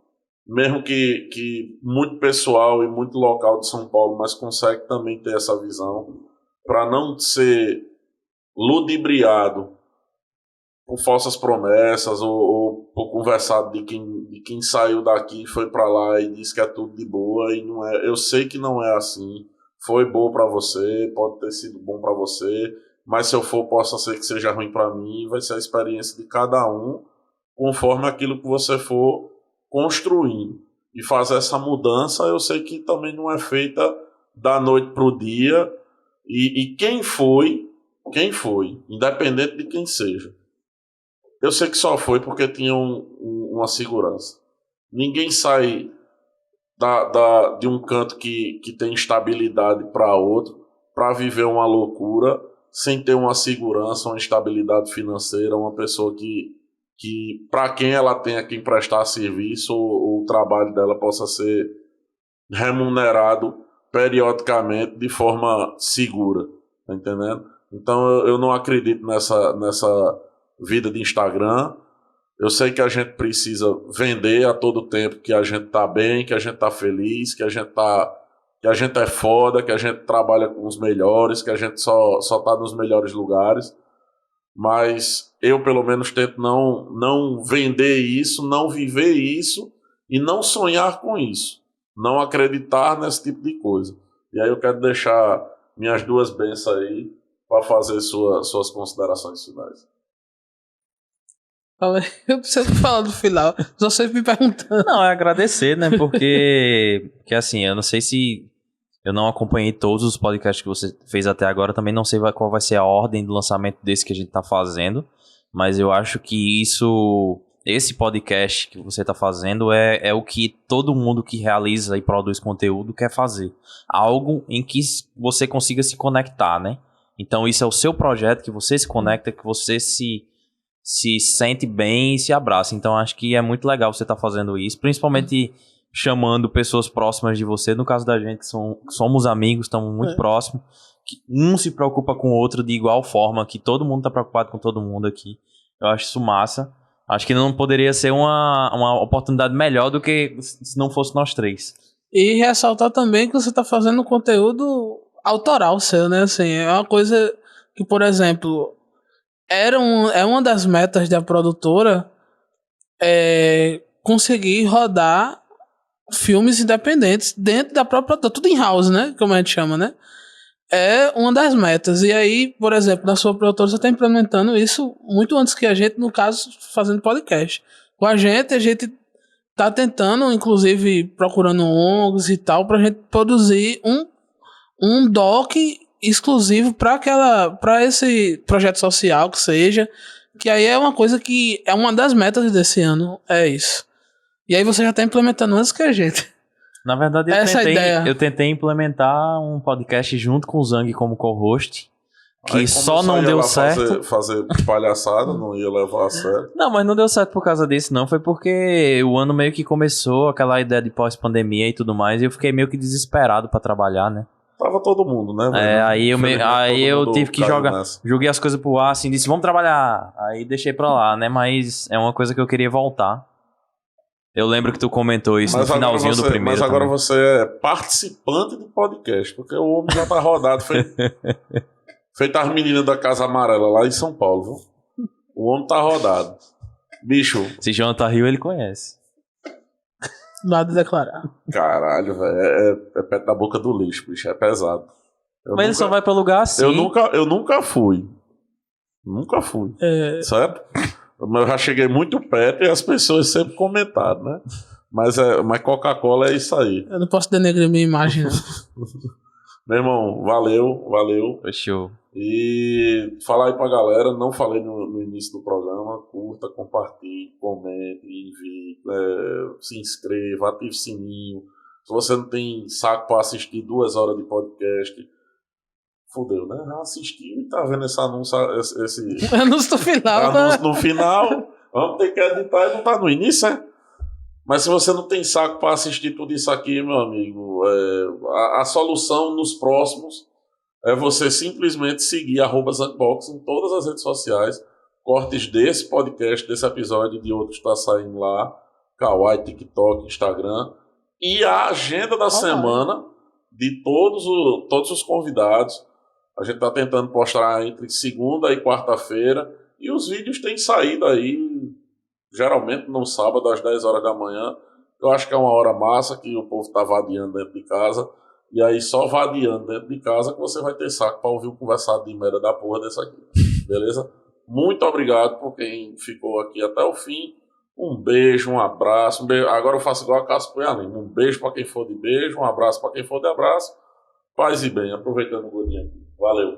mesmo que muito pessoal e muito local de São Paulo, mas consegue também ter essa visão para não ser ludibriado por falsas promessas ou por conversado de quem saiu daqui, foi para lá e disse que é tudo de boa e não é. Eu sei que não é assim. Foi bom para você, pode ter sido bom para você, mas se eu for, possa ser que seja ruim para mim. Vai ser a experiência de cada um, conforme aquilo que você for construindo. E fazer essa mudança, eu sei que também não é feita da noite pro dia. E quem foi, independente de quem seja, eu sei que só foi porque tinha uma segurança. Ninguém sai de um canto que tem estabilidade para outro para viver uma loucura sem ter uma segurança, uma estabilidade financeira, uma pessoa que para quem ela tenha que prestar serviço ou o trabalho dela possa ser remunerado periodicamente de forma segura, tá entendendo? Então eu não acredito nessa vida de Instagram. Eu sei que a gente precisa vender a todo tempo que a gente tá bem, que a gente tá feliz, que a gente é foda, que a gente trabalha com os melhores, que a gente só tá nos melhores lugares. Mas eu pelo menos tento não vender isso, não viver isso e não sonhar com isso, não acreditar nesse tipo de coisa. E aí eu quero deixar minhas duas bênçãos aí para fazer suas considerações finais. Eu preciso falar do final, só sempre me perguntando. Não, é agradecer, né? Porque assim, eu não sei se Eu não acompanhei todos os podcasts que você fez até agora, também não sei qual vai ser a ordem do lançamento desse que a gente tá fazendo, mas eu acho que esse podcast que você tá fazendo é o que todo mundo que realiza e produz conteúdo quer fazer. Algo em que você consiga se conectar, né? Então isso é o seu projeto, que você se conecta, que você se sente bem e se abraça. Então acho que é muito legal você estar fazendo isso, principalmente chamando pessoas próximas de você. No caso da gente, somos amigos, estamos muito próximos. Que um se preocupa com o outro de igual forma, que todo mundo está preocupado com todo mundo aqui. Eu acho isso massa. Acho que não poderia ser uma oportunidade melhor do que se não fosse nós três. E ressaltar também que você está fazendo conteúdo autoral seu, né? Assim, é uma coisa que, por exemplo, é uma das metas da produtora conseguir rodar filmes independentes dentro da própria produtora, tudo in-house, né? Como a gente chama, né? É uma das metas. E aí, por exemplo, na sua produtora você está implementando isso muito antes que a gente, no caso, fazendo podcast. Com a gente tá tentando, inclusive, procurando ONGs e tal, pra gente produzir um doc exclusivo para esse projeto social que seja, que aí é uma coisa que é uma das metas desse ano, é isso. E aí você já tá implementando antes que a gente. Na verdade, eu tentei implementar um podcast junto com o Zang como co-host, que só não deu certo. Fazer palhaçada, não ia levar a sério. Não, mas não deu certo por causa disso, não. Foi porque o ano meio que começou, aquela ideia de pós-pandemia e tudo mais, e eu fiquei meio que desesperado pra trabalhar, né? Tava todo mundo, né? Aí eu tive que joguei as coisas pro ar, assim, disse, vamos trabalhar. Aí deixei pra lá, né? Mas é uma coisa que eu queria voltar. Eu lembro que tu comentou isso no finalzinho do primeiro. Mas agora você é participante de podcast, porque o homem já tá rodado, feito as meninas da Casa Amarela lá em São Paulo, viu? O homem tá rodado. Bicho. Se Jonathan Rio, ele conhece. Nada a declarar. Caralho, velho. É perto da boca do lixo, bicho. É pesado. Mas ele só vai pra lugar assim. Eu nunca fui. Nunca fui. Certo? Eu já cheguei muito perto e as pessoas sempre comentaram, né? Mas Coca-Cola é isso aí. Eu não posso denegrir minha imagem, não. Meu irmão, valeu. Fechou. E falar aí pra galera, não falei no início do programa, curta, compartilhe, comente, envie, se inscreva, ative o sininho. Se você não tem saco pra assistir 2 horas de podcast, fudeu, né? Já assistiu e tá vendo esse anúncio. Anúncio no final. Anúncio no final. Vamos ter que editar e não tá no início, né? Mas se você não tem saco para assistir tudo isso aqui, meu amigo, a solução nos próximos é você simplesmente seguir @Zangbox em todas as redes sociais. Cortes desse podcast, desse episódio e de outros que tá saindo lá. Kawaii, TikTok, Instagram. E a agenda da semana de todos os convidados. A gente tá tentando postar entre segunda e quarta-feira. E os vídeos têm saído aí, geralmente no sábado, às 10 horas da manhã. Eu acho que é uma hora massa, que o povo tá vadiando dentro de casa. E aí, só vadiando dentro de casa, que você vai ter saco pra ouvir o conversado de merda da porra desse aqui. Beleza? Muito obrigado por quem ficou aqui até o fim. Um beijo, um abraço. Agora eu faço igual a Cássio Cunhalinho. Um beijo pra quem for de beijo, um abraço pra quem for de abraço. Paz e bem, aproveitando o gordinho aqui. Valeu.